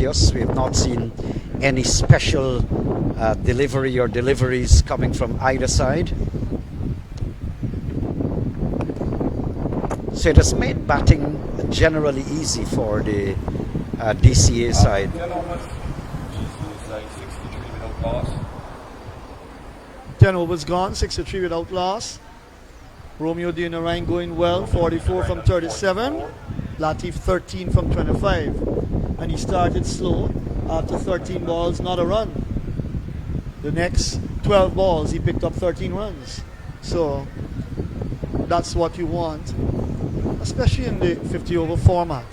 obvious. We have not seen any special delivery or deliveries coming from either side. So it has made batting generally easy for the DCA side. 10 overs gone, 63 without loss. Romeo Demerara going well, 44 from 37. Latif 13 from 25. And he started slow after 13 balls, not a run. The next 12 balls, he picked up 13 runs. So that's what you want, especially in the 50 over format.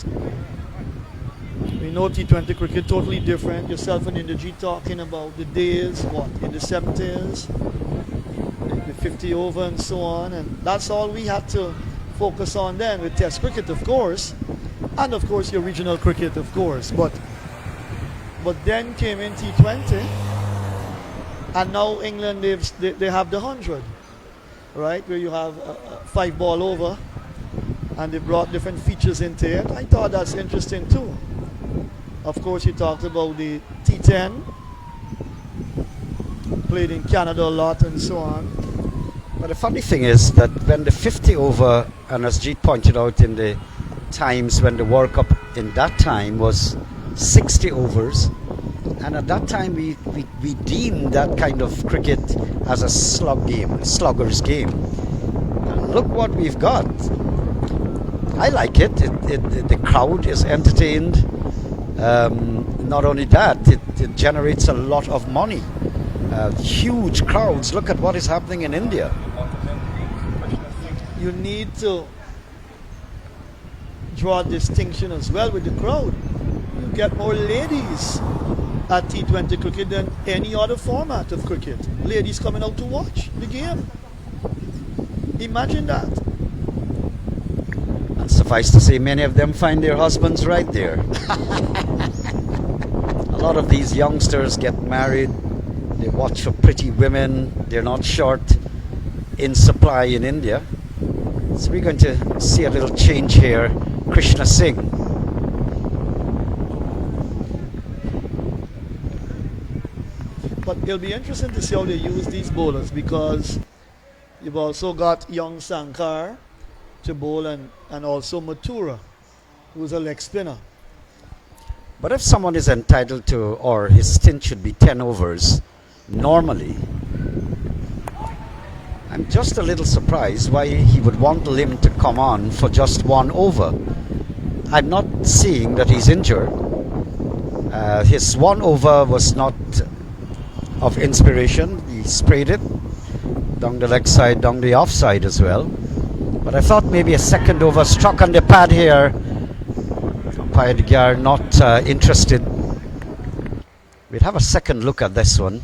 We know T20 cricket totally different. Yourself and Indrajit talking about the days, in the 70s, the 50 over and so on. And that's all we had to focus on then, with Test cricket, of course, and of course your regional cricket, of course. But then came in T20, and now England, they have the 100, right, where you have a 5 ball over, and they brought different features into it. I thought that's interesting too. Of course, you talked about the T10, played in Canada a lot and so on. But the funny thing is that when the 50 over, and as Jeet pointed out in the times when the World Cup in that time was 60 overs, and at that time we deemed that kind of cricket as a slugger's game. And look what we've got. I like it. The crowd is entertained. Not only that, it generates a lot of money. Huge crowds. Look at what is happening in India. You need to draw a distinction as well with the crowd. You get more ladies at T20 cricket than any other format of cricket. Ladies coming out to watch the game. Imagine that. And suffice to say, many of them find their husbands right there. A lot of these youngsters get married. They watch for pretty women. They're not short in supply in India. So we're going to see a little change here. Krishna Singh. But it'll be interesting to see how they use these bowlers, because you've also got young Sankar to bowl, and also Mathura, who's a leg spinner. But if someone is entitled to, or his stint should be 10 overs, normally, I'm just a little surprised why he would want Lim to come on for just 1 over. I'm not seeing that he's injured. His 1 over was not of inspiration. He sprayed it down the leg side, down the off side as well. But I thought maybe a second over struck on the pad here. Umpire Digar not interested. We'll have a second look at this one.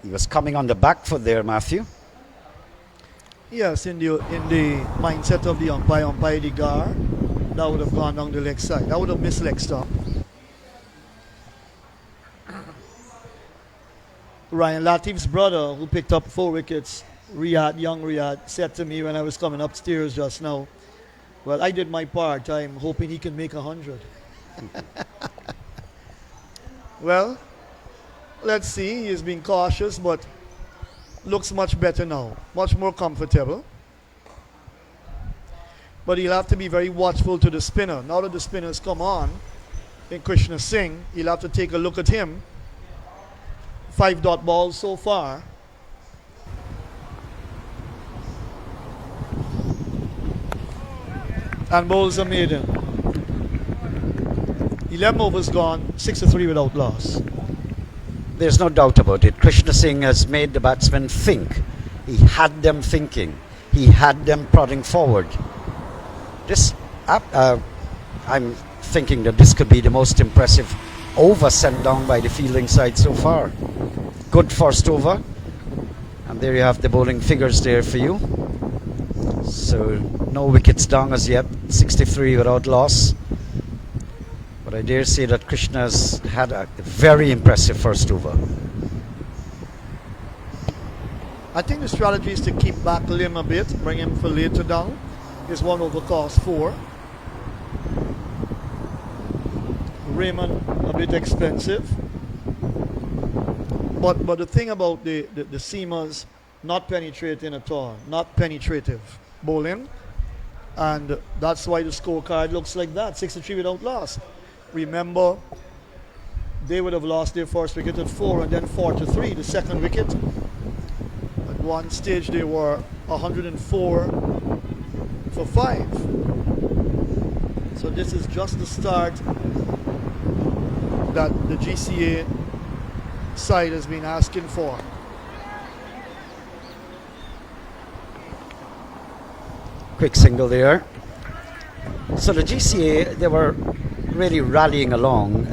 He was coming on the back foot there, Matthew. Yes, in the mindset of the umpire Digar, that would have gone down the leg side. That would have missed leg stump. Ryan Latif's brother, who picked up 4 wickets, young Riyadh, said to me when I was coming upstairs just now, well, I did my part. I'm hoping he can make 100. Well, let's see. He's being cautious, but looks much better now. Much more comfortable. But he'll have to be very watchful to the spinner. Now that the spinner's come on, in Krishna Singh, he'll have to take a look at him. 5 dot balls so far. And bowls a maiden. 11 overs gone, 63 without loss. There's no doubt about it. Krishna Singh has made the batsmen think. He had them thinking. He had them prodding forward. I'm thinking that this could be the most impressive over sent down by the fielding side so far. Good first over. And there you have the bowling figures there for you. So no wickets down as yet. 63 without loss. But I dare say that Krishna's had a very impressive first over. I think the strategy is to keep back Lim a bit, bring him for later down. His 1 over cost 4. Raymond a bit expensive. But the thing about the seamers not penetrating at all, not penetrative bowling, and that's why the scorecard looks like that, 63 without loss. Remember, they would have lost their first wicket at 4 and then 4-3, the second wicket. At one stage they were 104 for 5. So this is just the start that the GCA side has been asking for. Quick single there. So the GCA, they were really rallying along.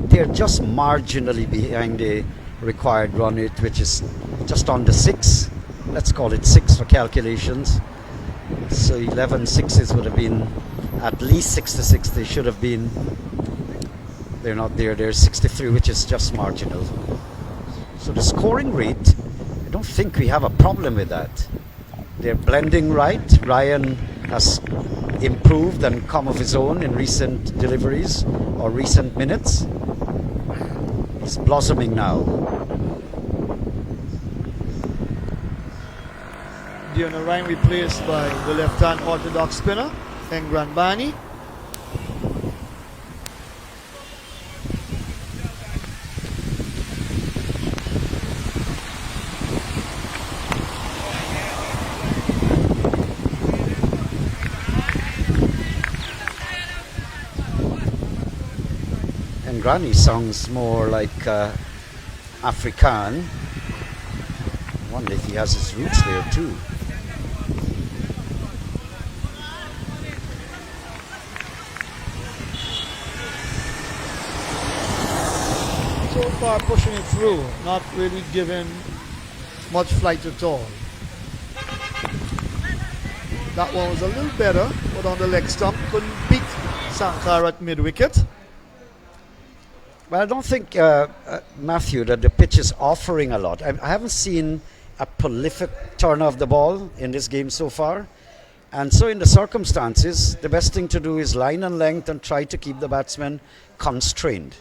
They're just marginally behind the required run rate, which is just under 6. Let's call it 6 for calculations. So 11 sixes would have been at least 66. They should have been. They're not there. They're 63, which is just marginal. So the scoring rate, I don't think we have a problem with that. They're blending right. Ryan has improved and come of his own in recent deliveries or recent minutes. He's blossoming now. Demerara replaced by the left-hand orthodox spinner, Engran Bani. Granny sounds more like Afrikaan. I wonder if he has his roots there too. So far pushing it through, not really giving much flight at all. That one was a little better, but on the leg stump couldn't beat Sankar at mid-wicket. Well, I don't think, Matthew, that the pitch is offering a lot. I haven't seen a prolific turn of the ball in this game so far. And so in the circumstances, the best thing to do is line and length and try to keep the batsman constrained.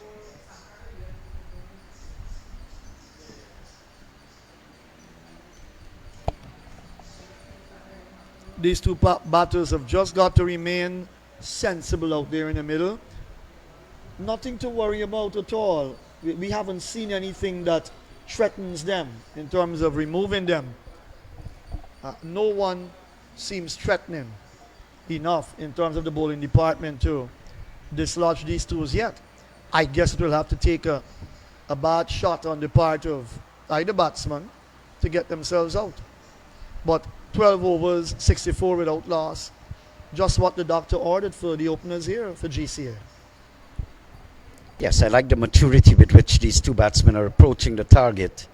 These two batters have just got to remain sensible out there in the middle. Nothing to worry about at all. We haven't seen anything that threatens them in terms of removing them. No one seems threatening enough in terms of the bowling department to dislodge these twos yet. I guess it will have to take a bad shot on the part of either batsman to get themselves out. But 12 overs, 64 without loss. Just what the doctor ordered for the openers here for GCA. Yes, I like the maturity with which these two batsmen are approaching the target.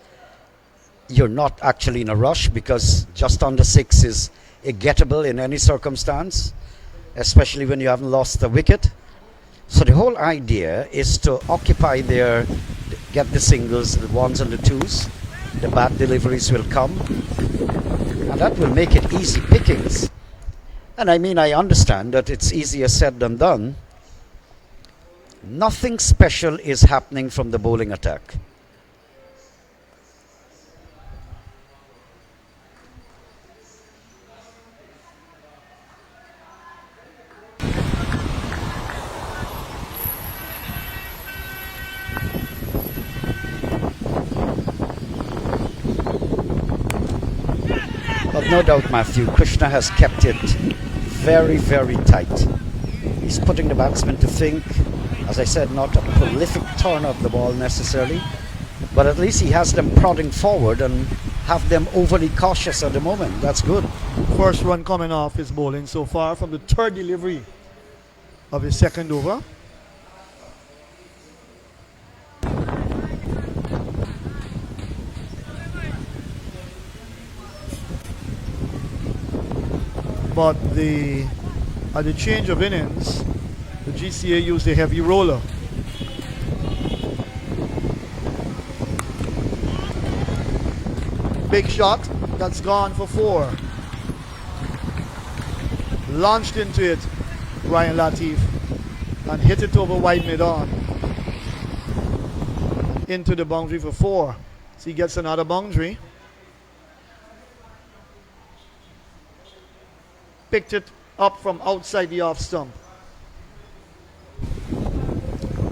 You're not actually in a rush because just under 6 is a gettable in any circumstance, especially when you haven't lost a wicket. So the whole idea is to occupy get the singles, the 1s and the 2s. The bad deliveries will come, and that will make it easy pickings. And I mean, I understand that it's easier said than done. Nothing special is happening from the bowling attack. But no doubt, Matthew, Krishna has kept it very, very tight. He's putting the batsmen to think. As I said, not a prolific turn of the ball necessarily, but at least he has them prodding forward and have them overly cautious at the moment. That's good. First run coming off his bowling so far from the third delivery of his second over. But at the change of innings, the GCA used a heavy roller. Big shot, that's gone for 4. launched into it, Ryan Latif, and hit it over wide mid-on. Into the boundary for 4. So he gets another boundary. Picked it up from outside the off stump.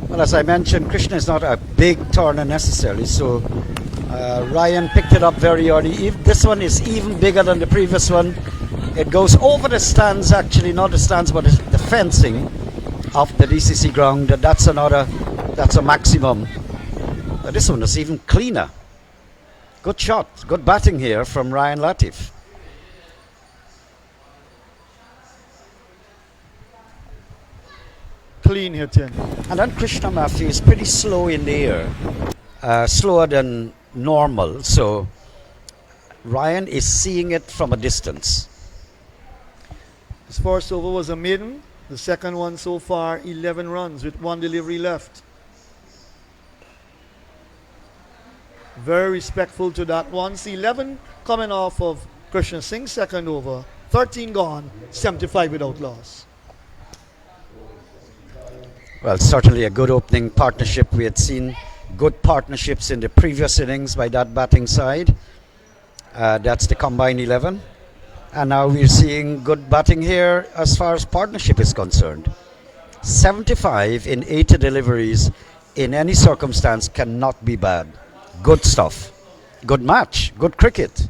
Well, as I mentioned, Krishna is not a big turner necessarily, so Ryan picked it up very early. This one is even bigger than the previous one. It goes over the stands, actually, not the stands, but the fencing of the DCC ground. That's a maximum. This one is even cleaner. Good shot, good batting here from Ryan Latif. Clean hitting. And then Krishna Matthew is pretty slow in the air, slower than normal. So Ryan is seeing it from a distance. His first over was a maiden. The second one so far, 11 runs with 1 delivery left. Very respectful to that one. See, 11 coming off of Krishna Singh's second over. 13 gone, 75 without loss. Well, certainly a good opening partnership. We had seen good partnerships in the previous innings by that batting side. That's the combined 11. And now we're seeing good batting here as far as partnership is concerned. 75 in 80 deliveries in any circumstance cannot be bad. Good stuff. Good match. Good cricket.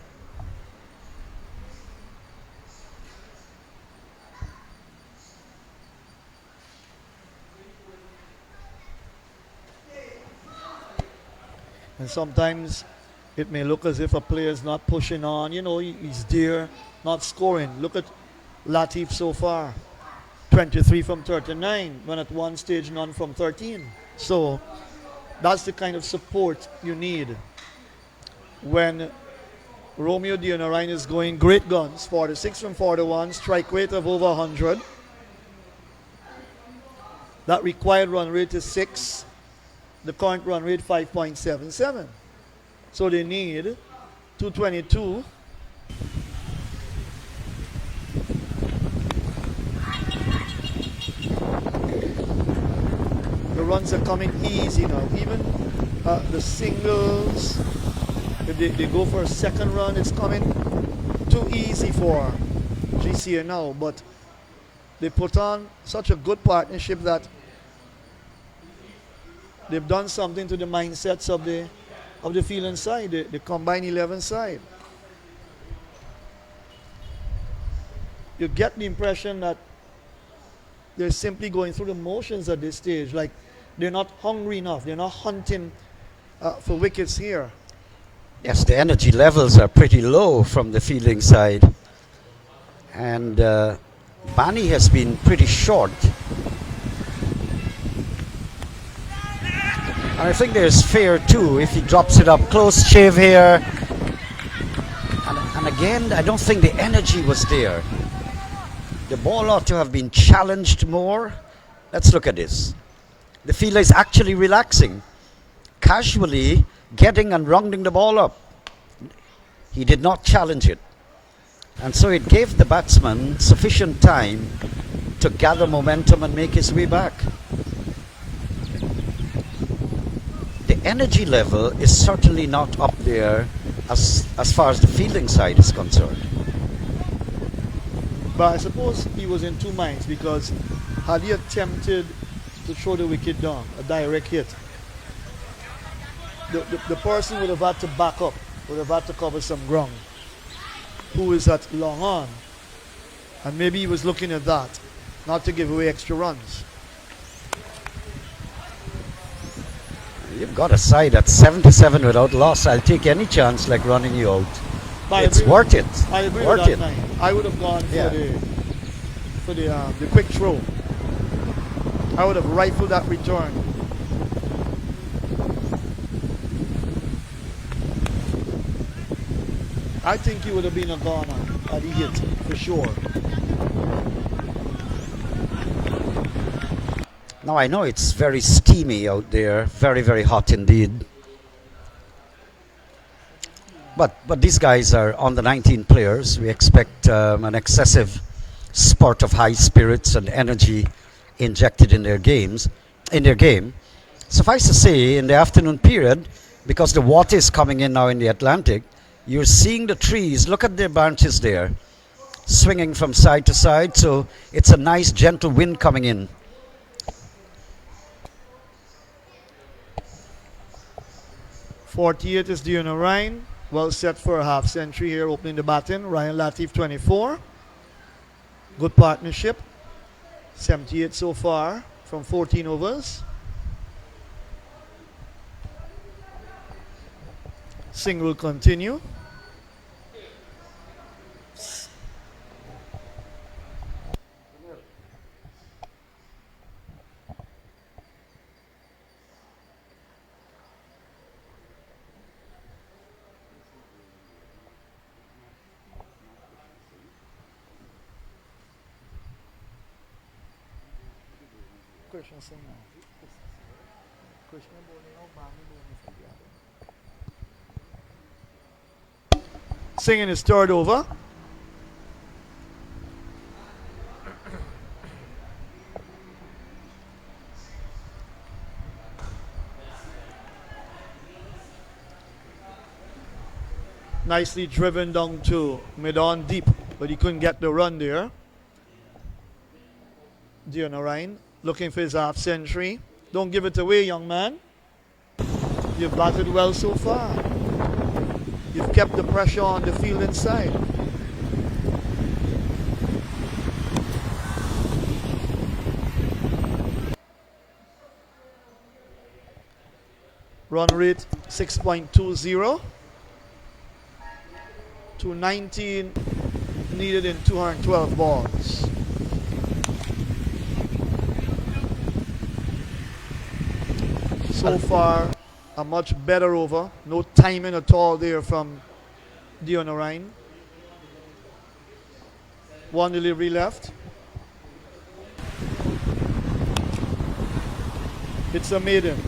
And sometimes it may look as if a player is not pushing on. You know, he's there, not scoring. Look at Latif so far. 23 from 39, when at one stage none from 13. So that's the kind of support you need when Romeo Demerara is going great guns. 46 from 41, strike rate of over 100. That required run rate is 6. The current run rate 5.77. So they need 222. The runs are coming easy now. Even the singles, if they go for a second run, it's coming too easy for GCA now. But they put on such a good partnership that they've done something to the mindsets of the field side, the combined 11 side. You get the impression that they're simply going through the motions at this stage, like they're not hungry enough, they're not hunting for wickets here. Yes, the energy levels are pretty low from the fielding side. And Bani has been pretty short. And I think there's fear too if he drops it up close shave here. And again, I don't think the energy was there. The ball ought to have been challenged more. Let's look at this. The fielder is actually relaxing, casually getting and rounding the ball up. He did not challenge it. And so it gave the batsman sufficient time to gather momentum and make his way back. The energy level is certainly not up there as far as the fielding side is concerned. But I suppose he was in two minds, because had he attempted to throw the wicket down, a direct hit, the person would have had to back up, would have had to cover some ground, who is at long on. And maybe he was looking at that, not to give away extra runs. You've got a side at 77 without loss. I'll take any chance like running you out. It's worth it. I agree worth with that. it. I would have gone for the quick throw. I would have rifled that return. I think he would have been a goner had he hit, for sure. Now I know it's very steamy out there, very, very hot indeed. But these guys are on the 19 players. We expect an excessive spurt of high spirits and energy injected in their game. Suffice to say, in the afternoon period, because the water is coming in now in the Atlantic, you're seeing the trees. Look at their branches there, swinging from side to side. So it's a nice gentle wind coming in. .48 is Diona Ryan. Well set for a half century here, opening the batting. Ryan Latif 24. Good partnership. 78 so far from 14 overs. Singh will continue. Krishna Singh now. Krishna bowling out, Bami bowling for the other. Singh in his third over. Nicely driven down to mid-on deep, but he couldn't get the run there. Diona Ryan looking for his half century. Don't give it away, young man. You've batted well so far. You've kept the pressure on the field inside. Run rate 6.20. 219 needed in 212 balls. So far, a much better over. No timing at all there from Diona Ryan. One delivery left. It's a maiden.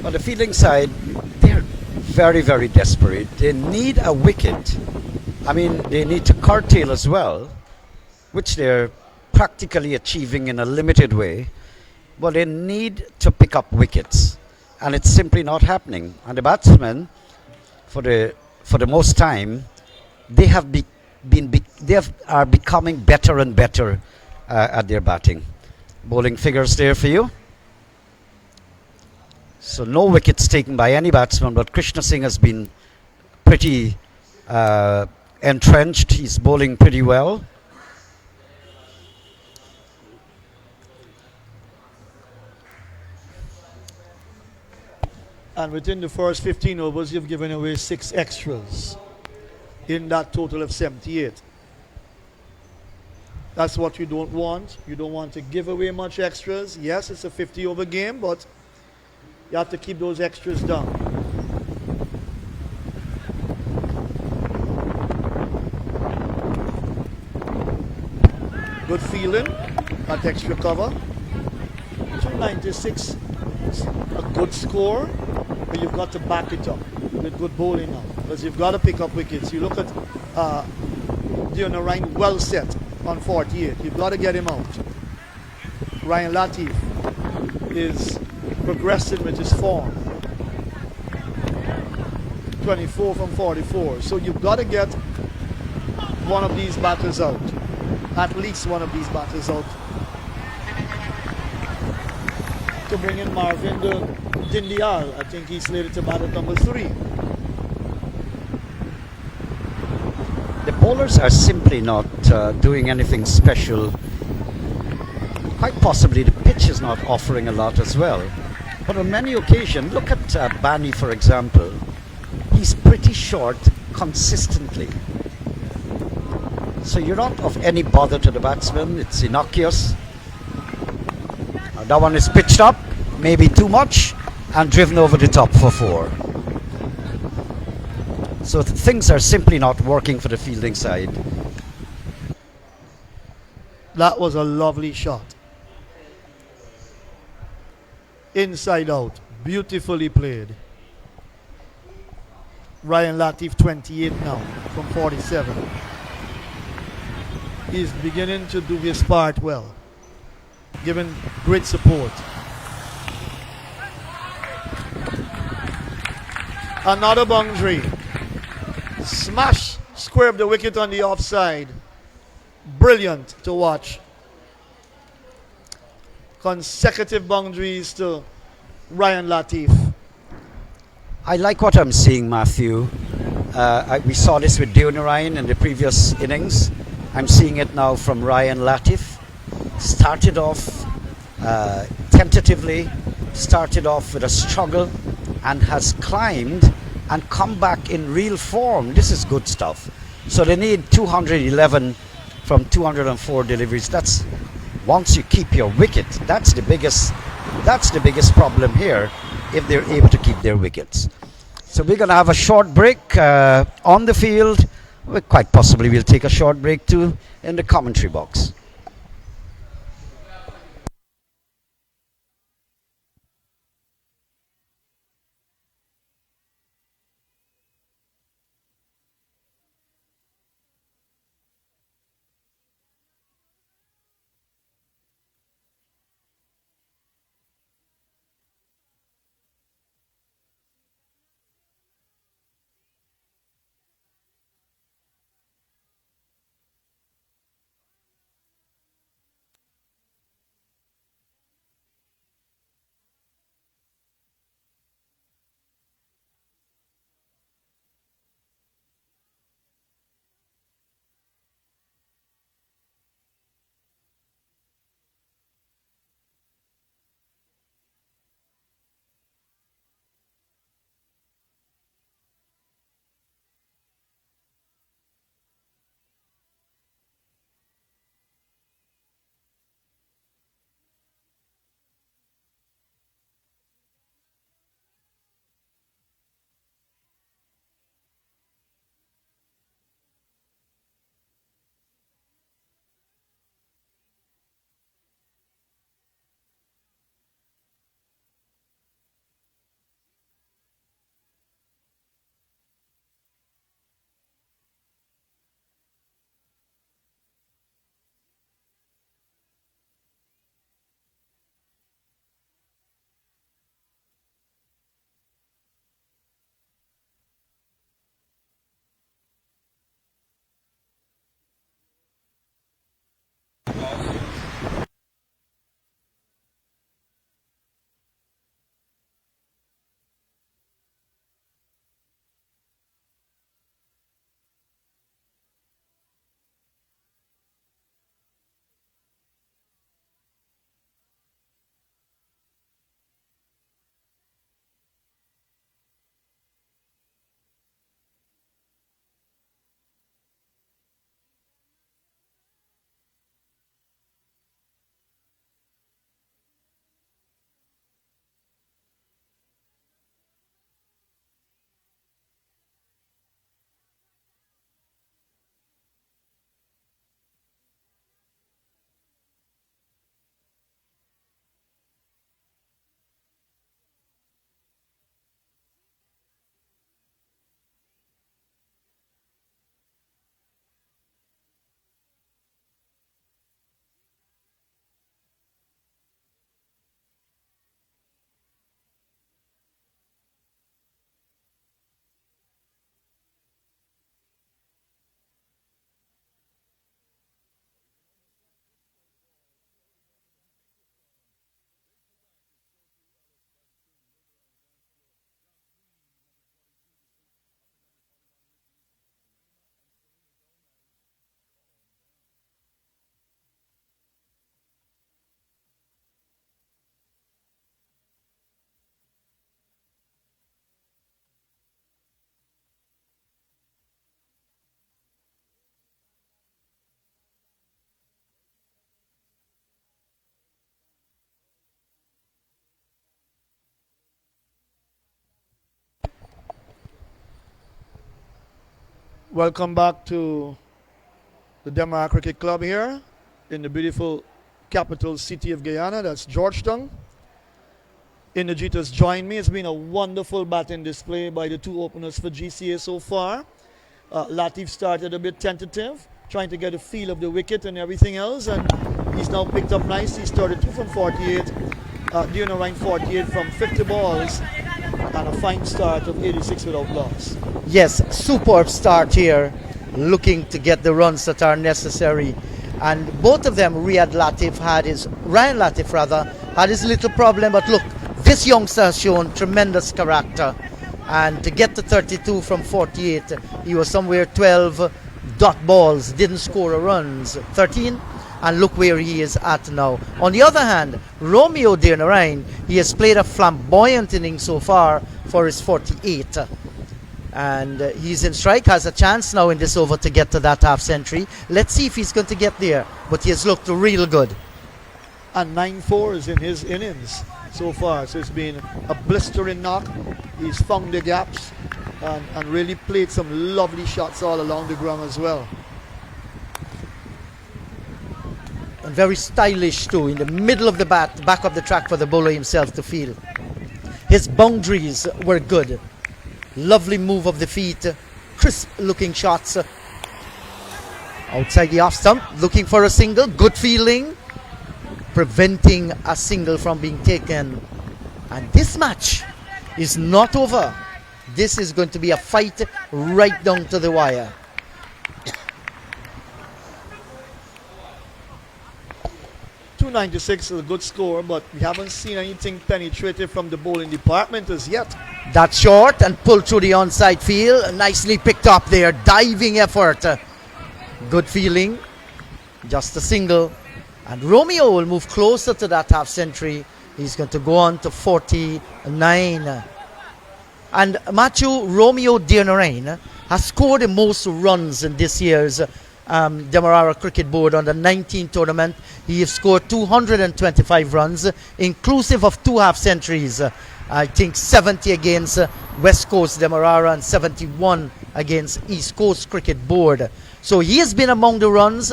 On the fielding side, they're very, very desperate. They need a wicket. I mean, they need to curtail as well, which they're practically achieving in a limited way. But they need to pick up wickets, and it's simply not happening. And the batsmen, for the most time, they are becoming better and better at their batting. Bowling figures there for you. So no wickets taken by any batsman, but Krishna Singh has been pretty entrenched. He's bowling pretty well. And within the first 15 overs, you've given away 6 extras in that total of 78. That's what you don't want. You don't want to give away much extras. Yes, it's a 50-over game, but you have to keep those extras down. Good feeling, that extra cover. 296 is a good score, but you've got to back it up with good bowling now, because you've got to pick up wickets. You look at Diona Ryan, well set on 48. You've got to get him out. Ryan Latif is progressing with his form. 24 from 44. So you've got to get one of these batters out. At least one of these batters out. To bring in Marvin Dindial. I think he's slated to bat at number 3. The bowlers are simply not doing anything special. Quite possibly the pitch is not offering a lot as well. But on many occasions, look at Bani for example. He's pretty short consistently. So you're not of any bother to the batsman. It's innocuous. That one is pitched up, maybe too much, and driven over the top for 4. So things are simply not working for the fielding side. That was a lovely shot. Inside out, beautifully played. Ryan Latif 28 now from 47. He's beginning to do his part well, giving great support. Another boundary. Smash square of the wicket on the offside. Brilliant to watch. Consecutive boundaries to Ryan Latif. I like what I'm seeing, Matthew. We saw this with Demerara in the previous innings. I'm seeing it now from Ryan Latif. Started off tentatively, started off with a struggle, and has climbed and come back in real form. This is good stuff. So they need 211 from 204 deliveries. That's once you keep your wicket. That's the biggest problem here, if they're able to keep their wickets. So we're going to have a short break on the field. Quite possibly we'll take a short break too in the commentary box. Welcome back to the Demerara Cricket Club here in the beautiful capital city of Guyana. That's Georgetown. Indigitas join me. It's been a wonderful batting display by the two openers for GCA so far. Latif started a bit tentative, trying to get a feel of the wicket and everything else, and he's now picked up nice. He's 32 from 48, doing around 48 from 50 balls, and a fine start of 86 without loss. Yes, superb start here, looking to get the runs that are necessary. And both of them, Ryan Latif had his little problem, but look, this youngster has shown tremendous character. And to get to 32 from 48, he was somewhere 12 dot balls, didn't score a runs, 13, and look where he is at now. On the other hand, Romeo Demerara, he has played a flamboyant inning so far for his 48. And he's in strike, has a chance now in this over to get to that half century. Let's see if he's going to get there, but he has looked real good. And 9 fours in his innings so far, so it's been a blistering knock. He's found the gaps and really played some lovely shots all along the ground as well. And very stylish too, in the middle of the back of the track for the bowler himself to field. His boundaries were good. Lovely move of the feet, crisp looking shots. Outside the off stump, looking for a single, good fielding, preventing a single from being taken. And this match is not over. This is going to be a fight right down to the wire. .296 is a good score, but we haven't seen anything penetrative from the bowling department as yet. That's short and pulled through the onside field. Nicely picked up there. Diving effort. Good feeling. Just a single. And Romeo will move closer to that half century. He's going to go on to 49. And Matthew, Romeo Demerara has scored the most runs in this year's Demerara Cricket Board on the 19 tournament. He has scored 225 runs, inclusive of 2 half centuries. I think 70 against West Coast Demerara and 71 against East Coast Cricket Board. So he has been among the runs.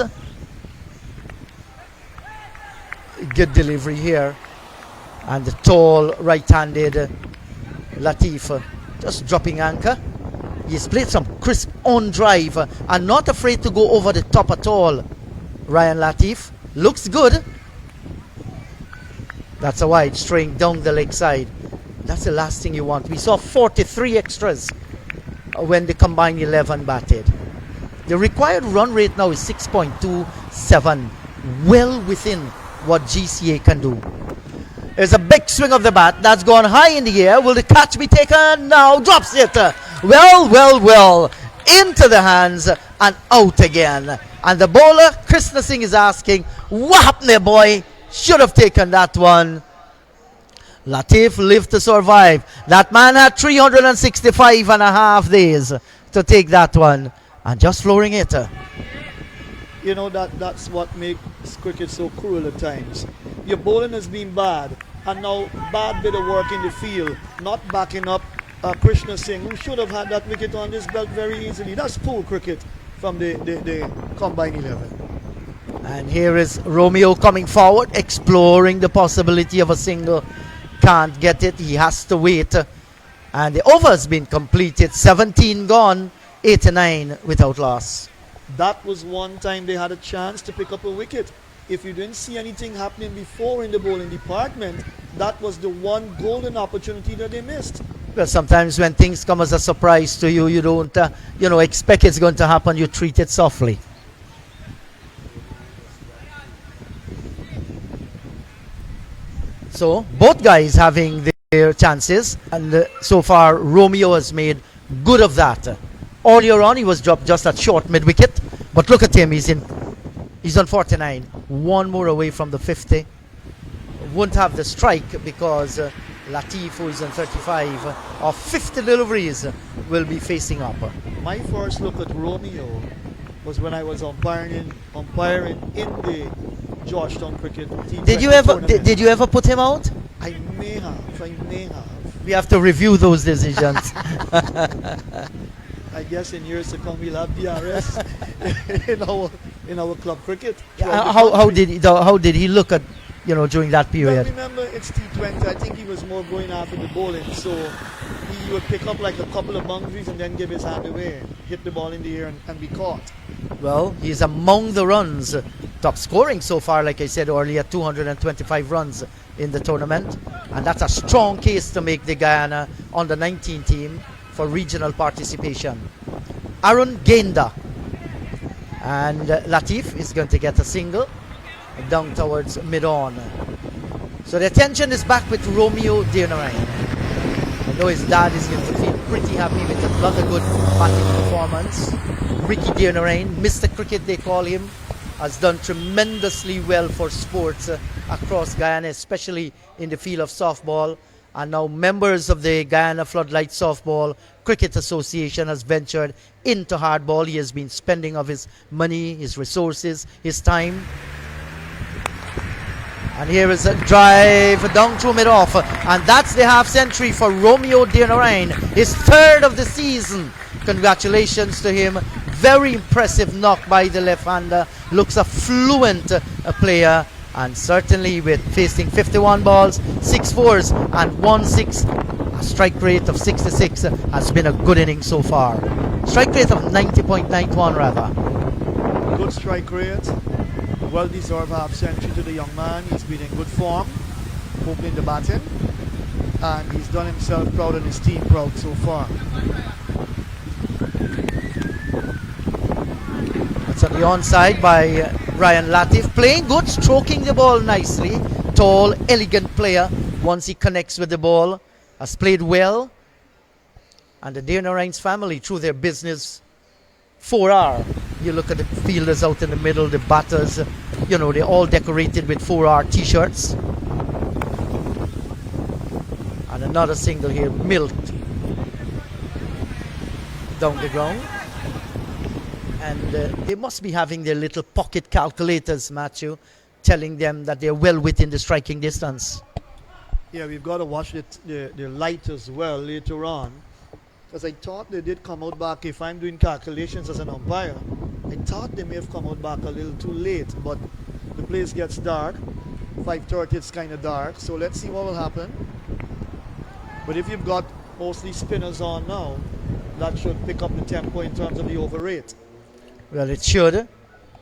Good delivery here. And the tall right-handed Latif just dropping anchor. He's played some crisp on drive and not afraid to go over the top at all. Ryan Latif looks good. That's a wide, straying down the leg side. That's the last thing you want. We saw 43 extras when the combined 11 batted. The required run rate now is 6.27, well within what GCA can do. There's a big swing of the bat. That's gone high in the air. Will the catch be taken? Now drops it. Well. Into the hands and out again. And the bowler, Krishna Singh, is asking, what happened there, boy? Should have taken that one. Latif lived to survive. That man had 365 and a half days to take that one. And just flooring it. You know, that's what makes cricket so cruel at times. Your bowling has been bad, and now bad bit of work in the field, not backing up Krishna Singh, who should have had that wicket on his belt very easily. That's poor cricket from the combined 11. And here is Romeo coming forward, exploring the possibility of a single. Can't get it, he has to wait. And the over has been completed, 17 gone, 89 without loss. That was one time they had a chance to pick up a wicket. If you didn't see anything happening before in the bowling department, that was the one golden opportunity that they missed. Well, sometimes when things come as a surprise to you, you don't expect it's going to happen, you treat it softly. So both guys having their chances, and so far Romeo has made good of that. Earlier on he was dropped just at short mid-wicket, but look at him, he's on 49, one more away from the 50. Won't have the strike because Latif, who is on 35, of 50 deliveries will be facing up. My first look at Romeo was when I was umpiring in the Georgetown cricket team. Did you ever put him out? I may have. We have to review those decisions. I guess in years to come we'll have DRS in our club cricket. How did he look at during that Well, period. remember, it's T20. I think he was more going after the bowling, so he would pick up like a couple of boundaries and then give his hand away, hit the ball in the air and be caught. Well, he's among the runs, top scoring so far, like I said earlier, 225 runs in the tournament. And that's a strong case to make the Guyana under 19 team for regional participation. Aaron Gainda. And Latif is going to get a single down towards mid-on. So the attention is back with Romeo Demerara. I know his dad is going to feel pretty happy with another good batting performance. Ricky Demerara, Mr. Cricket they call him, has done tremendously well for sports across Guyana, especially in the field of softball. And now members of the Guyana Floodlight Softball Cricket Association has ventured into hardball. He has been spending of his money, his resources, his time. And here is a drive down through mid-off. And that's the half century for Romeo Demerara, his third of the season. Congratulations to him. Very impressive knock by the left-hander. Looks a fluent player. And certainly with facing 51 balls, 6 fours and 1 6, a strike rate of 66 has been a good inning so far. Strike rate of 90.91 rather. Good strike rate. Well-deserved half century to the young man. He's been in good form, opening the batting, and he's done himself proud and his team proud so far. That's on the onside by Ryan Latif. Playing good, stroking the ball nicely. Tall, elegant player. Once he connects with the ball, has played well. And the Demerara's family, through their business 4R. You look at the fielders out in the middle, the batters, they're all decorated with 4R t-shirts. And another single here, milked down the ground. And they must be having their little pocket calculators, Matthew, telling them that they're well within the striking distance. Yeah, we've got to watch the light as well later on. Because I thought they did come out back, if I'm doing calculations as an umpire, I thought they may have come out back a little too late, but the place gets dark. 5:30 it's kind of dark, so let's see what will happen. But if you've got mostly spinners on now, that should pick up the tempo in terms of the over rate. Well, it should.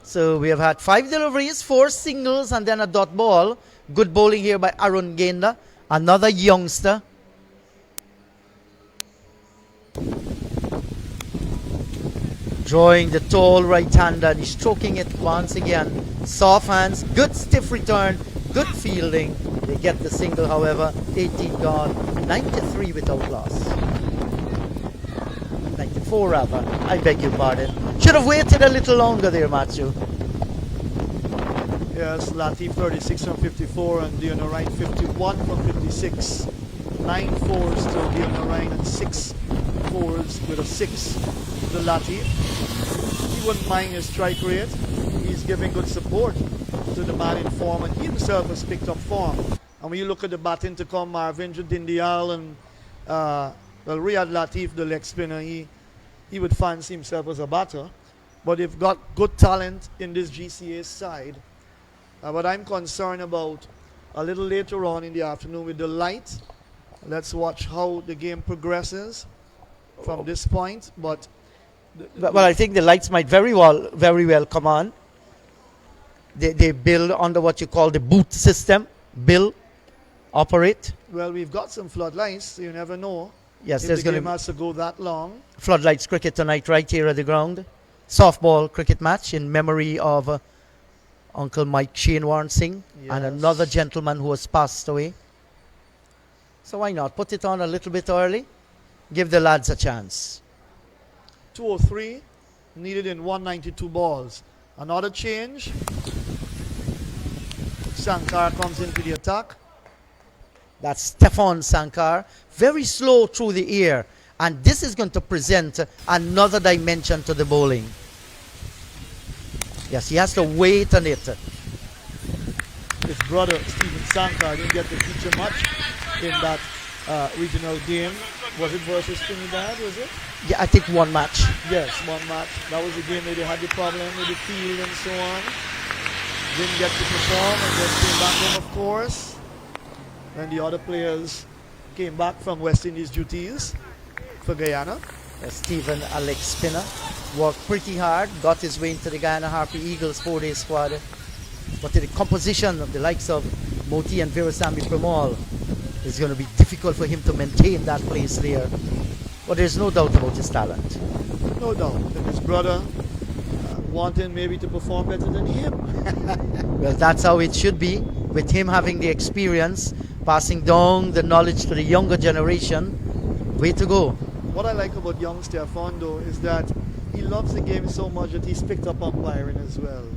So we have had 5 deliveries, 4 singles, and then a dot ball. Good bowling here by Aaron Gainda, another youngster. Drawing the tall right-hander, and he's stroking it once again. Soft hands, good stiff return, good fielding. They get the single, however. 18 gone, 93 without loss. 94 rather, I beg your pardon. Should have waited a little longer there, Matthew. Yes, Latif 36 from 54 and Demerara 51 from 56. 9 fours to Demerara and 6 fours with a 6 to Latif. He wouldn't mind his strike rate. He's giving good support to the man in form, and he himself has picked up form. And when you look at the batting to come, Marvin Dindial and Riyad Latif, the leg spinner, he would fancy himself as a batter. But they've got good talent in this GCA side. But I'm concerned about a little later on in the afternoon with the light. Let's watch how the game progresses from this point. But Well, I think the lights might very well come on. They build under what you call the boot system. Build, operate. well, we've got some floodlights, so you never know. Yes, If there's the going game to has to go that long. floodlights cricket tonight right here at the ground. Softball cricket match in memory of Uncle Mike Shane Warren Singh and Yes. another gentleman who has passed away. So why not put it on a little bit early? Give the lads a chance. 203 needed in 192 balls. Another change. Sankar comes into the attack. That's Stefan Sankar. Very slow through the air. And this is going to present another dimension to the bowling. Yes, he has to wait on it. His brother Stephen Sankar didn't get to feature much in that regional game. Was it versus Trinidad, was it? Yeah, I think one match. Yes, one match. That was the game where they had the problem with the field and so on. Didn't get to perform and then came back home, of course. When the other players came back from West Indies duties for Guyana. Stephen Alex Spinner worked pretty hard, got his way into the Guyana Harpy Eagles 4-day squad. But the composition of the likes of Moti and Virasamy Premal is going to be difficult for him to maintain that place there. But there's no doubt about his talent. No doubt. And his brother wanting maybe to perform better than him. Well, that's how it should be, with him having the experience, passing down the knowledge to the younger generation. Way to go. What I like about young Stefan, though, is that he loves the game so much that he's picked up umpiring as well.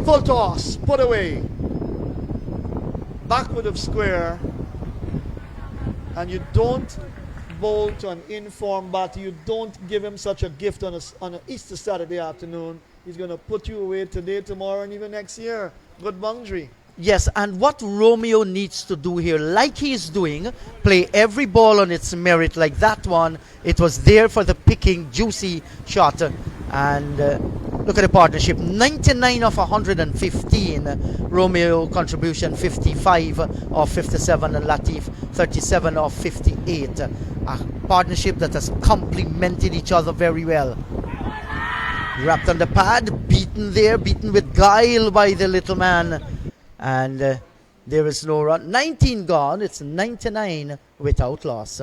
Full toss, put away. Backward of square. And you don't bowl to an informed batter. You don't give him such a gift on an Easter Saturday afternoon. He's going to put you away today, tomorrow, and even next year. Good boundary. Yes, and what Romeo needs to do here, like he's doing, play every ball on its merit, like that one. It was there for the picking, juicy shot. And look at the partnership, 99 of 115. Romeo contribution 55 of 57, and Latif 37 of 58. A partnership that has complemented each other very well. Wrapped on the pad, beaten there, beaten with guile by the little man. And there is no run. 19 gone. It's 99 without loss.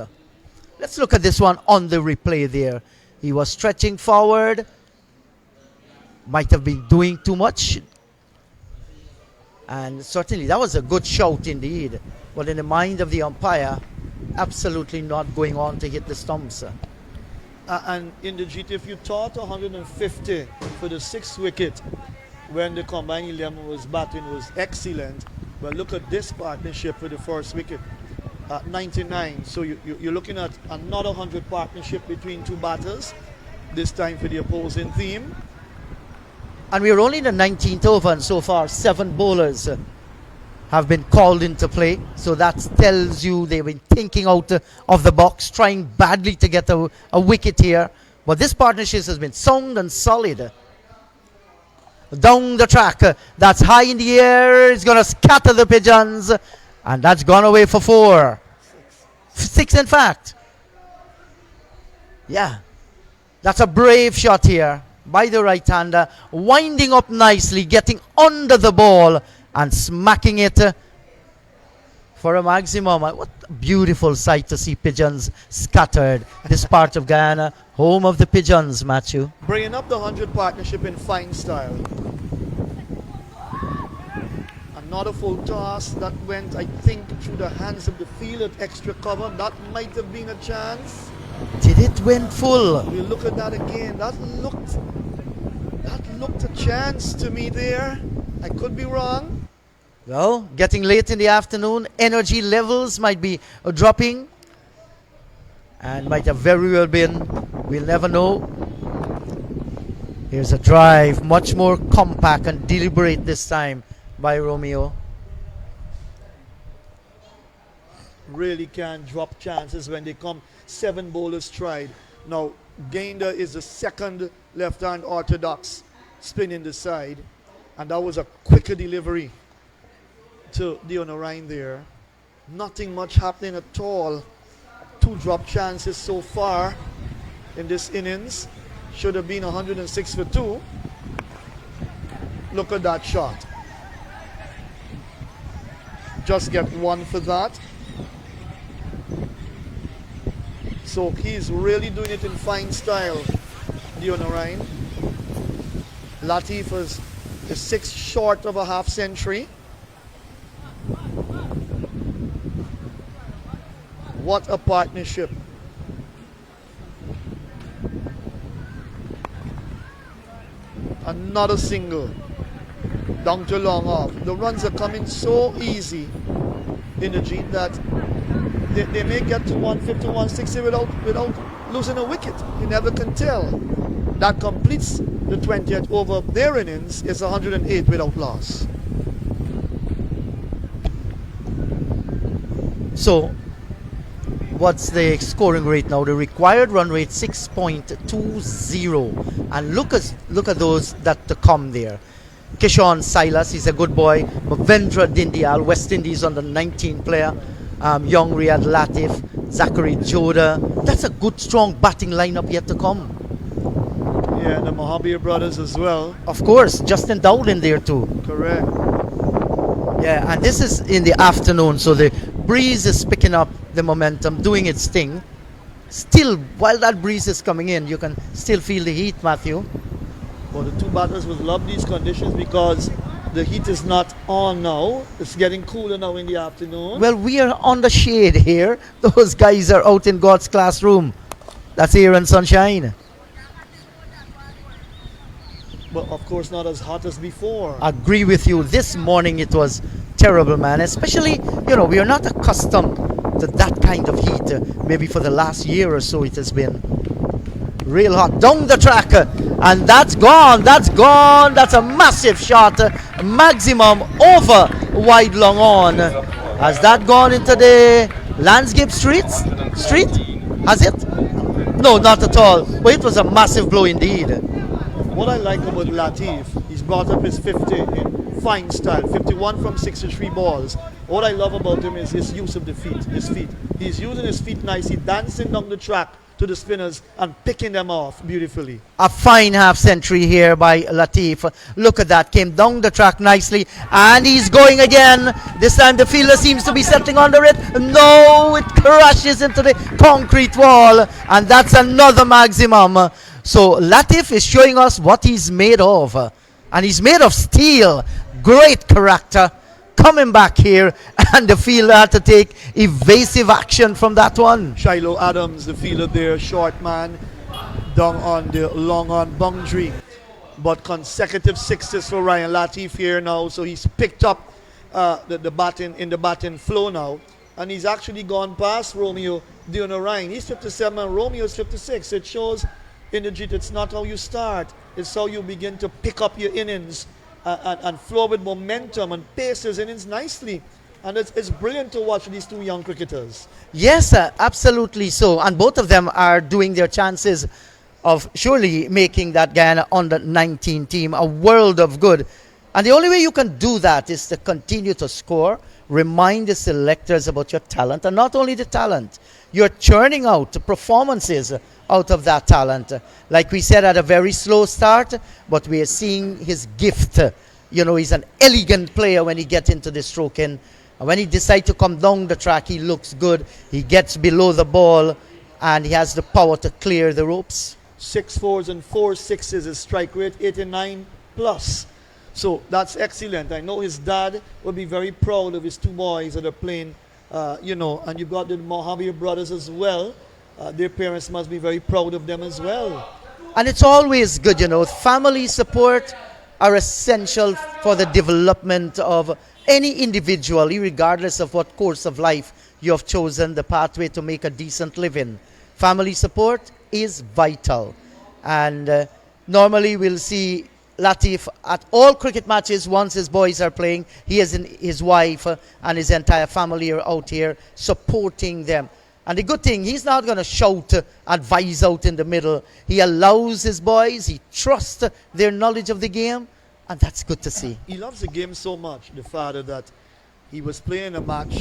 Let's look at this one on the replay there. He was stretching forward. Might have been doing too much. And certainly that was a good shout indeed. But in the mind of the umpire, absolutely not going on to hit the stumps. And in the GT, if you thought 150 for the 6th wicket, when the combined 11 was batting was excellent. But look at this partnership for the 1st wicket at 99. So you're looking at another 100 partnership between two batters, this time for the opposing team. And we're only in the 19th over, and so far 7 bowlers have been called into play. So that tells you they've been thinking out of the box, trying badly to get a wicket here. But this partnership has been sound and solid. Down the track, that's high in the air, it's going to scatter the pigeons, and that's gone away for 4. 6 in fact. Yeah, that's a brave shot here by the right-hander, winding up nicely, getting under the ball and smacking it for a maximum. What a beautiful sight to see pigeons scattered. This part of Guyana, home of the pigeons, Matthew. Bringing up the 100 partnership in fine style. Another full toss that went, I think, through the hands of the field at extra cover. That might have been a chance. Did it went full? We'll look at that again. That looked a chance to me there. I could be wrong. Well, getting late in the afternoon, energy levels might be dropping, and might have very well been. We'll never know. Here's a drive, much more compact and deliberate this time by Romeo. Really can't drop chances when they come. 7 bowlers tried. Now, Gaynor is the 2nd left-hand orthodox spinning the side, and that was a quicker delivery to the Onarine there. Nothing much happening at all. 2 drop chances so far in this innings. Should have been 106 for 2. Look at that shot. Just get 1 for that. So he's really doing it in fine style, the Onarine. Latif is 6 short of a half century. What a partnership. Another single. Down to long off. The runs are coming so easy in the G that they may get to 150, 160 without losing a wicket. You never can tell. That completes the 20th over. Their innings is 108 without loss. So, what's the scoring rate now? The required run rate 6.20, and look at those that to come there. Kishon Silas, he's a good boy. Mavendra Dindial, West Indies under 19 player. Young Riyad Latif, Zachary Joda. That's a good, strong batting lineup yet to come. Yeah, the Mohabir brothers as well. Of course, Justin Dowd in there too. Correct. Yeah, and this is in the afternoon, so the breeze is picking up the momentum, doing its thing. Still, while that breeze is coming in, you can still feel the heat, Matthew. Well, the two batters will love these conditions because the heat is not on now. It's getting cooler now in the afternoon. Well, we are on the shade here. Those guys are out in God's classroom. That's air and sunshine. But of course not as hot as before. Agree with you. This morning it was terrible, man. Especially, we are not accustomed to that kind of heat. Maybe for the last year or so it has been real hot. Down the track. And that's gone. That's gone. That's a massive shot. Maximum over wide long on. Has that gone into the landscape street? Has it? No, not at all. But it was a massive blow indeed. What I like about Latif, he's brought up his 50 in fine style, 51 from 63 balls. What I love about him is his use of the feet, his feet. He's using his feet nicely, dancing down the track to the spinners and picking them off beautifully. A fine half century here by Latif. Look at that, came down the track nicely and he's going again. This time the fielder seems to be settling under it. No, it crashes into the concrete wall and that's another maximum. So Latif is showing us what he's made of. And he's made of steel. Great character. Coming back here, and the fielder had to take evasive action from that one. Shiloh Adams, the fielder there, short man, down on the long on boundary. But consecutive sixes for Ryan Latif here now, so he's picked up the batting flow now. And he's actually gone past Romeo Demerara. He's 57 and Romeo is 56. It shows in the JIT it's not how you start, it's how you begin to pick up your innings. And flow with momentum and pace his innings nicely. And it's brilliant to watch these two young cricketers. Yes, absolutely so. And both of them are doing their chances of surely making that Guyana under 19 team a world of good. And the only way you can do that is to continue to score, remind the selectors about your talent, and not only the talent, you're churning out performances out of that talent. Like we said, at a very slow start, but we are seeing his gift. He's an elegant player when he gets into the stroking. And when he decides to come down the track, he looks good. He gets below the ball, and he has the power to clear the ropes. 6 4s and 4 6s, his strike rate 89 plus. So that's excellent. I know his dad will be very proud of his two boys that are playing, and you've got the Mohabir brothers as well. Their parents must be very proud of them as well. And it's always good, family support are essential for the development of any individual, regardless of what course of life you have chosen, the pathway to make a decent living. Family support is vital. And normally we'll see Latif at all cricket matches once his boys are playing. He has his wife and his entire family are out here supporting them. And the good thing, he's not going to shout advice out in the middle. He allows his boys, he trusts their knowledge of the game, and that's good to see. He loves the game so much, the father, that he was playing a match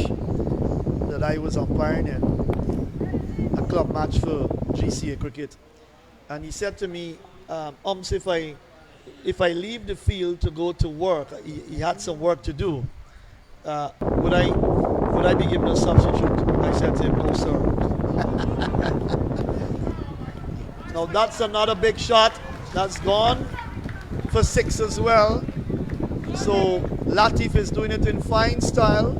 that I was umpiring in, a club match for GCA cricket. And he said to me, if I leave the field to go to work, he had some work to do, would I be given a substitute? I said to him, no, sir. Now that's another big shot. That's gone for 6 as well. So Latif is doing it in fine style.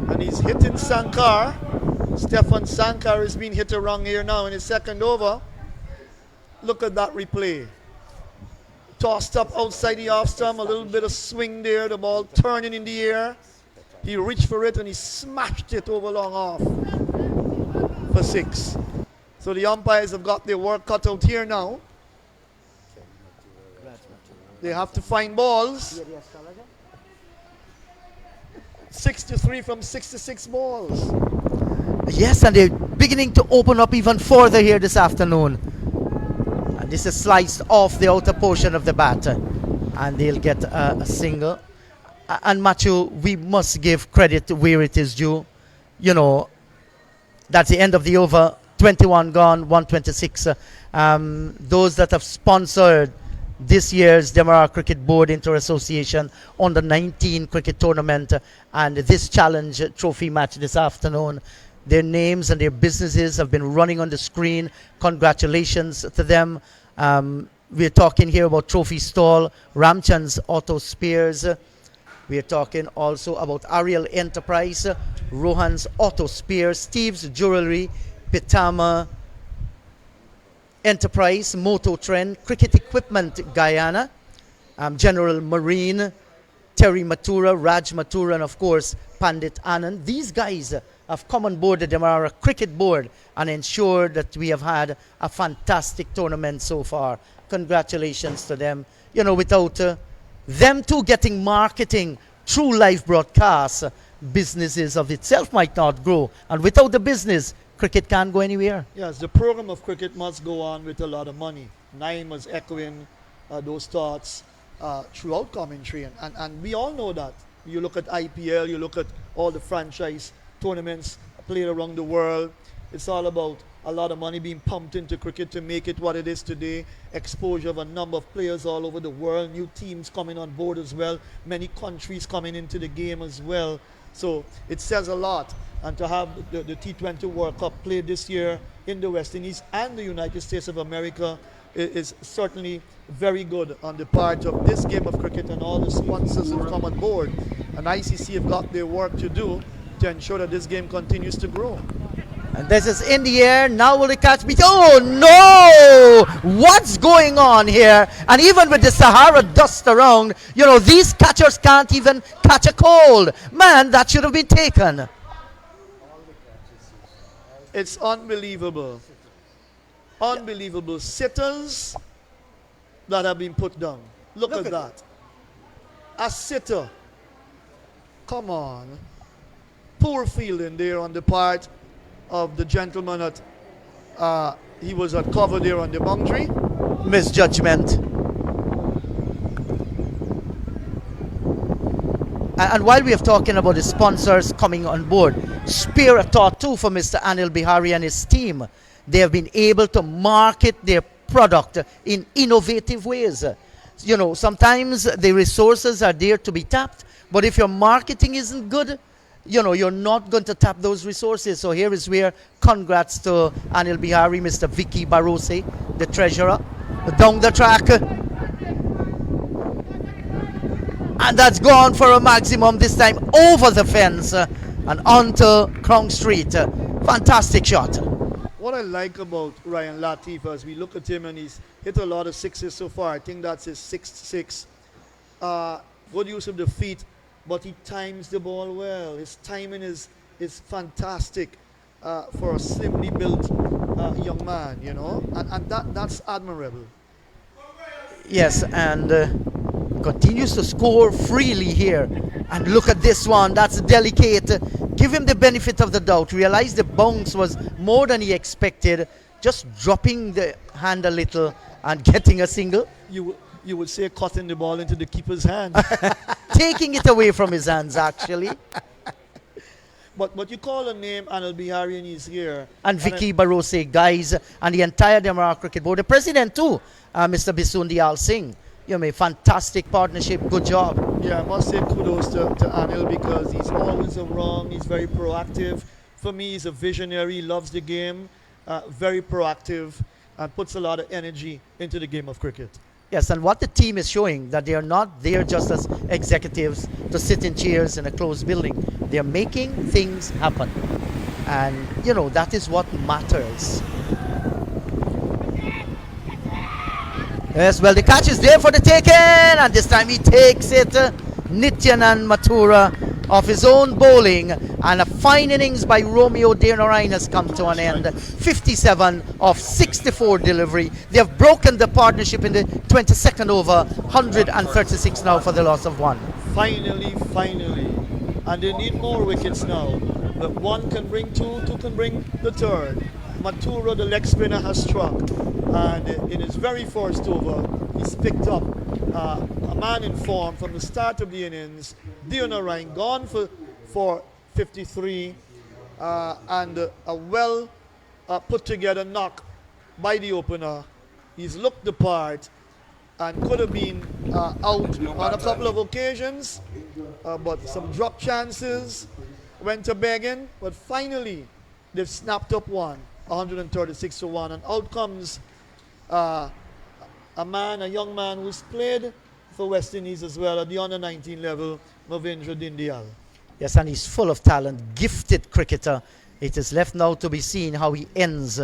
And he's hitting Sankar. Stefan Sankar is being hit around here now in his second over. Look at that replay. Tossed up outside the off stump, a little bit of swing there, the ball turning in the air. He reached for it and he smashed it over long off for 6. So the umpires have got their work cut out here now. They have to find balls. 63 from 66 balls. Yes, and they're beginning to open up even further here this afternoon. And this is sliced off the outer portion of the bat. and they'll get a single. And Matthew, we must give credit where it is due. You know, that's the end of the over. 21 gone, 126. Those that have sponsored this year's Demerara Cricket Board Inter Association under 19 cricket tournament and this challenge trophy match this afternoon. Their names and their businesses have been running on the screen. Congratulations to them. We're talking here about Trophy Stall, Ramchand's Auto Spares. We're talking also about Ariel Enterprise, Rohan's Auto Spares, Steve's Jewelry, Pitama Enterprise, Moto Trend, Cricket Equipment Guyana, General Marine, Terry Matura, Raj Matura, and of course Pandit Anand. These guys have come on board the Demerara Cricket Board and ensured that we have had a fantastic tournament so far. Congratulations to them. You know, without them too getting marketing through live broadcasts, businesses of itself might not grow. And without the business, cricket can't go anywhere. Yes, the program of cricket must go on with a lot of money. Naim was echoing those thoughts throughout commentary. And we all know that. You look at IPL, you look at all the franchise tournaments played around the world. It's all about a lot of money being pumped into cricket to make it what it is today. Exposure of a number of players all over the world. New teams coming on board as well. Many countries coming into the game as well. So it says a lot. And to have the T20 World Cup played this year in the West Indies and the United States of America is certainly very good on the part of this game of cricket and all the sponsors who've come on board. And ICC have got their work to do to ensure that this game continues to grow. And this is in the air. Now will the catch be? Oh no! What's going on here? And even with the Sahara dust around, you know, these catchers can't even catch a cold. Man, that should have been taken. It's unbelievable. Unbelievable. Sitters that have been put down. Look at that. A sitter. Come on. Poor fielding there on the part of the gentleman at he was at cover there on the boundary. Misjudgment. And while we are talking about the sponsors coming on board, spare a thought too for Mr. Anil Bihari and his team. They have been able to market their product in innovative ways. You know, sometimes the resources are there to be tapped, but if your marketing isn't good, you know, you're not going to tap those resources. So here is where congrats to Anil Bihari, Mr. Vicky Barose, the treasurer, down the track. And that's gone for a maximum, this time over the fence and onto Crown Street. Fantastic shot. What I like about Ryan Latif as we look at him, and he's hit a lot of sixes so far. I think that's his sixth six. Good use of the feet, but he times the ball well. His timing is fantastic for a slimly built young man, you know, and that's admirable. Yes, and continues to score freely here. And look at this one, that's delicate. Give him the benefit of the doubt. Realize the bounce was more than he expected. Just dropping the hand a little and getting a single. You would say cutting the ball into the keeper's hand. Taking it away from his hands, actually. But you call a name, Anil Bihari, and he's here. And Vicky Barose, guys, and the entire Demerara Cricket Board. The president too, Mr. Bisundi Al Singh. You know, fantastic partnership, good job. Yeah, I must say kudos to Anil because he's always around, he's very proactive. For me, he's a visionary, he loves the game, very proactive, and puts a lot of energy into the game of cricket. Yes, and what the team is showing, that they are not there just as executives to sit in chairs in a closed building. They are making things happen. And, you know, that is what matters. Yes, well, the catch is there for the taking, and this time he takes it. Nityanan Mathura of his own bowling, and a fine innings by Romeo Demerara has come to an end. 57 of 64 delivery. They have broken the partnership in the 22nd over, 136 now for the loss of one. Finally. And they need more wickets now. But one can bring two can bring the third. Mathura, the leg spinner, has struck. And in his very first over, he's picked up a man in form from the start of the innings. Demerara gone for 53, and a well put together knock by the opener. He's looked the part and could have been out on a couple of occasions, but some drop chances went to begging, but finally they've snapped up one, 136 to 1, and out comes a young man who's played for West Indies as well at the under 19 level, Mavindra Dindial. Yes, and he's full of talent, gifted cricketer. It is left now to be seen how he ends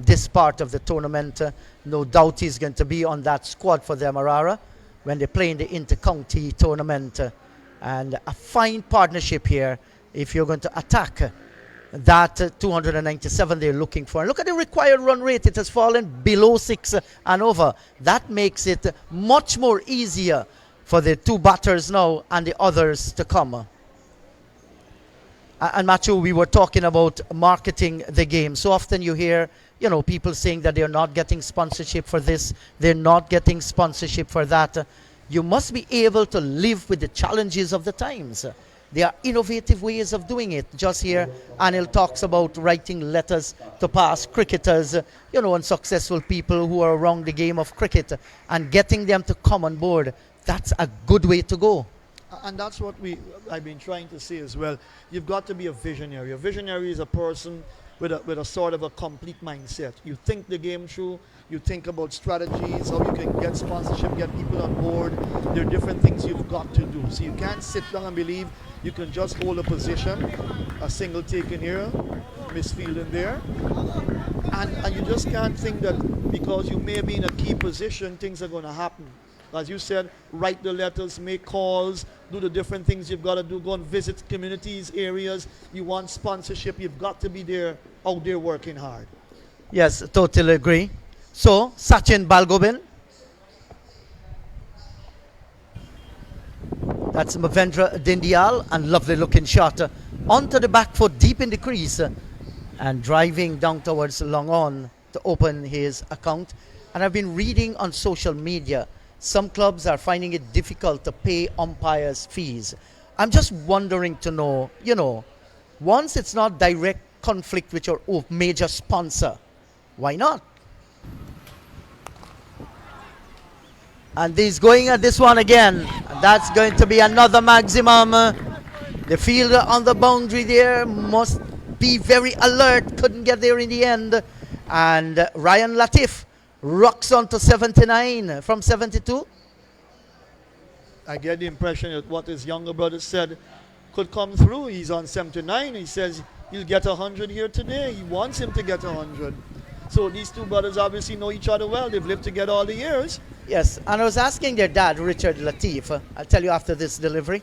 this part of the tournament. No doubt he's going to be on that squad for Demerara when they play in the inter-county tournament. And a fine partnership here if you're going to attack that 297 they're looking for. And look at the required run rate. It has fallen below 6 and over. That makes it much more easier for the two batters now and the others to come. And Matthew, we were talking about marketing the game. So often you hear, people saying that they're not getting sponsorship for this, they're not getting sponsorship for that. You must be able to live with the challenges of the times. There are innovative ways of doing it. Just here, Anil talks about writing letters to past cricketers, and successful people who are around the game of cricket and getting them to come on board. That's a good way to go. And that's what I've been trying to say as well. You've got to be a visionary. A visionary is a person with a sort of a complete mindset. You think the game through, you think about strategies, how you can get sponsorship, get people on board. There are different things you've got to do. So you can't sit down and believe you can just hold a position, a single take in here, misfield in there. And you just can't think that because you may be in a key position, things are going to happen. As you said, write the letters, make calls, do the different things you've got to do, go and visit communities, areas. You want sponsorship, you've got to be there, out there working hard. Yes, totally agree. So, Sachin Balgobin. That's Mavindra Dindial, and lovely looking shot. Onto the back foot, deep in the crease, and driving down towards long on to open his account. And I've been reading on social media, some clubs are finding it difficult to pay umpires' fees. I'm just wondering to know, once it's not direct conflict with your major sponsor, why not? And he's going at this one again. That's going to be another maximum. The fielder on the boundary there must be very alert. Couldn't get there in the end. And Ryan Latif rocks on to 79 from 72. I get the impression that what his younger brother said could come through. He's on 79. He says he'll get 100 here today. He wants him to get 100. So these two brothers obviously know each other well. They've lived together all the years. Yes, and I was asking their dad, Richard Latif. I'll tell you after this delivery.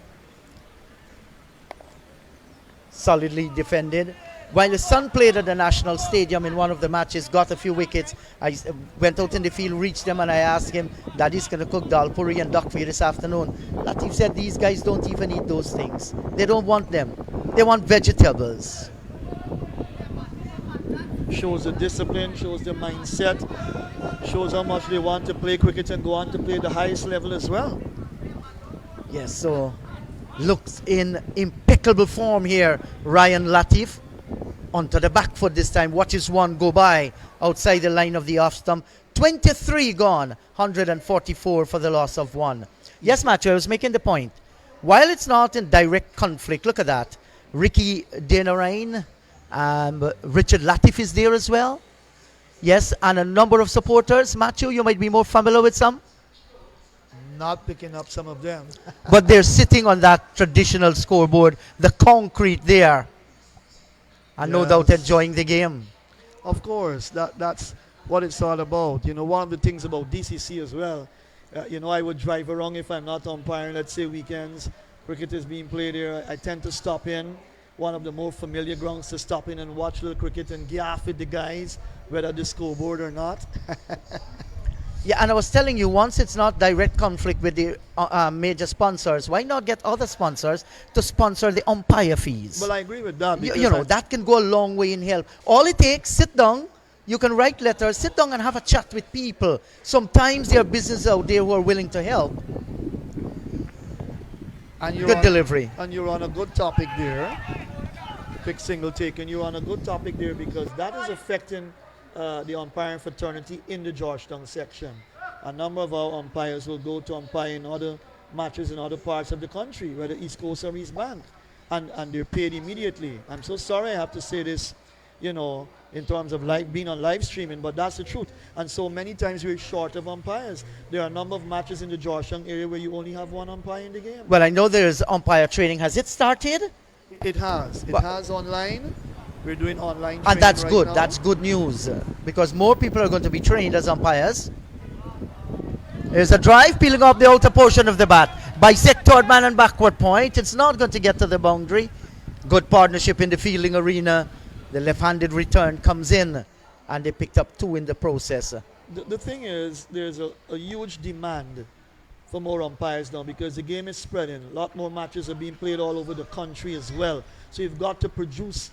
Solidly defended. While his son played at the National Stadium in one of the matches, got a few wickets, I went out in the field, reached them, and I asked him, Daddy's going to cook dal puri and duck for you this afternoon. Latif said these guys don't even eat those things. They don't want them. They want vegetables. Shows the discipline, shows the mindset, shows how much they want to play cricket and go on to play the highest level as well. Yes, so looks in impeccable form here, Ryan Latif. Onto the back foot this time, watches one go by outside the line of the off stump. 23 gone, 144 for the loss of one. Yes, Matthew, I was making the point. While it's not in direct conflict, look at that. Ricky Demerara, Richard Latif is there as well. Yes, and a number of supporters. Matthew, you might be more familiar with some. Not picking up some of them. But they're sitting on that traditional scoreboard, the concrete there. And no doubt enjoying the game. Of course, that's what it's all about. One of the things about DCC as well, I would drive around if I'm not umpiring, let's say weekends, cricket is being played here. I tend to stop in, one of the more familiar grounds to stop in and watch little cricket and gaff with the guys, whether the scoreboard or not. Yeah, and I was telling you, once it's not direct conflict with the major sponsors, why not get other sponsors to sponsor the umpire fees? Well, I agree with that. That can go a long way in help. All it takes, sit down, You can write letters, sit down and have a chat with people. Sometimes there are businesses out there who are willing to help. And you're Good on, delivery. And you're on a good topic there. Quick single taken. You're on a good topic there because that is affecting the umpiring fraternity in the Georgetown section. A number of our umpires will go to umpire in other matches in other parts of the country, whether East Coast or East Bank, and they're paid immediately. I'm so sorry I have to say this, you know, in terms of being on live streaming, but that's the truth. And so many times we're short of umpires. There are a number of matches in the Georgetown area where you only have one umpire in the game. Well, I know there's umpire training. Has it started? It has. It has online. We're doing online training And that's right good. now. That's good news because more people are going to be trained as umpires. There's a drive peeling off the outer portion of the bat. Bisect third man and backward point. It's not going to get to the boundary. Good partnership in the fielding arena. The left-handed return comes in, and they picked up 2 in the process. The thing is, there's a huge demand for more umpires now because the game is spreading. A lot more matches are being played all over the country as well. So you've got to produce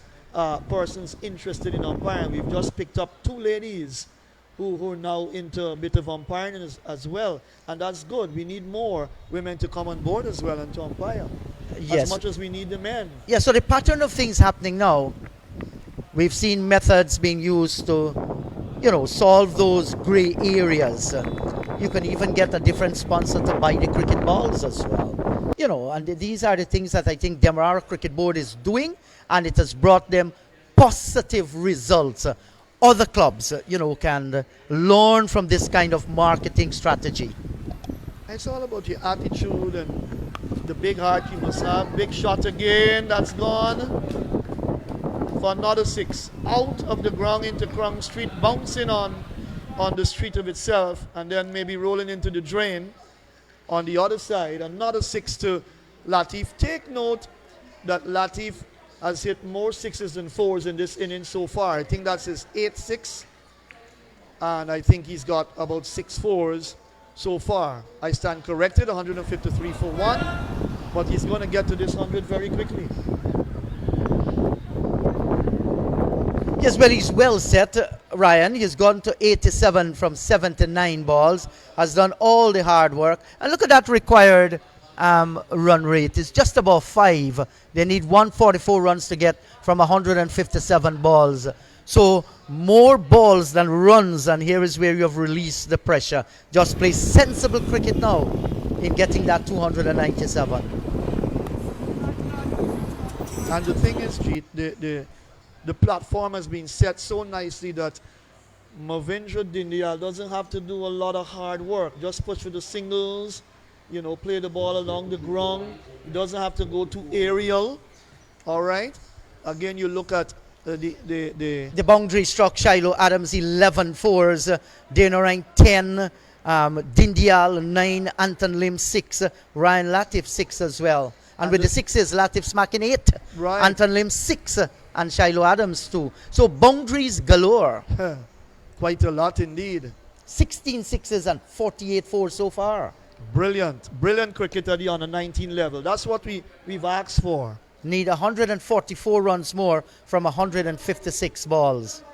persons interested in umpiring. We've just picked up 2 ladies who are now into a bit of umpiring as well. And that's good. We need more women to come on board as well and to umpire. Yes. As much as we need the men. Yeah, so the pattern of things happening now, we've seen methods being used to, you know, solve those gray areas. You can even get a different sponsor to buy the cricket balls as well. You know, and these are the things that I think Demerara Cricket Board is doing, and it has brought them positive results. Other clubs, you know, can learn from this kind of marketing strategy. It's all about your attitude and the big heart you must have. Big shot again, that's gone. For another 6. Out of the ground into Crown Street, bouncing on the street of itself, and then maybe rolling into the drain on the other side. Another 6 to Latif. Take note that Latif has hit more 6s than 4s in this inning so far. I think that's his 8th 6, and I think he's got about 6 4s so far. I stand corrected, 153 for 1, but he's going to get to this 100 very quickly. Yes, well, he's well set, Ryan. He's gone to 87 from 79 balls, has done all the hard work. And look at that required run rate. It's just above 5. They need 144 runs to get from 157 balls. So more balls than runs, and here is where you have released the pressure. Just play sensible cricket now in getting that 297. And the thing is, Jeet, the platform has been set so nicely that Mavindra Dindyal doesn't have to do a lot of hard work. Just push for the singles, you know, play the ball along the ground. He doesn't have to go too aerial. All right. Again, you look at the boundary struck Shiloh Adams 11 fours, Demerara 10, Dindyal 9, Anton Lim 6, Ryan Latif 6 as well. And with the 6s, Latif smacking 8, right. Anton Lim 6, and Shiloh Adams 2. So boundaries galore. Quite a lot indeed. 16 6s and 48 4s so far. Brilliant. Brilliant cricket at the under 19 level. That's what we've asked for. Need 144 runs more from 156 balls.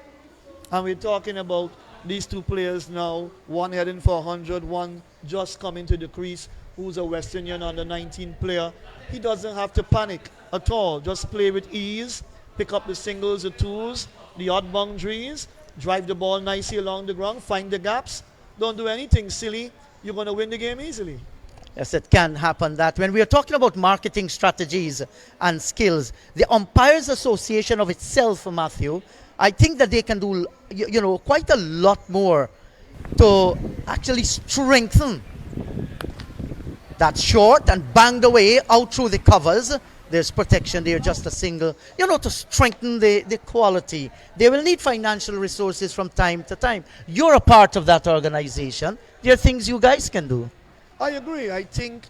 And we're talking about these 2 players now, one heading for 100, one just coming to the crease, who's a West Indian under 19 player. He doesn't have to panic at all. Just play with ease, pick up the singles, the 2s, the odd boundaries, drive the ball nicely along the ground, find the gaps. Don't do anything silly. You're going to win the game easily. Yes, it can happen that. When we are talking about marketing strategies and skills, the Umpires Association of itself, Matthew, I think that they can do, you know, quite a lot more to actually strengthen that short and banged away out through the covers. There's protection there, just a single, you know, to strengthen the quality. They will need financial resources from time to time. You're a part of that organization. There are things you guys can do. I agree. I think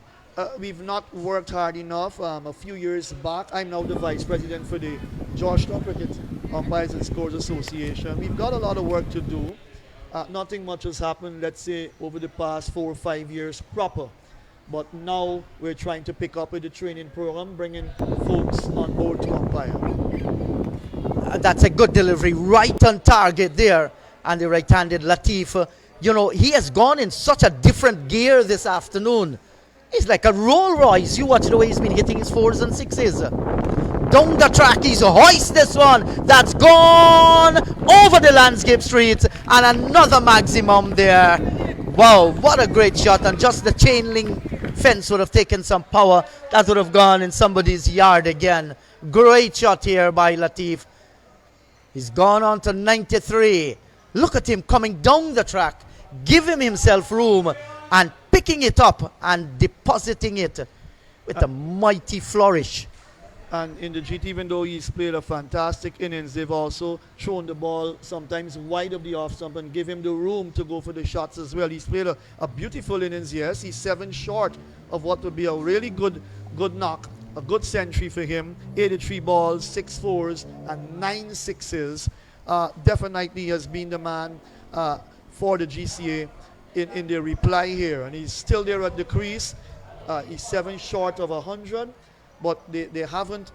we've not worked hard enough. A few years back, I'm now the vice president for the Georgetown Cricket Umpires and Scores Association. We've got a lot of work to do. Nothing much has happened, let's say, over the past 4 or 5 years proper. But now we're trying to pick up with the training program, bringing folks on board to umpire. That's a good delivery, right on target there. and the right-handed Latif. You know, he has gone in such a different gear this afternoon. He's like a Rolls Royce. You watch the way he's been hitting his 4s and 6s. Down the track, he's hoist this one. That's gone over the landscape street, and another maximum there. Wow, what a great shot. And just the chain link fence would have taken some power. That would have gone in somebody's yard again. Great shot here by Latif. He's gone on to 93. Look at him coming down the track, giving himself room and picking it up and depositing it with a mighty flourish. And in the GT, even though he's played a fantastic innings, they've also thrown the ball sometimes wide of the off stump and give him the room to go for the shots as well. He's played a beautiful innings, yes. He's 7 short of what would be a really good knock, a good century for him. 83 balls, 6 4s, and 9 6s. Definitely has been the man for the GCA in their reply here. And he's still there at the crease. He's 7 short of 100. But they haven't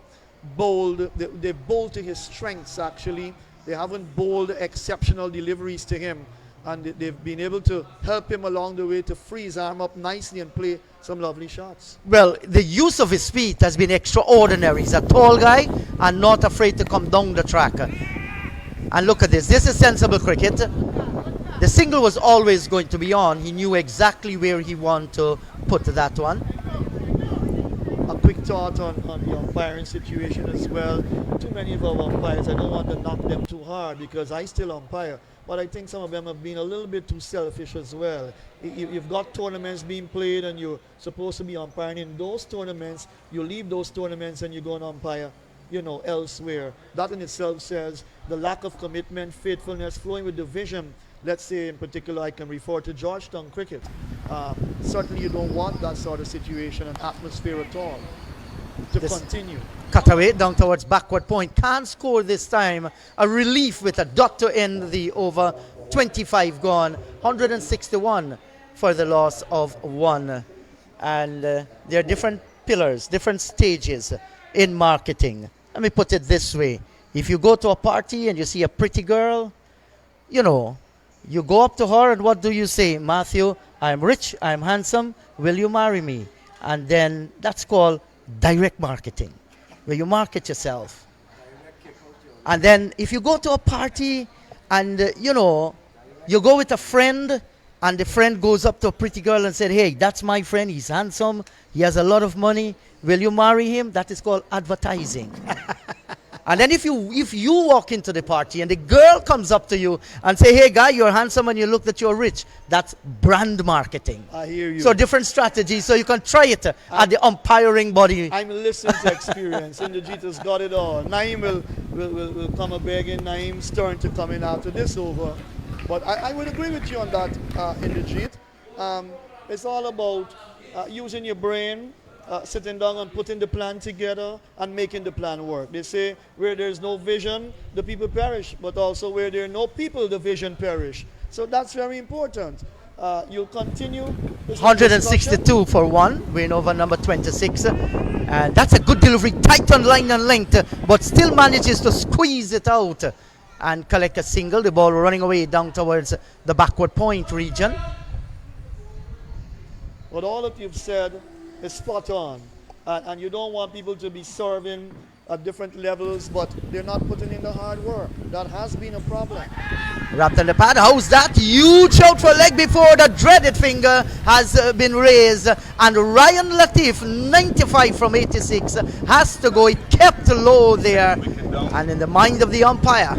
bowled, they bowled to his strengths actually. They haven't bowled exceptional deliveries to him. And they've been able to help him along the way to free his arm up nicely and play some lovely shots. Well, the use of his feet has been extraordinary. He's a tall guy and not afraid to come down the track. And look at this. This is sensible cricket. The single was always going to be on. He knew exactly where he wanted to put that one. A quick thought on the umpiring situation as well. Too many of our umpires, I don't want to knock them too hard because I still umpire, but I think some of them have been a little bit too selfish as well. You've got tournaments being played and you're supposed to be umpiring in those tournaments. You leave those tournaments and you go and umpire, you know, elsewhere. That in itself says the lack of commitment, faithfulness, flowing with the vision. Let's say in particular I can refer to Georgetown cricket. Certainly you don't want that sort of situation and atmosphere at all to continue. Cut away down towards backward point. Can't score this time. A relief with a dot to end the over. 25 gone. 161 for the loss of 1. And there are different pillars, different stages in marketing. Let me put it this way. If you go to a party and you see a pretty girl, you know, you go up to her and what do you say? Matthew, I'm rich, I'm handsome, will you marry me? And then that's called direct marketing, where you market yourself. And then if you go to a party and, you know, you go with a friend and the friend goes up to a pretty girl and said, hey, that's my friend, he's handsome, he has a lot of money, will you marry him? That is called advertising. And then if you walk into the party and the girl comes up to you and say, hey guy, you're handsome and you look that you're rich, that's brand marketing. I hear you. So different strategies, so you can try it at the umpiring body. I'm listening to experience. Indrajit's got it all. Naeem will come a begging. Naeem's turn to come in after this over. But I would agree with you on that, Indrajit. It's all about using your brain, sitting down and putting the plan together and making the plan work. They say where there's no vision, the people perish, but also where there are no people, the vision perish. So that's very important. You'll continue. 162 for 1, win over number 26. And that's a good delivery, tight on line and length, but still manages to squeeze it out and collect a single. The ball running away down towards the backward point region. What all that you've said is spot on, and you don't want people to be serving at different levels, but they're not putting in the hard work. That has been a problem. Wrapped on the pad. How's that? Huge out for leg before the dreaded finger has been raised, and Ryan Latif, 95 from 86, has to go. It kept low there, and in the mind of the umpire,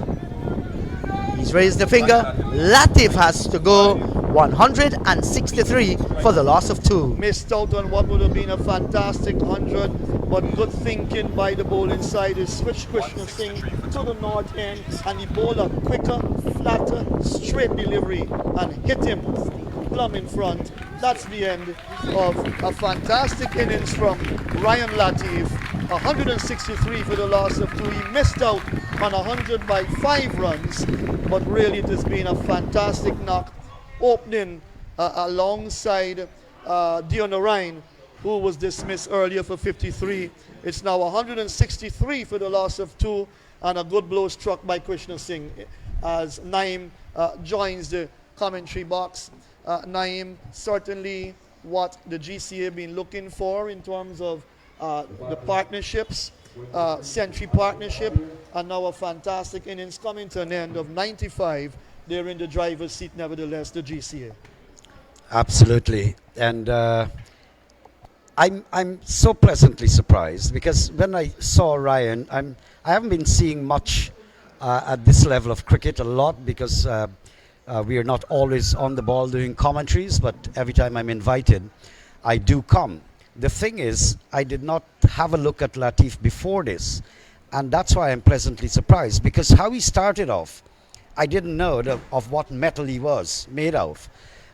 he's raised the finger. Latif has to go. 163 for the loss of 2. Missed out on what would have been a fantastic 100, but good thinking by the bowling side. He switched Krishna Singh to the north end and he bowled a quicker, flatter, straight delivery and hit him plumb in front. That's the end of a fantastic innings from Ryan Latif. 163 for the loss of 2. He missed out on 100 by 5 runs, but really it has been a fantastic knock. Opening alongside Demerara, who was dismissed earlier for 53. It's now 163 for the loss of 2, and a good blow struck by Krishna Singh as Naeem joins the commentary box. Naeem, certainly what the GCA been looking for in terms of the partnerships, century partnership, and now a fantastic innings coming to an end of 95. They're in the driver's seat, nevertheless, the GCA. Absolutely. And I'm so pleasantly surprised because when I saw Ryan, I haven't been seeing much at this level of cricket a lot because we are not always on the ball doing commentaries, but every time I'm invited, I do come. The thing is, I did not have a look at Latif before this, and that's why I'm pleasantly surprised because how he started off, I didn't know of what metal he was made of.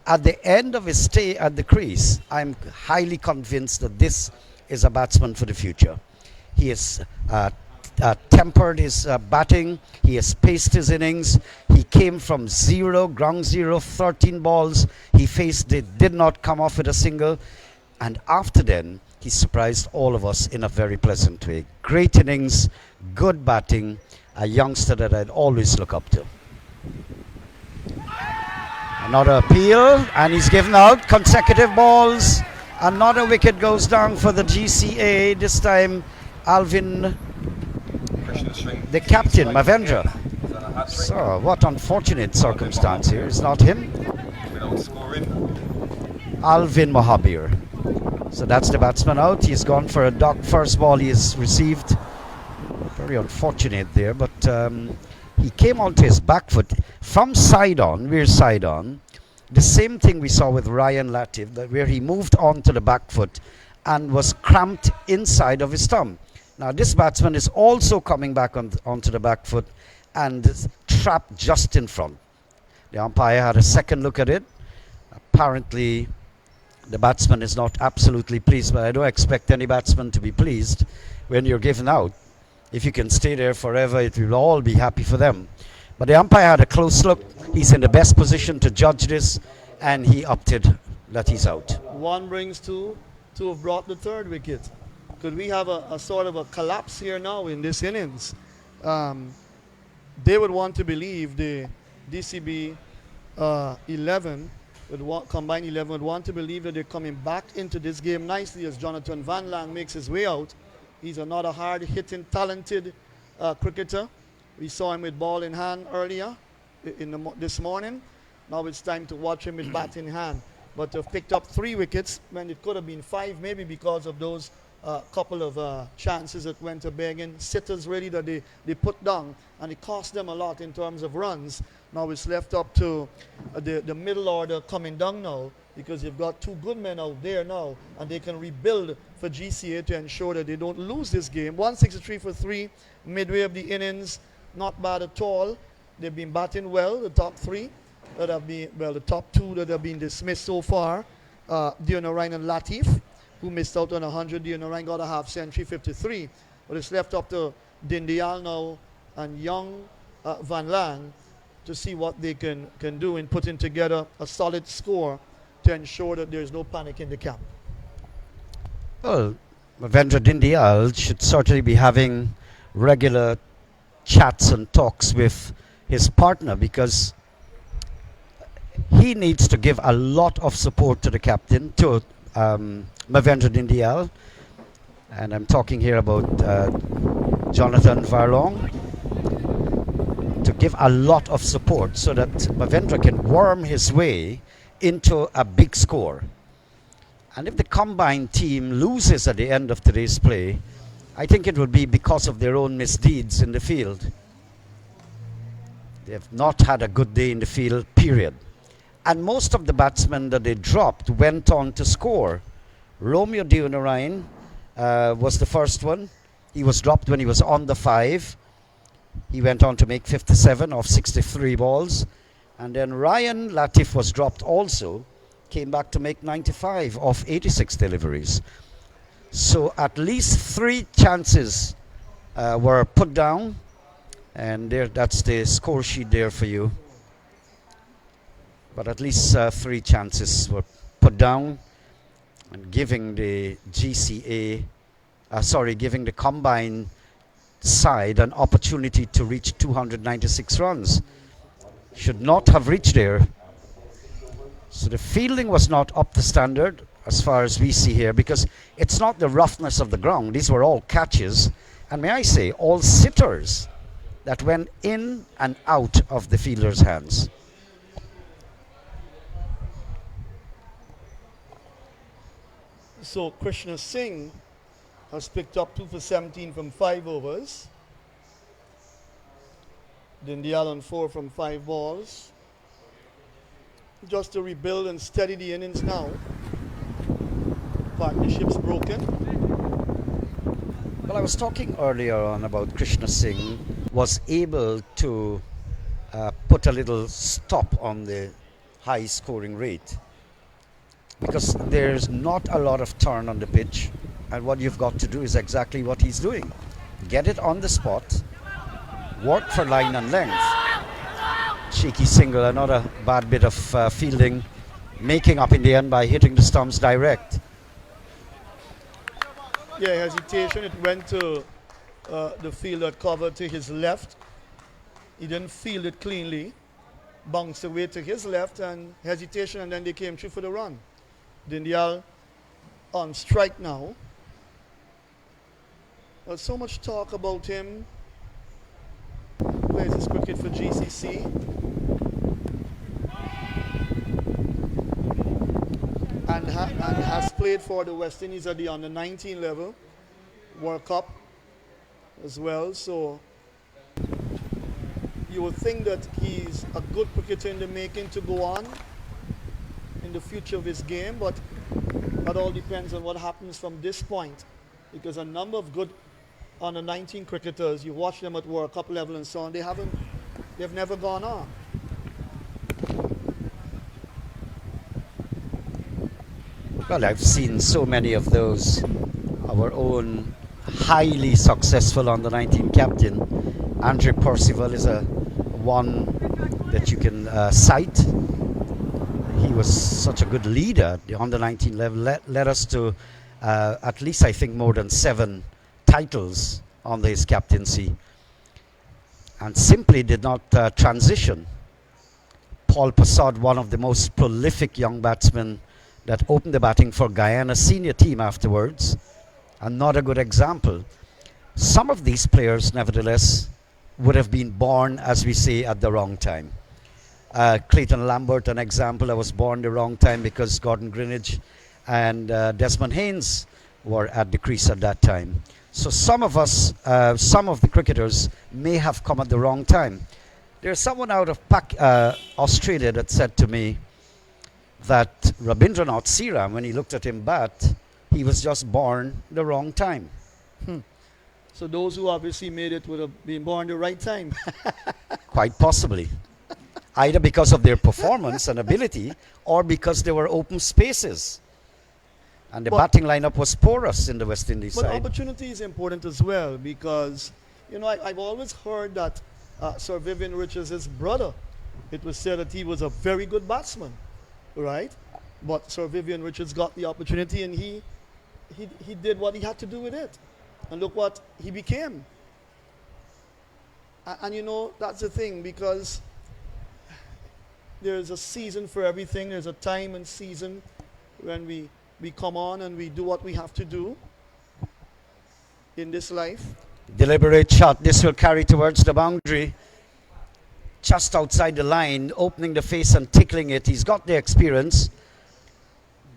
At the end of his stay at the crease, I'm highly convinced that this is a batsman for the future. He has tempered his batting, he has paced his innings, he came from ground zero, 13 balls, he faced it, did not come off with a single, and after then, he surprised all of us in a very pleasant way. Great innings, good batting, a youngster that I'd always look up to. Another appeal, and he's given out consecutive balls. Another wicket goes down for the GCA. This time, Alvin, the captain, Mavendra. So, what unfortunate circumstance here. It's not him. Alvin Mohabir. So that's the batsman out. He's gone for a duck. First ball he has received. Very unfortunate there, but he came onto his back foot from side on, rear side on. The same thing we saw with Ryan Latif, where he moved onto the back foot and was cramped inside of his thumb. Now this batsman is also coming back onto the back foot and is trapped just in front. The umpire had a second look at it. Apparently the batsman is not absolutely pleased, but I don't expect any batsman to be pleased when you're given out. If you can stay there forever, it will all be happy for them. But the umpire had a close look. He's in the best position to judge this, and he opted that he's out. One brings two. Two have brought the third wicket. Could we have a sort of a collapse here now in this innings? They would want to believe the DCB 11, combined 11, would want to believe that they're coming back into this game nicely as Jonathan Van Lang makes his way out. He's another hard-hitting, talented cricketer. We saw him with ball in hand earlier this morning. Now it's time to watch him with bat in hand. But they've picked up 3 wickets when it could have been 5, maybe because of those couple of chances that went to begging. Sitters really that they put down, and it cost them a lot in terms of runs. Now it's left up to the middle order coming down now, because you've got 2 good men out there now, and they can rebuild for GCA to ensure that they don't lose this game. 163 for 3, midway of the innings, not bad at all. They've been batting well, the top 3 that have been, well, the top 2 that have been dismissed so far. Demerara and Latif, who missed out on 100. Demerara got a half century, 53. But it's left up to Dindial now and young Van Lang to see what they can do in putting together a solid score to ensure that there's no panic in the camp. Well, Mavendra Dindial should certainly be having regular chats and talks with his partner, because he needs to give a lot of support to the captain, to Mavendra Dindial, and I'm talking here about Jonathan Varlong, to give a lot of support so that Mavendra can worm his way into a big score. And if the combined team loses at the end of today's play, I think it will be because of their own misdeeds in the field. They have not had a good day in the field, period. And most of the batsmen that they dropped went on to score. Romeo Demerara was the first one. He was dropped when he was on the 5. He went on to make 57 off 63 balls. And then Ryan Latif was dropped also, came back to make 95 off 86 deliveries. So at least 3 chances were put down, and that's the score sheet there for you. But at least 3 chances were put down, and giving the giving the combined side an opportunity to reach 296 runs. should not have reached there. So the fielding was not up to standard as far as we see here, because it's not the roughness of the ground. These were all catches, and may I say, all sitters that went in and out of the fielder's hands. So Krishna Singh has picked up 2 for 17 from 5 overs. Dindial on 4 from 5 balls. Just to rebuild and steady the innings now. Partnership's broken. Well, I was talking earlier on about Krishna Singh was able to put a little stop on the high scoring rate, because there's not a lot of turn on the pitch, and what you've got to do is exactly what he's doing. Get it on the spot, work for line and length. Cheeky single, another bad bit of fielding, making up in the end by hitting the stumps direct. Yeah, hesitation. It went to the fielder cover to his left. He didn't field it cleanly. Bounced away to his left and hesitation, and then they came through for the run. Dindial on strike now. There's so much talk about him. Plays his cricket for GCC. And has played for the West Indies at the under 19 level, World Cup as well. So you would think that he's a good cricketer in the making to go on in the future of his game, but that all depends on what happens from this point, because a number of good under 19 cricketers, you watch them at World Cup level and so on, they've never gone on. Well, I've seen so many of those. Our own highly successful under 19 captain, Andre Percival, is a one that you can cite. He was such a good leader at the under 19 level, led us to at least, I think, more than 7 titles under his captaincy, and simply did not transition. Paul Passad, one of the most prolific young batsmen that opened the batting for Guyana's senior team afterwards. Another good example. Some of these players, nevertheless, would have been born, as we say, at the wrong time. Clayton Lambert, an example, that was born the wrong time because Gordon Greenidge and Desmond Haynes were at the crease at that time. So some of us, some of the cricketers may have come at the wrong time. There's someone out of Australia that said to me that Rabindranath Seeram, when he looked at him bat, he was just born the wrong time. So those who obviously made it would have been born the right time. Quite possibly. Either because of their performance and ability, or because there were open spaces. And the batting lineup was porous in the West Indies But side. opportunity is important as well, because, you know, I've always heard that Sir Vivian Richards' brother, it was said that he was a very good batsman, right? But Sir Vivian Richards got the opportunity, and he did what he had to do with it. And look what he became. And you know, that's the thing, because there's a season for everything. There's a time and season when we come on and we do what we have to do in this life. Deliberate shot. This will carry towards the boundary. Just outside the line, opening the face and tickling it. He's got the experience.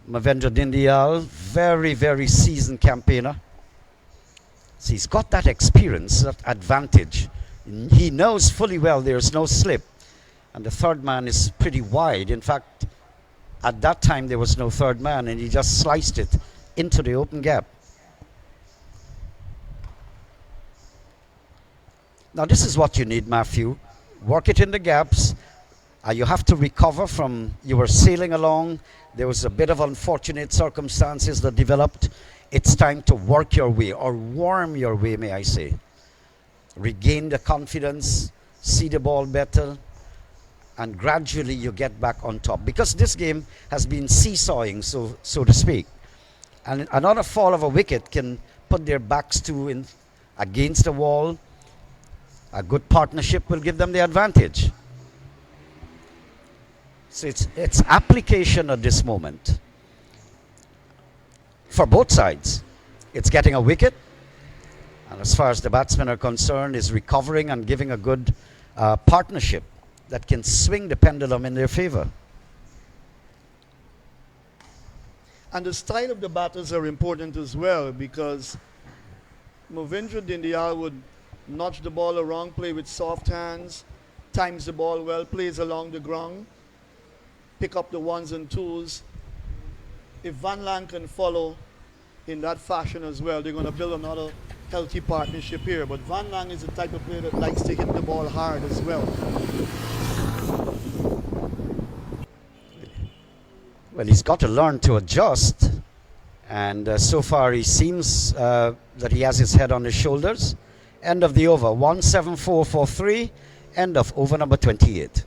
Mavendra Dindial, very, very seasoned campaigner. So he's got that experience, that advantage. He knows fully well there's no slip. And the third man is pretty wide. In fact, at that time there was no third man, and he just sliced it into the open gap. Now this is what you need, Matthew. Work it in the gaps. You have to recover from, you were sailing along, there was a bit of unfortunate circumstances that developed. It's time to work your way, or worm your way, may I say. Regain the confidence, see the ball better, and gradually you get back on top. Because this game has been seesawing, so to speak. And another fall of a wicket can put their backs to against the wall. A good partnership will give them the advantage. So it's application at this moment for both sides. It's getting a wicket, and as far as the batsmen are concerned, is recovering and giving a good partnership that can swing the pendulum in their favor. And the style of the batters are important as well, because Movindra Dindyal would nudge the ball around, play with soft hands, times the ball well, plays along the ground, pick up the ones and twos. If Van Lang can follow in that fashion as well, they're going to build another healthy partnership here. But Van Lang is the type of player that likes to hit the ball hard as well. Well, he's got to learn to adjust, and so far he seems that he has his head on his shoulders. End of the over, 174 for 3, end of over number 28.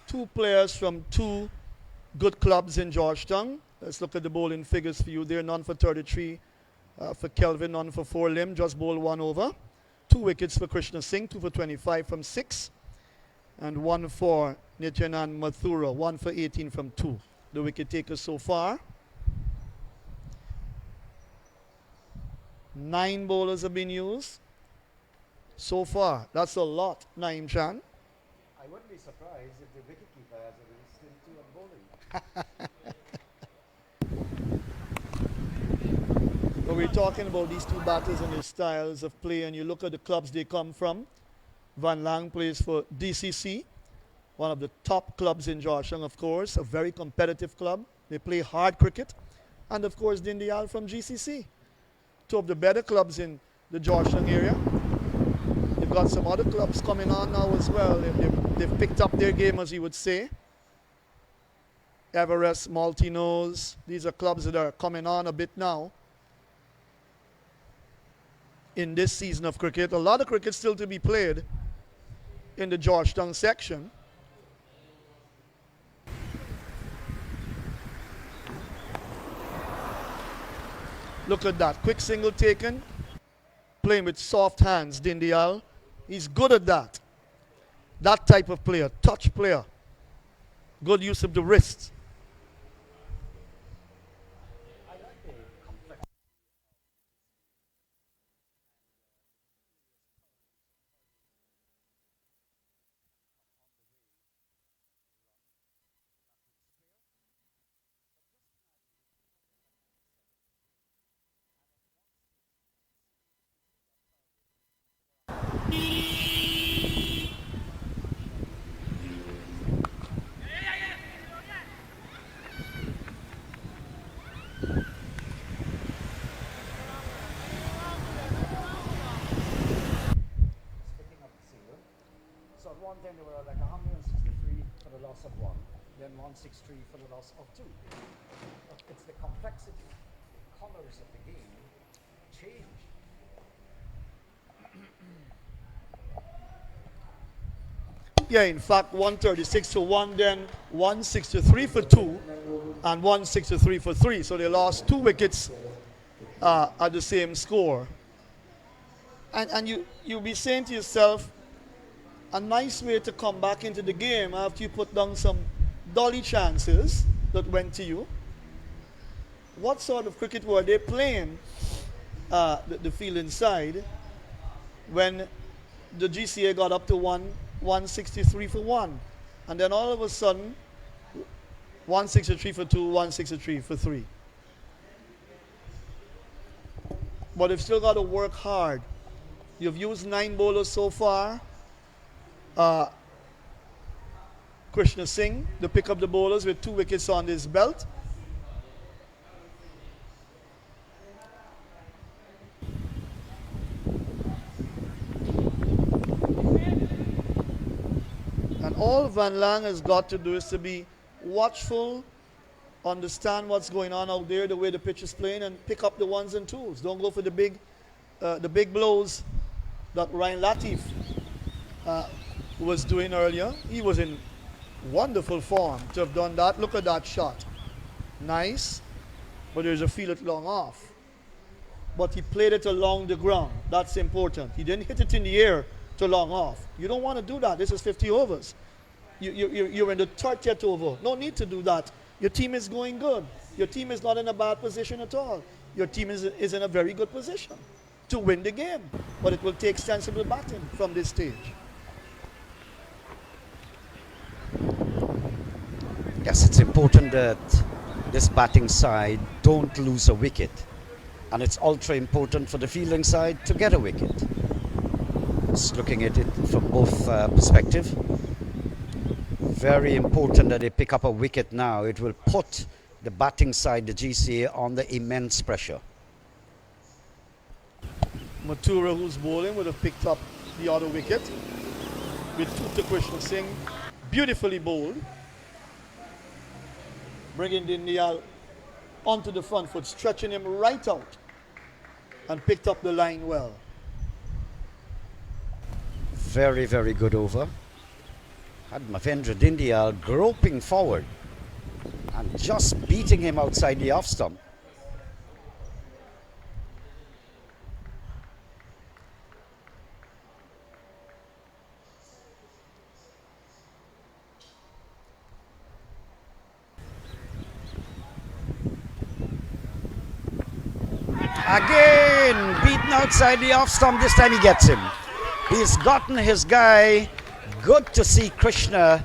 Two players from two good clubs in Georgetown. Let's look at the bowling figures for you there. None for 33 for Kelvin, none for 4 Lim, just bowl 1 over. 2 wickets for Krishna Singh, 2 for 25 from 6. And 1 for Nityanan Mathura, 1 for 18 from 2. The wicket takers so far. 9 bowlers have been used so far. That's a lot, Naeem Chan. I wouldn't be surprised if the wicketkeeper has a still 2 on bowling. But we're talking about these two batters and their styles of play, and you look at the clubs they come from. Van Lang plays for DCC, one of the top clubs in Georgetown, of course, a very competitive club. They play hard cricket. And of course, Dindyal from GCC, two of the better clubs in the Georgetown area. They've got some other clubs coming on now as well. They've picked up their game, as you would say. Everest, Maltinos, these are clubs that are coming on a bit now in this season of cricket. A lot of cricket still to be played in the Georgetown section. Look at that, quick single taken, playing with soft hands, Dindyal. He's good at that. That type of player, touch player. Good use of the wrist. Then there were like 163 for the loss of 1, then 163 for the loss of 2. It's the complexity, the colors of the game change. Yeah, in fact, 136 to 1, then 163 for 2, and 163 for 3. So they lost 2 wickets at the same score. And you'll be saying to yourself, a nice way to come back into the game after you put down some dolly chances that went to you. What sort of cricket were they playing, the field inside, when the GCA got up to 163 for 1? And then all of a sudden, 163 for 2, 163 for 3. But they've still got to work hard. You've used 9 bowlers so far. Krishna Singh to pick up the bowlers with 2 wickets on his belt. And all Van Lang has got to do is to be watchful, understand what's going on out there, the way the pitch is playing, and pick up the ones and twos. Don't go for the big blows that Ryan Latif was doing earlier. He was in wonderful form to have done that. Look at that shot. Nice, but there's a feel it long off. but he played it along the ground. That's important. He didn't hit it in the air to long off. You don't want to do that. This is 50 overs. You're in the 30th over. No need to do that. Your team is going good. Your team is not in a bad position at all. Your team is in a very good position to win the game. But it will take sensible batting from this stage. Yes, it's important that this batting side don't lose a wicket. And it's ultra important for the fielding side to get a wicket. Just looking at it from both perspectives. Very important that they pick up a wicket now. It will put the batting side, the GCA, under immense pressure. Mathura, who's bowling, would have picked up the other wicket with Tuta Krishna Singh beautifully bowled, bringing Dindial onto the front foot, stretching him right out, and picked up the line well. Very, very good over. Had Mavendra Dindial groping forward and just beating him outside the off stump. Again, beaten outside the off stump. This time he gets him. He's gotten his guy. Good to see Krishna,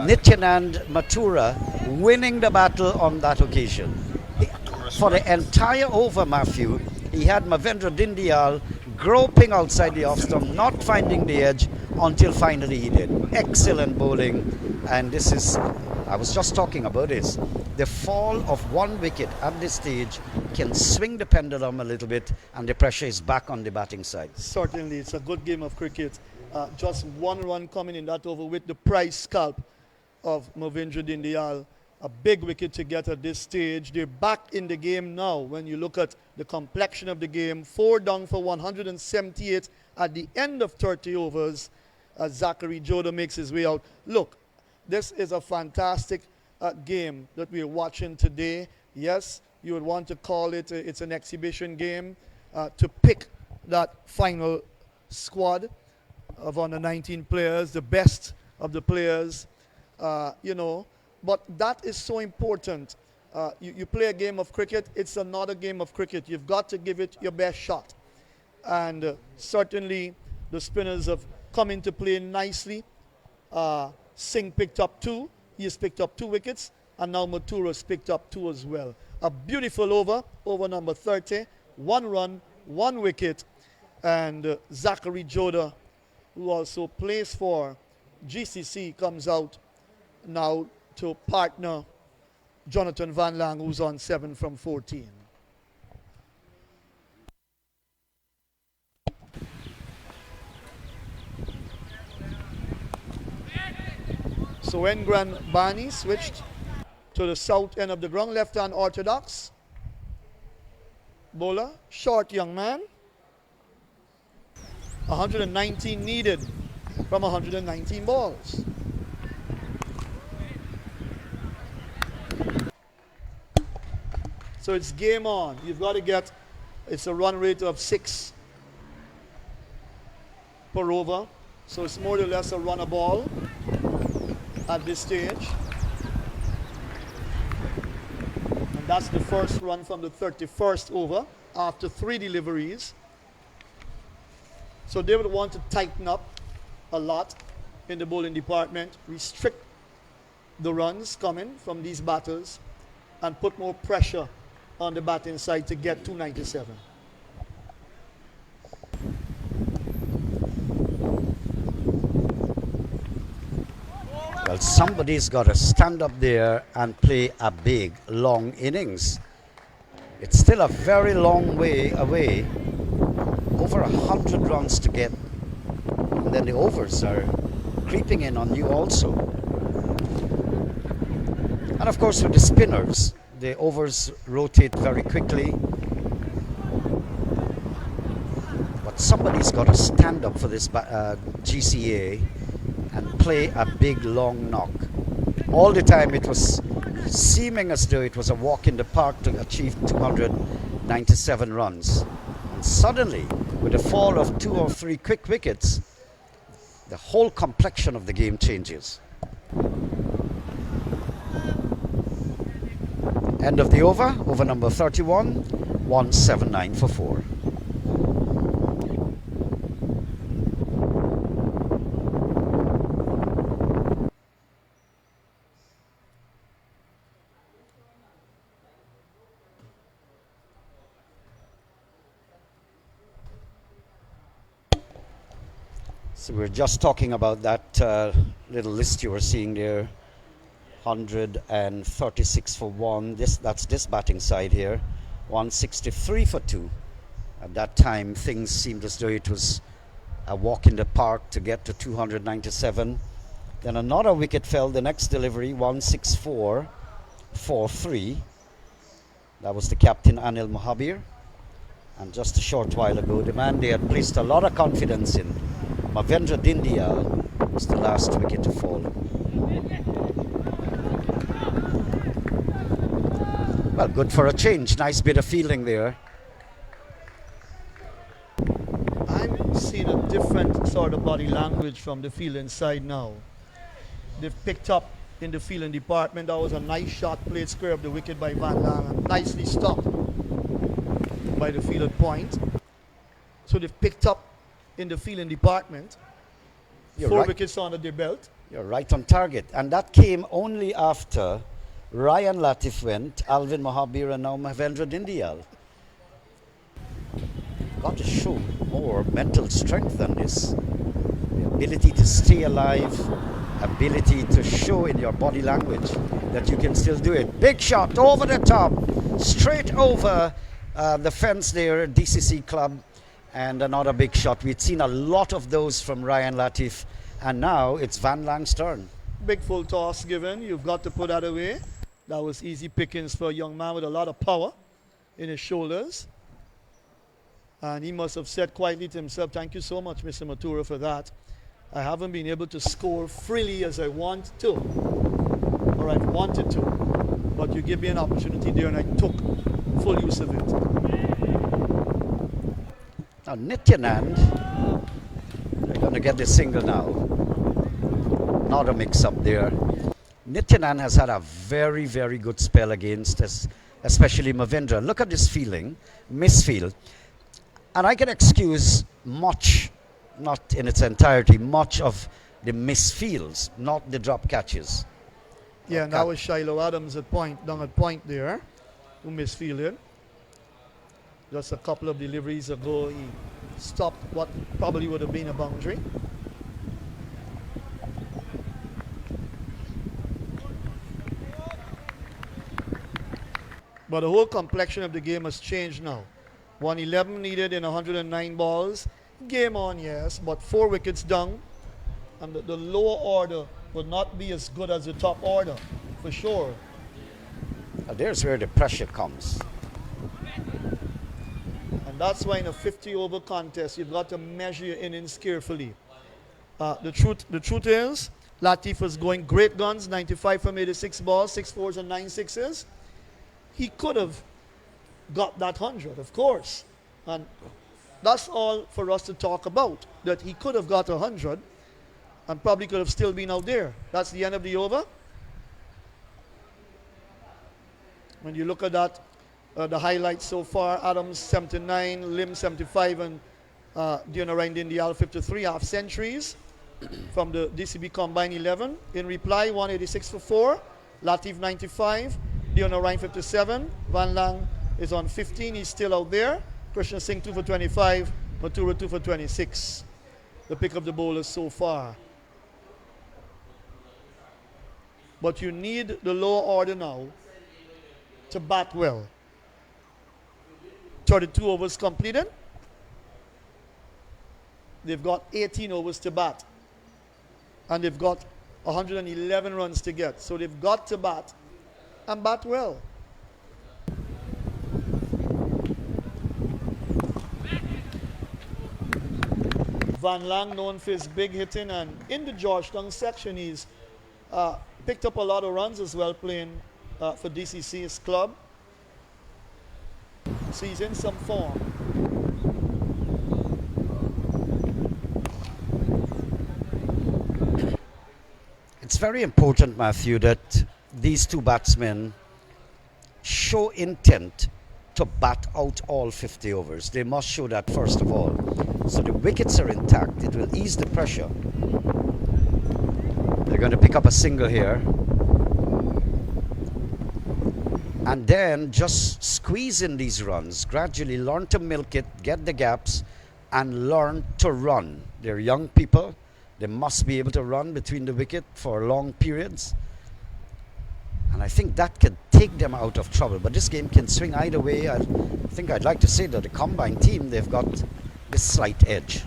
Nityanand Mathura winning the battle on that occasion. For the entire over, Matthew, he had Mavendra Dindial groping outside the off stump, not finding the edge until finally he did. Excellent bowling. And this is, I was just talking about this. The fall of one wicket at this stage can swing the pendulum a little bit, and the pressure is back on the batting side. Certainly, it's a good game of cricket. Just one run coming in that over with the prize scalp of Mavendra Dindial. A big wicket to get at this stage. They're back in the game now. When you look at the complexion of the game, 4 down for 178 at the end of 30 overs as Zachary Joda makes his way out. Look, this is a fantastic game that we're watching today. Yes, you would want to call it, it's an exhibition game to pick that final squad of under 19 players, the best of the players, you know. But that is so important. You play a game of cricket, it's another game of cricket. You've got to give it your best shot. And certainly the spinners have come into play nicely. Singh picked up 2. He has picked up 2 wickets. And now Mathura has picked up 2 as well. A beautiful over number 30. 1 run, 1 wicket. And Zachary Joda, who also plays for GCC, comes out now to partner Jonathan Van Lang, who's on 7 from 14. So when Grand Bani switched to the south end of the ground, left-hand orthodox bowler, short young man. 119 needed from 119 balls. So it's game on. You've got to get, it's a run rate of 6 per over. So it's more or less a run a ball at this stage. And that's the first run from the 31st over after 3 deliveries. So they would want to tighten up a lot in the bowling department, restrict the runs coming from these batters, and put more pressure on the batting side to get 297. Well, somebody's got to stand up there and play a big, long innings. It's still a very long way away. Over 100 runs to get. And then the overs are creeping in on you also. And of course with the spinners, the overs rotate very quickly. But somebody's got to stand up for this GCA and play a big long knock. All the time it was seeming as though it was a walk in the park to achieve 200, 97 runs. And suddenly, with a fall of 2 or 3 quick wickets, the whole complexion of the game changes. End of the over, over number 31, 179 for 4. So we're just talking about that little list you were seeing there. 136 for 1. That's this batting side here. 163 for 2. At that time, things seemed as though it was a walk in the park to get to 297. Then another wicket fell. The next delivery, 164 for 3. That was the captain, Anil Mohabir. And just a short while ago, the man they had placed a lot of confidence in, Mavendra Dindyal, was the last wicket to fall. Well, good for a change. Nice bit of feeling there. I'm seeing a different sort of body language from the fielding side now. They've picked up in the fielding department. That was a nice shot, played square of the wicket by Van Lang and nicely stopped by the fielded point. So they've picked up in the fielding department. You're 4 right. wickets under their belt. You're right on target. And that came only after Ryan Latif went, Alvin Mohabir, and now Mavendra Dindyal. Got to show more mental strength than this. The ability to stay alive, ability to show in your body language that you can still do it. Big shot over the top, straight over the fence there, DCC club, and another big shot. We'd seen a lot of those from Ryan Latif, and now it's Van Lang's turn. Big full toss given. You've got to put that away. That was easy pickings for a young man with a lot of power in his shoulders. And he must have said quietly to himself, thank you so much, Mr. Matura, for that. I haven't been able to score freely as I want to, or I've wanted to. But you give me an opportunity there, and I took full use of it. Now Nityanand, they're going to get the single now. Not a mix-up there. Nityanand has had a very, very good spell against us, especially Mavendra. Look at this fielding, misfield. And I can excuse much, not in its entirety, much of the misfields, not the drop catches. Yeah, and that was Shiloh Adams down at point there, who misfielded. Just a couple of deliveries ago, he stopped what probably would have been a boundary. But the whole complexion of the game has changed now. 111 needed in 109 balls. Game on, yes, but 4 wickets down. And the lower order would not be as good as the top order, for sure. There's where the pressure comes. And that's why in a 50-over contest, you've got to measure your innings carefully. The truth is, Latif was going great guns, 95 from 86 balls, 6 fours and 9 sixes. He could have got that 100, of course. And that's all for us to talk about, that he could have got 100 and probably could have still been out there. That's the end of the over. When you look at that, the highlights so far, Adams 79, Lim 75, and Demerara and Dindyal 53 half centuries from the DCB Combine 11. In reply, 186 for 4, Latif 95, Demerara 57, Van Lang is on 15, he's still out there. Krishna Singh 2 for 25, Matura 2 for 26. The pick of the bowlers so far. But you need the lower order now to bat well. 32 overs completed. They've got 18 overs to bat. And they've got 111 runs to get. So they've got to bat and bat well. Van Lang, known for his big hitting, and in the Georgetown section, he's picked up a lot of runs as well, playing for DCC's club. So he's in some form. It's very important, Matthew, that these two batsmen show intent to bat out all 50 overs. They must show that first of all. So the wickets are intact. It will ease the pressure. They're going to pick up a single here. And then just squeeze in these runs. Gradually learn to milk it, get the gaps, and learn to run. They're young people. They must be able to run between the wicket for long periods. And I think that could take them out of trouble. But this game can swing either way. I think I'd like to say that the combined team, they've got this slight edge.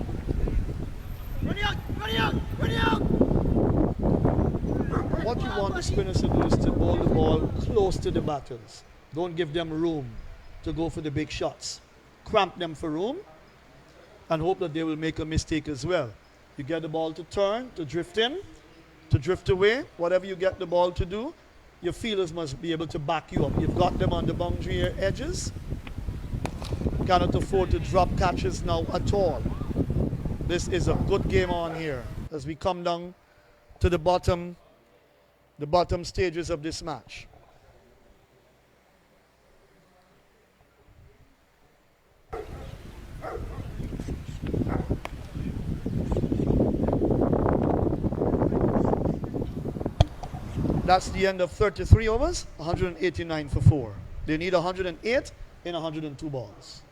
Ready out! Ready out! Ready out! What you want the spinners to do is to bowl the ball close to the batters. Don't give them room to go for the big shots. Cramp them for room and hope that they will make a mistake as well. You get the ball to turn, to drift in, to drift away. Whatever you get the ball to do, your fielders must be able to back you up. You've got them on the boundary edges. Cannot afford to drop catches now at all. This is a good game on here as we come down to the bottom stages of this match. That's the end of 33 overs, 189 for 4. They need 108 in 102 balls.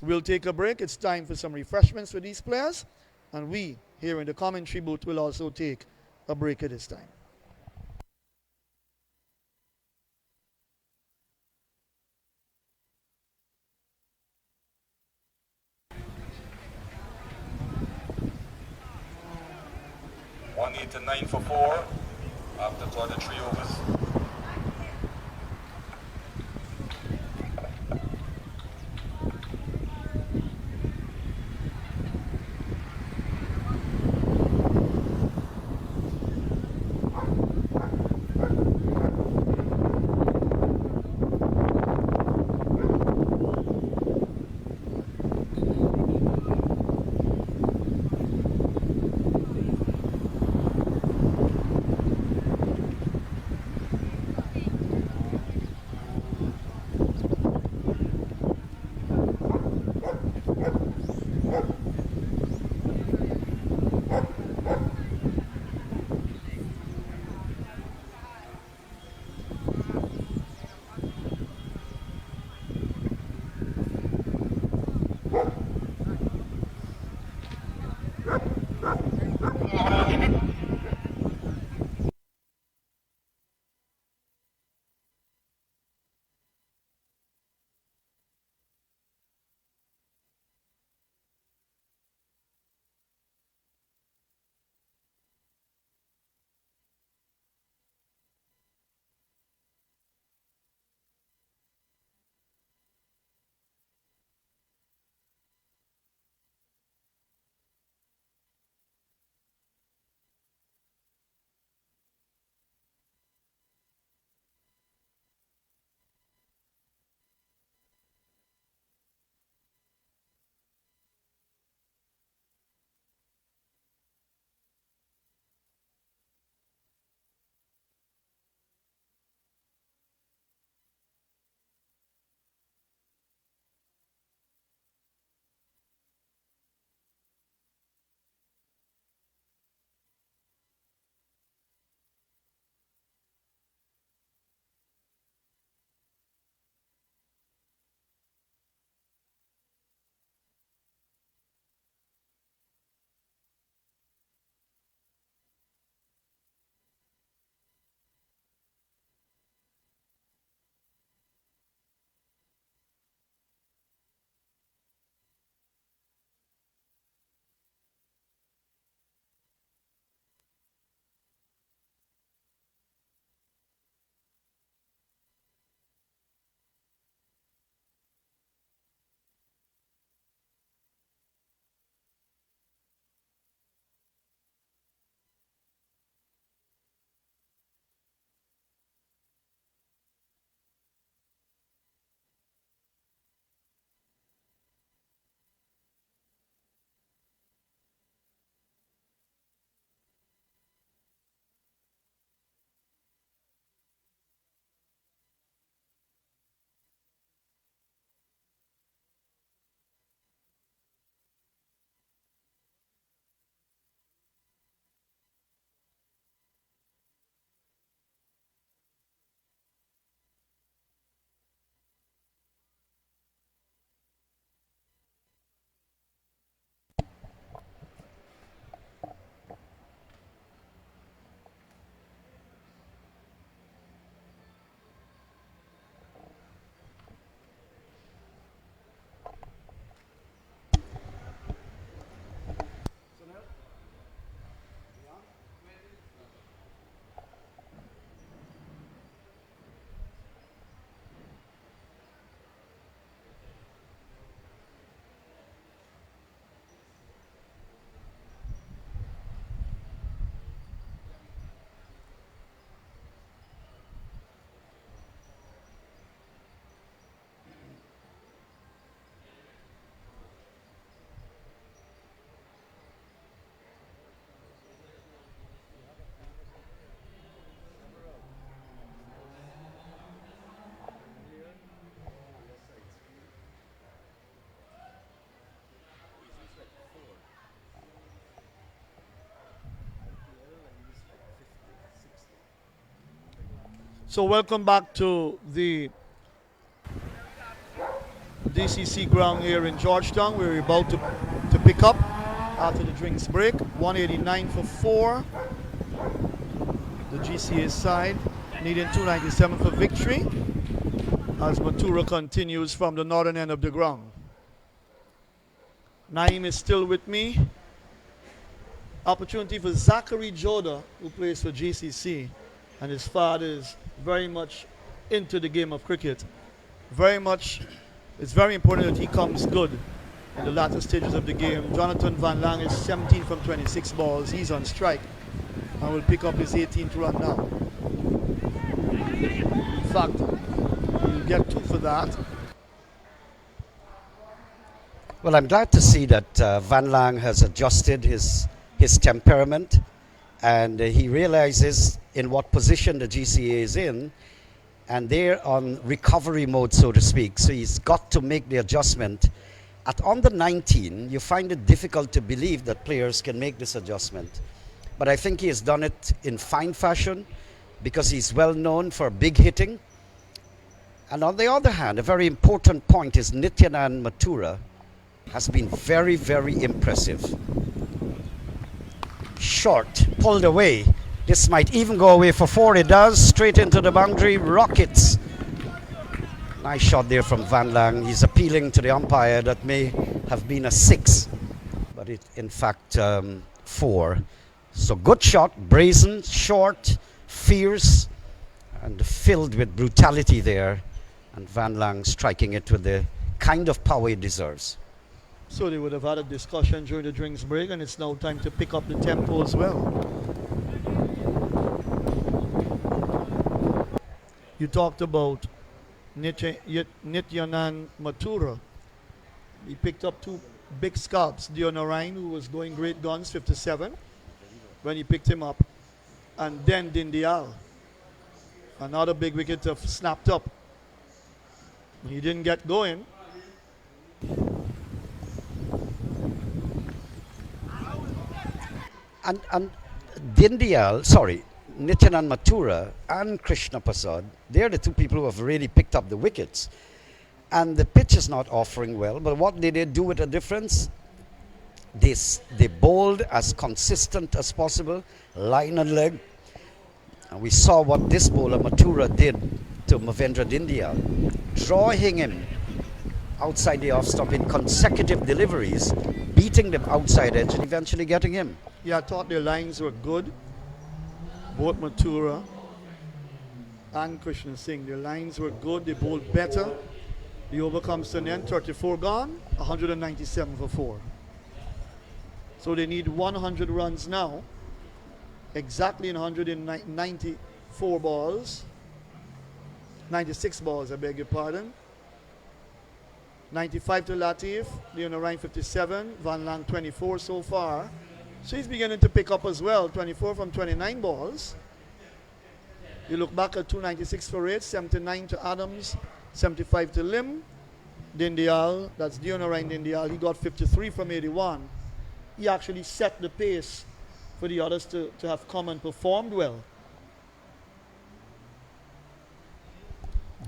We'll take a break. It's time for some refreshments for these players. And we, here in the commentary booth, will also take a break at this time. To 9 for 4 after 23 overs. So welcome back to the DCC ground here in Georgetown. We're about to pick up after the drinks break. 189 for 4. The GCA side needing 297 for victory as Matura continues from the northern end of the ground. Naeem is still with me. Opportunity for Zachary Joda, who plays for GCC, and his father is very much into the game of cricket. It's very important that he comes good in the latter stages of the game. Jonathan Van Lang is 17 from 26 balls. He's on strike and will pick up his 18th run now. In fact, he'll get 2 for that. Well, I'm glad to see that Van Lang has adjusted his temperament, and he realizes in what position the GCA is in, and they're on recovery mode, so to speak. So he's got to make the adjustment. At under 19, you find it difficult to believe that players can make this adjustment. But I think he has done it in fine fashion because he's well known for big hitting. And on the other hand, a very important point is Nityanan Mathura has been very, very impressive. Short, pulled away. This might even go away for 4. It does. Straight into the boundary. Rockets. Nice shot there from Van Lang. He's appealing to the umpire that may have been a 6, but it in fact 4. So good shot, brazen, short, fierce, and filled with brutality there. And Van Lang striking it with the kind of power it deserves. So they would have had a discussion during the drinks break, and it's now time to pick up the tempo as well. You talked about Nityanan Mathura. He picked up 2 big scalps. Demerara, who was going great guns, 57, when he picked him up. And then Dindial. Another big wicket snapped up. He didn't get going. And Nityanan Mathura and Krishna Prasad, they're the 2 people who have really picked up the wickets. And the pitch is not offering well, but what did they do with a difference? They bowled as consistent as possible, line and leg. And we saw what this bowler Mathura did to Mavendra Dindial, drawing him outside the off stump in consecutive deliveries, beating them outside edge and eventually getting him. Yeah, I thought their lines were good. Both Mathura and Krishna Singh, their lines were good. They bowled better. The over comes to an end, 34 gone, 197 for 4. So they need 100 runs now, exactly in 194 balls. 96 balls, I beg your pardon. 95 to Latif, Demerara 57, Van Lang 24 so far. So he's beginning to pick up as well, 24 from 29 balls. You look back at 296 for 8, 79 to Adams, 75 to Lim. Dindial, that's Demerara Dindial, he got 53 from 81. He actually set the pace for the others to have come and performed well.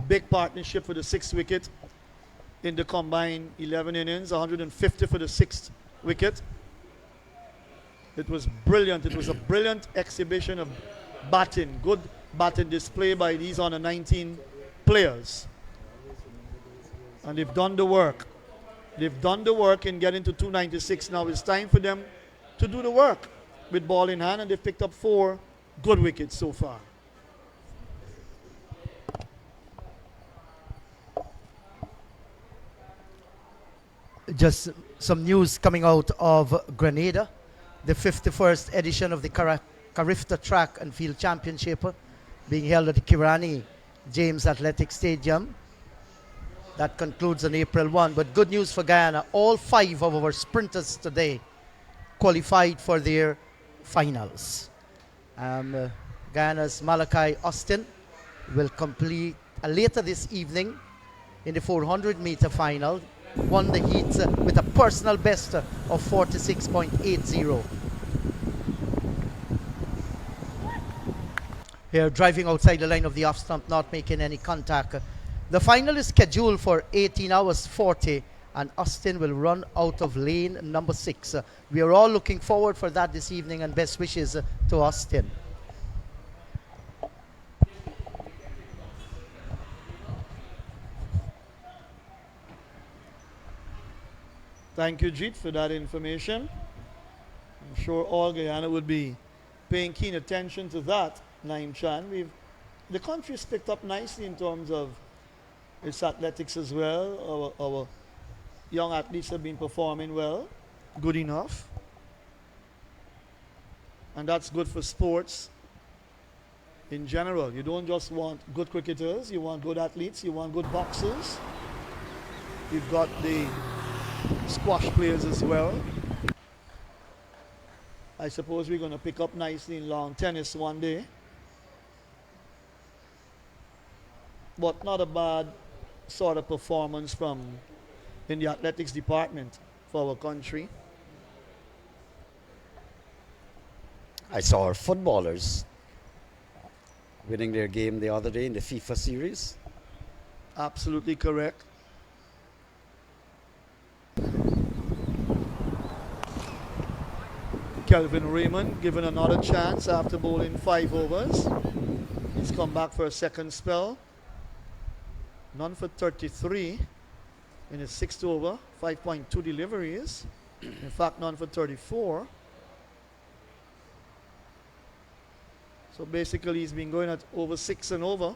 Big partnership for the 6th wicket in the combined 11 innings, 150 for the 6th wicket. It was brilliant. It was a brilliant exhibition of batting, good batting display by these under 19 players. And they've done the work. They've done the work in getting to 296. Now it's time for them to do the work with ball in hand, and they've picked up 4 good wickets so far. Just some news coming out of Grenada. The 51st edition of the Carifta Track and Field Championship being held at the Kirani James Athletic Stadium. That concludes on April 1. But good news for Guyana. All 5 of our sprinters today qualified for their finals. Guyana's Malachi Austin will complete later this evening in the 400-meter final. Won the heat with a personal best of 46.80. Here, driving outside the line of the off stump, not making any contact. The final is scheduled for 18 hours 40, and Austin will run out of lane number 6. We are all looking forward for that this evening, and best wishes to Austin. Thank you, Jeet, for that information. I'm sure all Guyana would be paying keen attention to that, Naim Chan. The country's picked up nicely in terms of its athletics as well. Our young athletes have been performing well, good enough. And that's good for sports in general. You don't just want good cricketers, you want good athletes, you want good boxers. You've got the squash players as well. I suppose we're going to pick up nicely in lawn tennis one day. But not a bad sort of performance in the athletics department for our country. I saw our footballers winning their game the other day in the FIFA series. Absolutely correct. Kelvin Raymond given another chance after bowling 5 overs. He's come back for a second spell. None for 33 in his 6th over, 5.2 deliveries. In fact, none for 34. So basically he's been going at over 6 and over.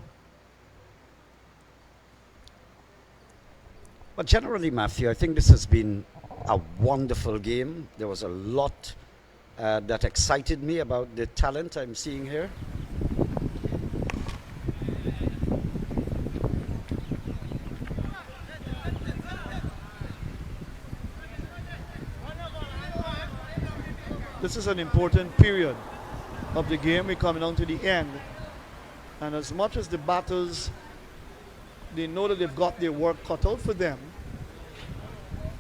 But generally, Matthew, I think this has been a wonderful game. There was a lot that excited me about the talent I'm seeing here. This is an important period of the game. We're coming on to the end. And as much as the batters, they know that they've got their work cut out for them,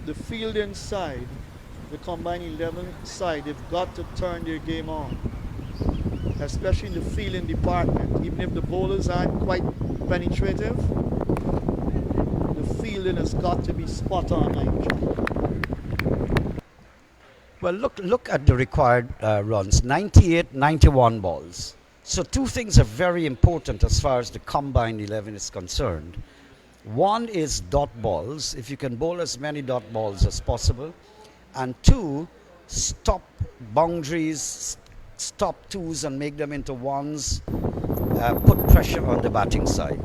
the fielding side, the combined 11 side, they've got to turn their game on, especially in the fielding department. Even if the bowlers aren't quite penetrative, the fielding has got to be spot on, Well, look at the required runs, 98, 91 balls. So two things are very important as far as the combined 11 is concerned. One is dot balls, if you can bowl as many dot balls as possible. And two, stop boundaries, stop twos and make them into ones, put pressure on the batting side.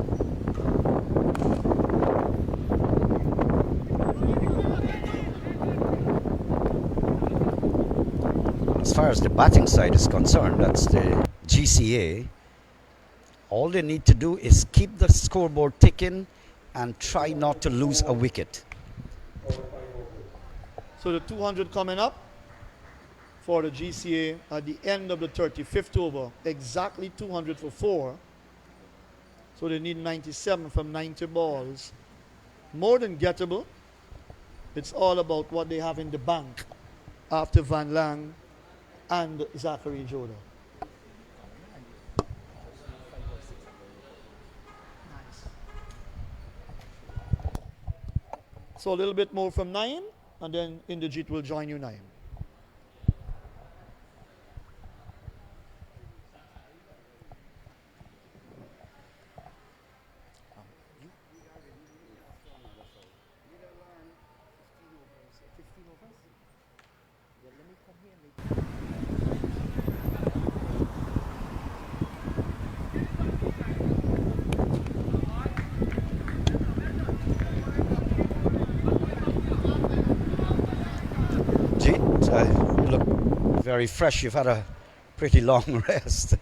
As far as the batting side is concerned, that's the GCA. All they need to do is keep the scoreboard ticking and try not to lose a wicket. So the 200 coming up for the GCA at the end of the 35th over. Exactly 200 for 4. So they need 97 from 90 balls. More than gettable. It's all about what they have in the bank after Van Lang and Zachary Joda. So a little bit more from Naim, and then Indrajit will join you, Naim. You look very fresh. You've had a pretty long rest.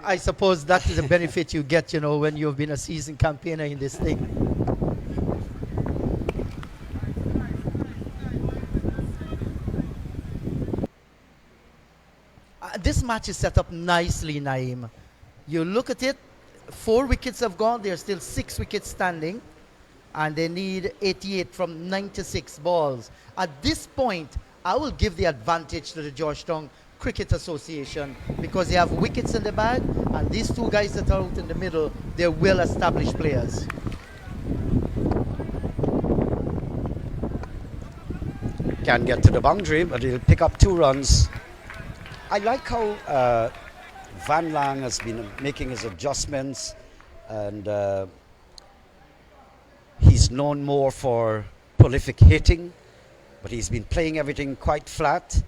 I suppose that is a benefit you get, you know, when you've been a seasoned campaigner in this thing. This match is set up nicely, Naim. You look at it, 4 wickets have gone. There are still 6 wickets standing. And they need 88 from 96 balls. At this point, I will give the advantage to the Georgetown Cricket Association, because they have wickets in the bag, and these two guys that are out in the middle, they're well-established players. Can get to the boundary, but he'll pick up 2 runs. I like how Van Lang has been making his adjustments, and he's known more for prolific hitting, but he's been playing everything quite flat.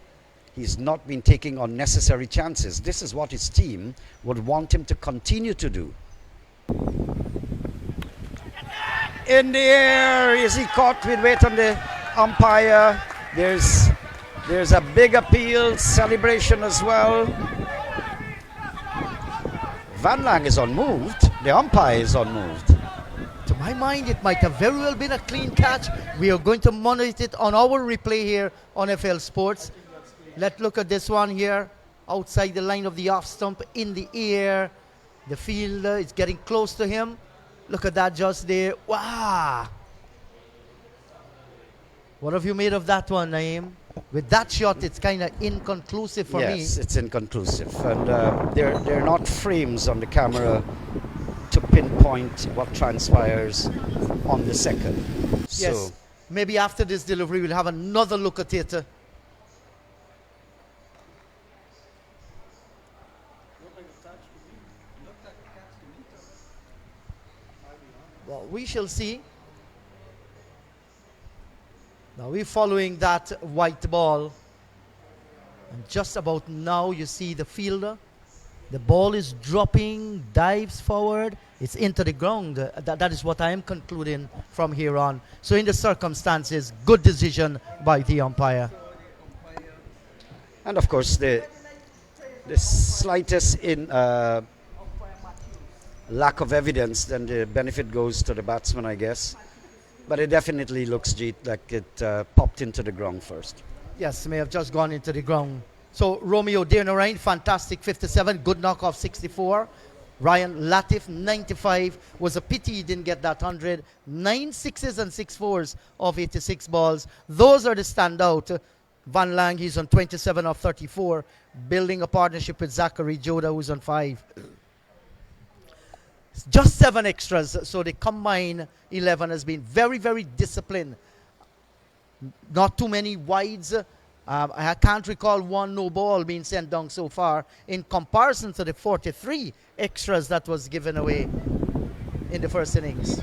He's not been taking unnecessary chances. This is what his team would want him to continue to do. In the air, is he caught with weight on the umpire? There's a big appeal, celebration as well. Van Lang is unmoved. The umpire is unmoved. To my mind, it might have very well been a clean catch. We are going to monitor it on our replay here on FL Sports. Let's look at this one here. Outside the line of the off stump, in the air. The fielder is getting close to him. Look at that just there. Wow! What have you made of that one, Naeem? With that shot, it's kind of inconclusive for me. Yes, it's inconclusive. And there are not frames on the camera to pinpoint what transpires on the second. Yes, So maybe after this delivery, we'll have another look at it. Well, we shall see. Now we're following that white ball. And just about now you see the fielder. The ball is dropping, dives forward. It's into the ground. That is what I am concluding from here on. So in the circumstances, good decision by the umpire. and of course the slightest lack of evidence, then the benefit goes to the batsman, I guess. But it definitely looks, Jeet, like it popped into the ground first. Yes, may have just gone into the ground. So Romeo Demerara, fantastic 57, good knockoff 64. Ryan Latif 95, was a pity he didn't get that 100. 9 sixes and 6 fours of 86 balls. Those are the standout. Van Lang, he's on 27 of 34, building a partnership with Zachary Joda, who's on 5. Just 7 extras, so the combined 11 has been very, very disciplined. Not too many wides. I can't recall one no ball being sent down so far in comparison to the 43 extras that was given away in the first innings.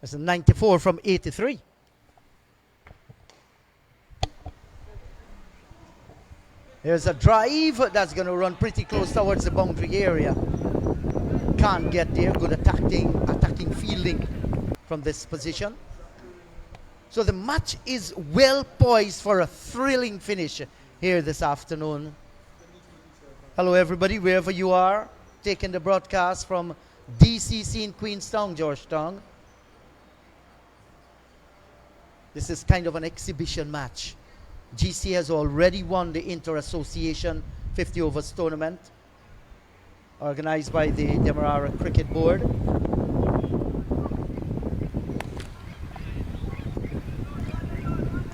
It's a 94 from 83. There's a drive that's going to run pretty close towards the boundary area. Can't get there. Good attacking fielding from this position. So the match is well poised for a thrilling finish here this afternoon. Hello everybody, wherever you are, taking the broadcast from DCC in Queenstown, Georgetown. This is kind of an exhibition match. GC has already won the Inter-Association 50 overs tournament organized by the Demerara Cricket Board.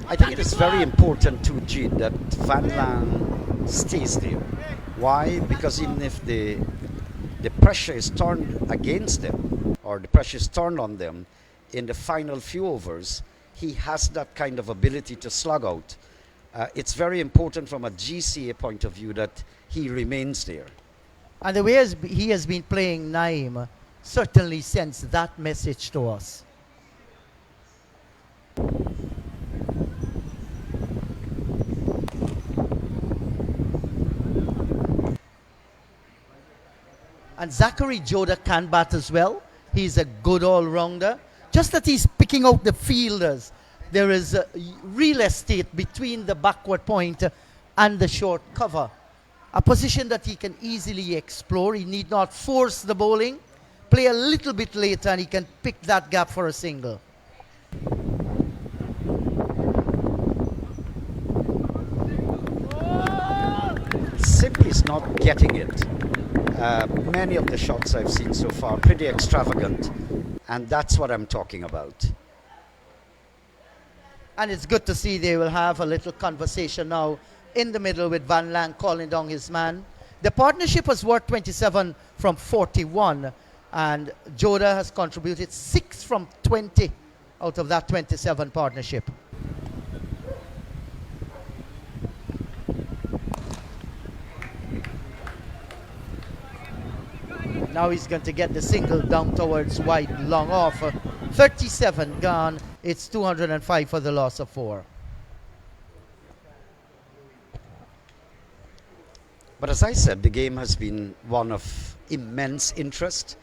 I think it is very important to Jeet that Van Lang stays there. Why? Because even if the pressure is turned against them, or the pressure is turned on them in the final few overs, he has that kind of ability to slug out. It's very important from a GCA point of view that he remains there. And the way he has been playing, Naeem, certainly sends that message to us. And Zachary Joda can bat as well. He's a good all-rounder. Just that he's picking out the fielders. There is real estate between the backward point and the short cover. a position that he can easily explore. He need not force the bowling, play a little bit later, and he can pick that gap for a single. Simply is not getting it. Many of the shots I've seen so far pretty extravagant, and that's what I'm talking about. And it's good to see they will have a little conversation now in the middle with Van Lang calling down his man. The partnership was worth 27 from 41, and Joda has contributed 6 from 20 out of that 27 partnership. Now he's going to get the single down towards wide, long off. 37 gone. It's 205 for the loss of 4. But as I said, the game has been one of immense interest.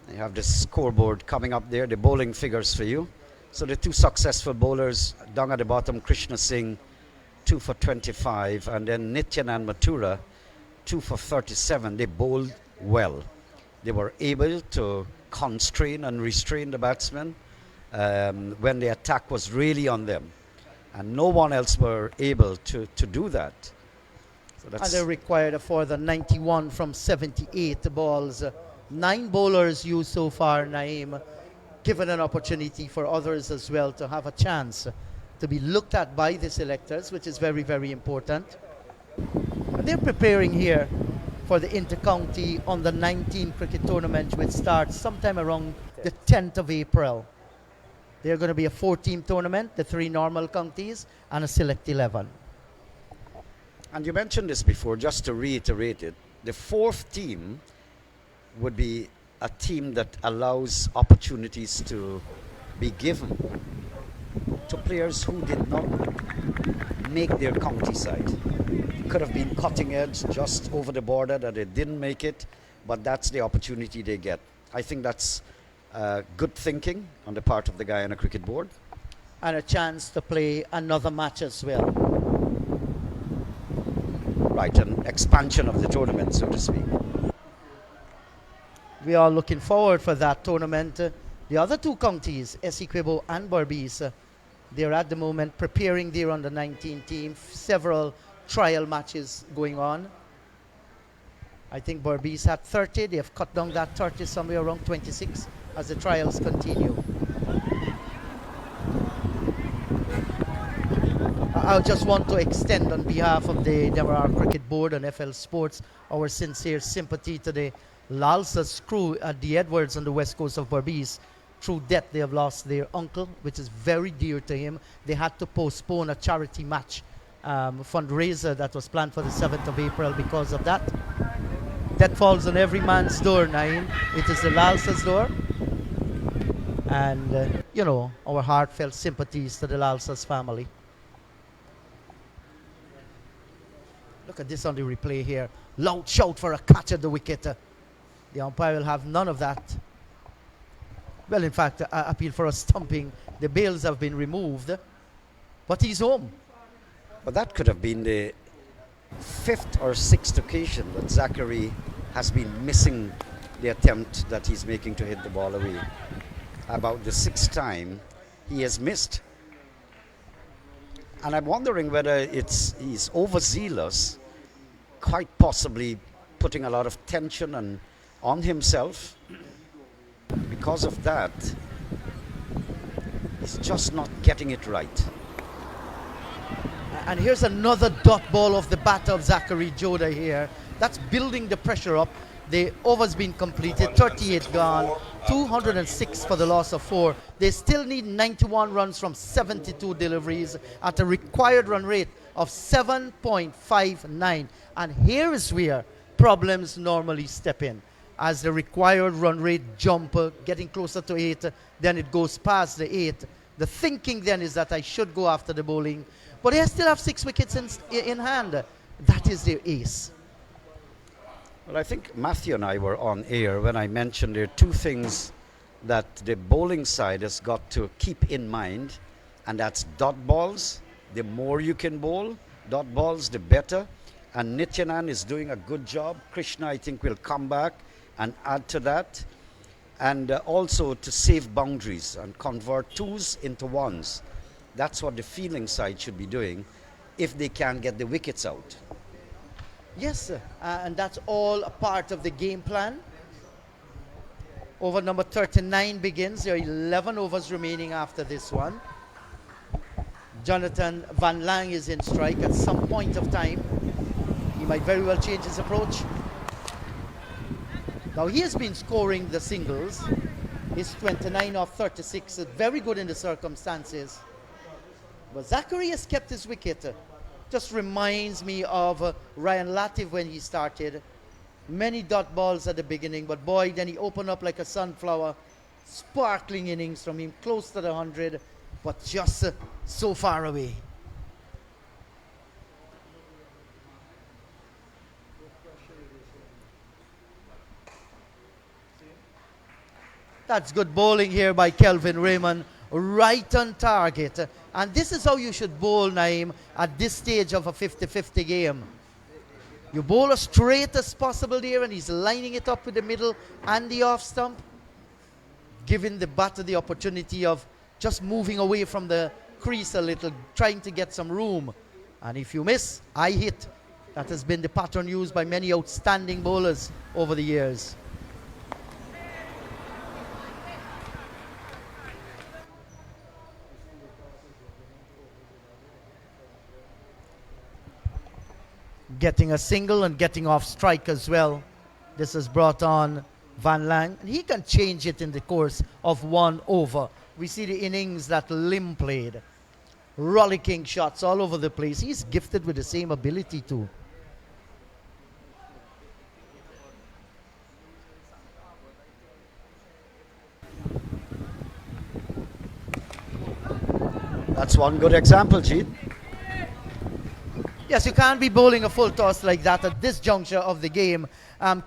You have the scoreboard coming up there, the bowling figures for you. So the 2 successful bowlers down at the bottom, Krishna Singh, 2 for 25, and then Nityan and Mathura, 2 for 37. They bowled well. They were able to constrain and restrain the batsmen when the attack was really on them, and no one else were able to do that. So and they required a further 91 from 78 balls. 9 bowlers used so far, Naeem, given an opportunity for others as well to have a chance to be looked at by the selectors, which is very, very important. And they're preparing here for the Inter-County Under-19 cricket tournament, which starts sometime around the 10th of April. They're going to be a 4-team tournament, the 3 normal counties, and a select 11. And you mentioned this before, just to reiterate it, the 4th team would be a team that allows opportunities to be given to players who did not make their county side. Could have been cutting edge just over the border that they didn't make it, but that's the opportunity they get. I think that's good thinking on the part of the Guyana Cricket Board. And a chance to play another match as well. Right, an expansion of the tournament, so to speak. We are looking forward for that tournament. The other 2 counties, Essequibo and Berbice, they're at the moment preparing their under-19 team. Several trial matches going on. I think Berbice had 30. They have cut down that 30 somewhere around 26 as the trials continue. I just want to extend on behalf of the Demerara Cricket Board and FL Sports our sincere sympathy to the Lalsa's crew at the Edwards on the west coast of Berbice. Through death, they have lost their uncle, which is very dear to him. They had to postpone a charity match fundraiser that was planned for the 7th of April because of that. That falls on every man's door, Naeem. It is the Lalsa's door. And, you know, our heartfelt sympathies to the Lalsa's family. Look at this on the replay here. Loud shout for a catch at the wicket. The umpire will have none of that. Well, in fact, appeal for a stumping. The bails have been removed, but he's home. But that could have been the 5th or 6th occasion that Zachary has been missing the attempt that he's making to hit the ball away. About the 6th time he has missed. And I'm wondering whether he's overzealous, quite possibly putting a lot of tension on himself. Because of that, he's just not getting it right. And here's another dot ball off the bat of Zachary Joda here. That's building the pressure up. The over's been completed, 38 gone, 206 for the loss of 4. They still need 91 runs from 72 deliveries at a required run rate of 7.59. And here is where problems normally step in. As the required run rate jump, getting closer to 8, then it goes past the 8. The thinking then is that I should go after the bowling. But they still have 6 wickets in hand. That is their ace. Well, I think Matthew and I were on air when I mentioned there are 2 things that the bowling side has got to keep in mind, and that's dot balls. The more you can bowl dot balls, the better. and Nityanan is doing a good job. Krishna, I think, will come back and add to that. And also to save boundaries and convert twos into ones. That's what the fielding side should be doing if they can get the wickets out. Yes, sir. And that's all a part of the game plan. Over number 39 begins. There are 11 overs remaining after this one. Jonathan Van Lang is in strike at some point of time. He might very well change his approach. Now he has been scoring the singles. He's 29 off 36, very good in the circumstances. But Zachary has kept his wicket. Just reminds me of Ryan Latif when he started. Many dot balls at the beginning, but boy, then he opened up like a sunflower. Sparkling innings from him, close to the 100, but just so far away. That's good bowling here by Kelvin Raymond, right on target. And this is how you should bowl, Naeem, at this stage of a 50-50 game. You bowl as straight as possible there, and he's lining it up with the middle and the off stump, giving the batter the opportunity of just moving away from the crease a little, trying to get some room. And if you miss, I hit. That has been the pattern used by many outstanding bowlers over the years. Getting a single and getting off strike as well. This has brought on Van Lang. And he can change it in the course of one over. We see the innings that Lim played. Rollicking shots all over the place. He's gifted with the same ability too. That's one good example, Jeet. Yes, you can't be bowling a full toss like that at this juncture of the game.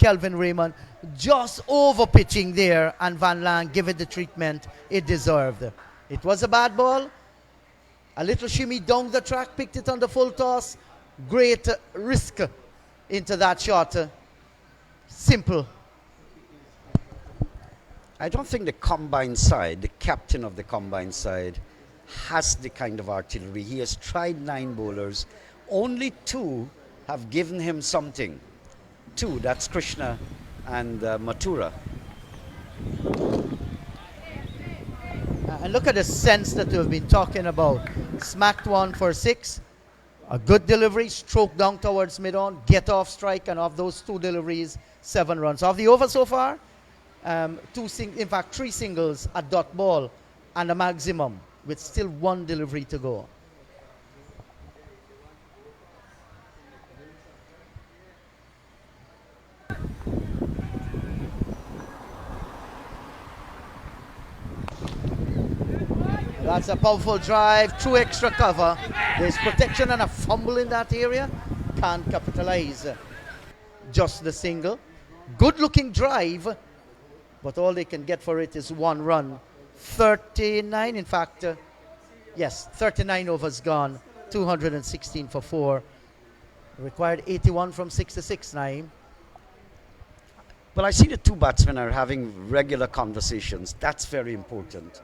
Kelvin Raymond just over pitching there, and Van Lang give it the treatment it deserved. It was a bad ball. A little shimmy down the track, picked it on the full toss. Great risk into that shot. Simple. I don't think the combined side, the captain of the combined side, has the kind of artillery. He has tried 9 bowlers. Only 2 have given him something. 2, that's Krishna and Mathura. And look at the sense that we've been talking about. Smacked one for 6. A good delivery, stroke down towards mid-on, get off strike, and of those 2 deliveries, 7 runs. Of the over so far, 3 singles, a dot ball, and a maximum, with still 1 delivery to go. That's a powerful drive, through extra cover. There's protection and a fumble in that area. Can't capitalize. Just the single. Good looking drive, but all they can get for it is 1 run. 39, in fact, yes, 39 overs gone. 216 for 4. Required 81 from 66, Naeem. But I see the 2 batsmen are having regular conversations. That's very important.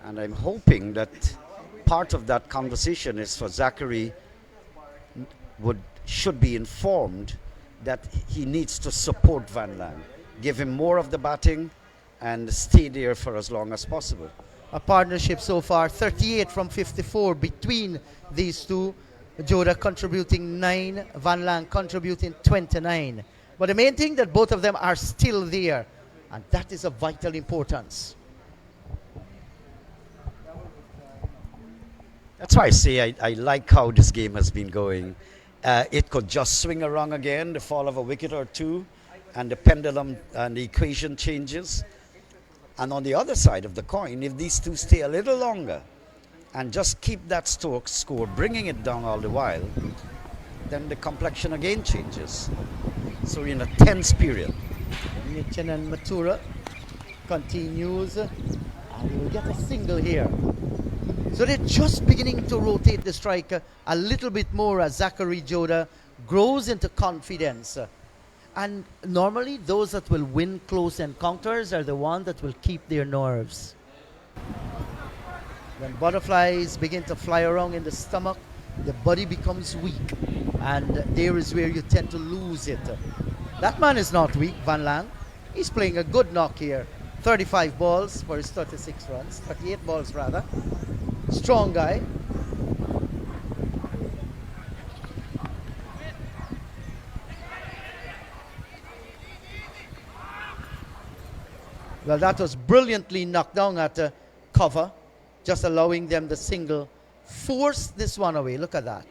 And I'm hoping that part of that conversation is for Zachary should be informed that he needs to support Van Lang. Give him more of the batting and stay there for as long as possible. A partnership so far, 38 from 54 between these two. Joda contributing 9, Van Lang contributing 29. But the main thing that both of them are still there, and that is of vital importance. That's why I say I like how this game has been going. It could just swing around again, the fall of a wicket or 2, and the pendulum and the equation changes. And on the other side of the coin, if these 2 stay a little longer and just keep that score, bringing it down all the while, then the complexion again changes. So we're in a tense period. Nichin and Mathura continues, and we will get a single here. So they're just beginning to rotate the striker a little bit more as Zachary Joda grows into confidence. And normally those that will win close encounters are the ones that will keep their nerves. When butterflies begin to fly around in the stomach, the body becomes weak. And there is where you tend to lose it. That man is not weak, Van Lang. He's playing a good knock here. 35 balls for his 36 runs. 38 balls rather. Strong guy. Well, that was brilliantly knocked down at cover, just allowing them the single. Force this one away. Look at that.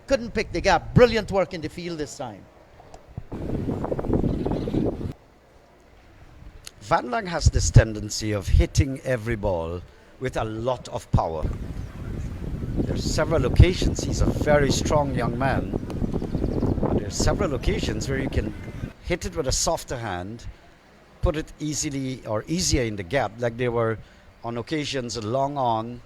Couldn't pick the gap. Brilliant work in the field this time. Van Lang has this tendency of hitting every ball with a lot of power. There's several occasions, he's a very strong young man, but there's several occasions where you can hit it with a softer hand, put it easily or easier in the gap, like there were on occasions long on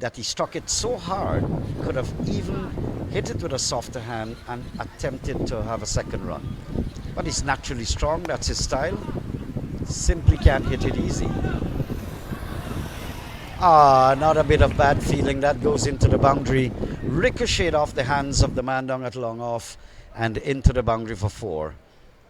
that he struck it so hard, could have even hit it with a softer hand and attempted to have a second run. But he's naturally strong, that's his style. Simply can't hit it easy. Not a bit of bad feeling. That goes into the boundary. Ricocheted off the hands of the man down at long off and into the boundary for 4.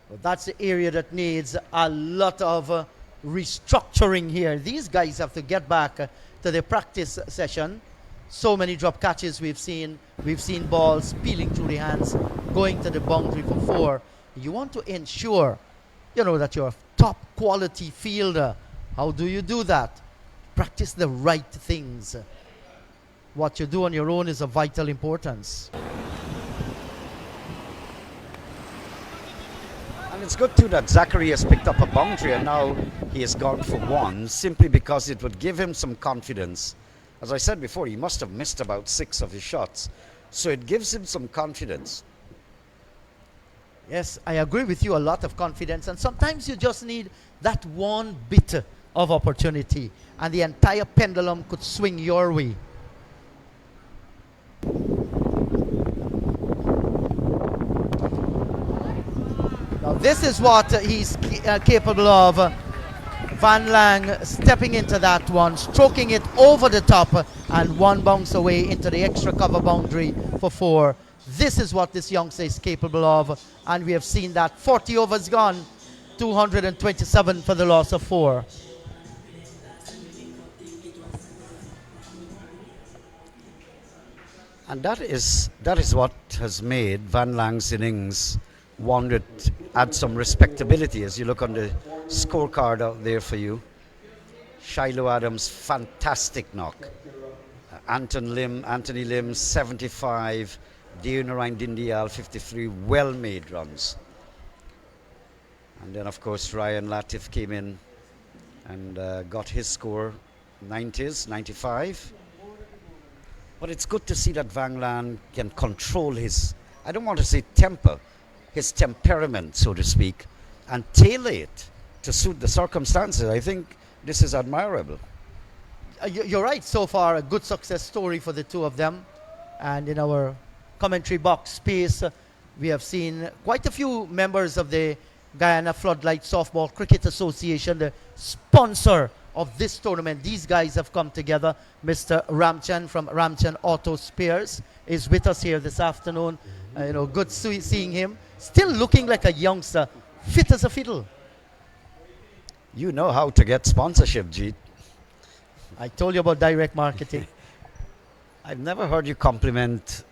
Well, that's the area that needs a lot of restructuring here. These guys have to get back to their practice session. So many drop catches we've seen. We've seen balls peeling through the hands, going to the boundary for 4. You want to ensure, that you're a top quality fielder. How do you do that? Practice the right things. What you do on your own is of vital importance. And it's good too that Zachary has picked up a boundary and now he has gone for 1 simply because it would give him some confidence. As I said before, he must have missed about 6 of his shots. So it gives him some confidence. Yes, I agree with you, a lot of confidence. And sometimes you just need that one bit of opportunity and the entire pendulum could swing your way. Now this is what he's capable of. Van Lang stepping into that one, stroking it over the top and 1 bounce away into the extra cover boundary for 4. This is what this youngster is capable of, and we have seen that. 40 overs gone, 227 for the loss of 4. And that is what has made Van Lang's innings one that adds some respectability as you look on the scorecard out there for you. Shiloh Adams, fantastic knock. Anthony Lim, 75. Demerara Dindial, 53. Well-made runs. And then, of course, Ryan Latif came in and got his score, 90s, 95. But it's good to see that Van Lang can control his, I don't want to say temper, his temperament, so to speak, and tailor it to suit the circumstances. I think this is admirable. You're right, so far a good success story for the two of them. And in our commentary box space, we have seen quite a few members of the Guyana Floodlight Softball Cricket Association, the sponsor of this tournament. These guys have come together. Mr. Ramchan from Ramchan Auto Spares is with us here this afternoon. Good seeing him. Still looking like a youngster, fit as a fiddle. You know how to get sponsorship, Jeet. I told you about direct marketing. I've never heard you compliment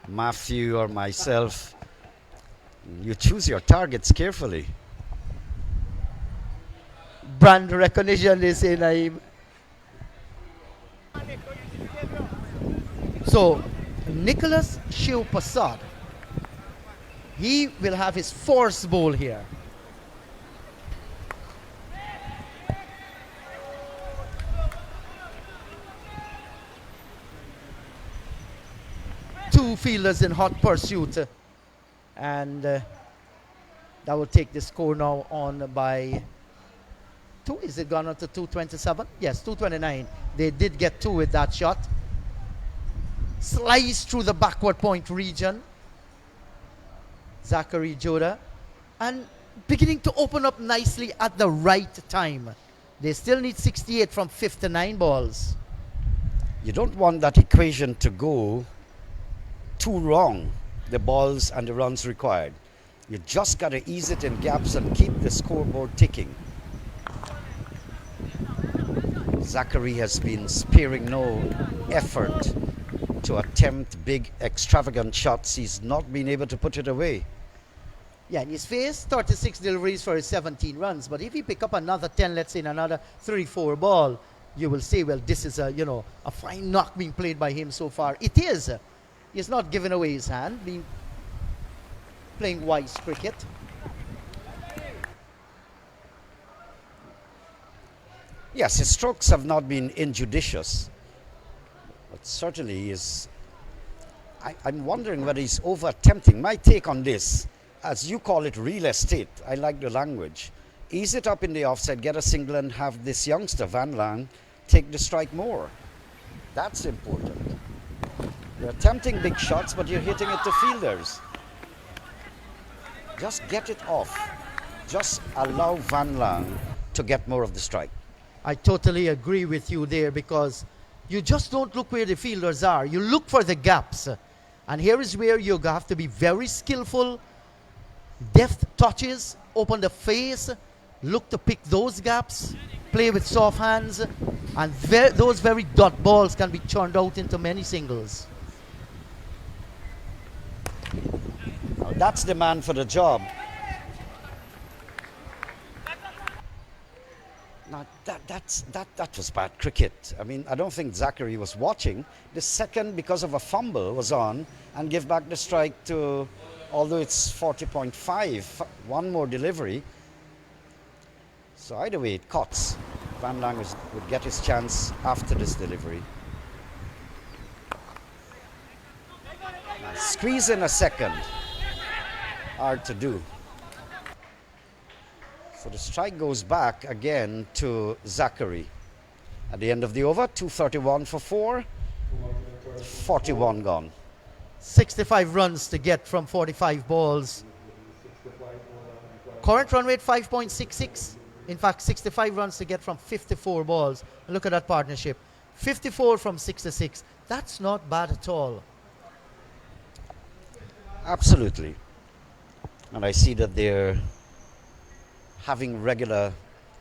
Matthew or myself. You choose your targets carefully. Brand recognition, they say, Naeem. So, Nicholas Shiv Prasad, he will have his force bowl here. Two fielders in hot pursuit, and that will take the score now on by 2. Is it gone up to 227? Yes, 229. They did get 2 with that shot. Slice through the backward point region. Zachary Joda. And beginning to open up nicely at the right time. They still need 68 from 59 balls. You don't want that equation to go too wrong, the balls and the runs required. You just got to ease it in gaps and keep the scoreboard ticking. Zachary has been sparing no effort to attempt big extravagant shots. He's not been able to put it away. Yeah, in his face, 36 deliveries for his 17 runs. But if he pick up another 10, let's say in another 3-4 ball, you will say, well, this is a fine knock being played by him so far. It is. He's not giving away his hand, playing wise cricket. Yes, his strokes have not been injudicious, but certainly is. I'm wondering whether he's over attempting. My take on this, as you call it, real estate. I like the language. Ease it up in the offside, get a single, and have this youngster Van Lang take the strike more. That's important. You're attempting big shots, but you're hitting it to fielders. Just get it off. Just allow Van Lang to get more of the strike. I totally agree with you there, because you just don't look where the fielders are. You look for the gaps. And here is where you have to be very skillful, deft touches, open the face, look to pick those gaps, play with soft hands, and those very dot balls can be churned out into many singles. Now that's the man for the job. Now that was bad cricket. I mean, I don't think Zachary was watching. The second, because of a fumble, was on and give back the strike to, although it's 40.5, one more delivery. So either way, it cuts. Van Lang would get his chance after this delivery. Now, squeeze in a second. Hard to do. So the strike goes back again to Zachary. At the end of the over, 231 for 4, 41 gone. 65 runs to get from 45 balls. Current run rate 5.66. In fact, 65 runs to get from 54 balls. And look at that partnership. 54 from 66. That's not bad at all. Absolutely. And I see that they're having regular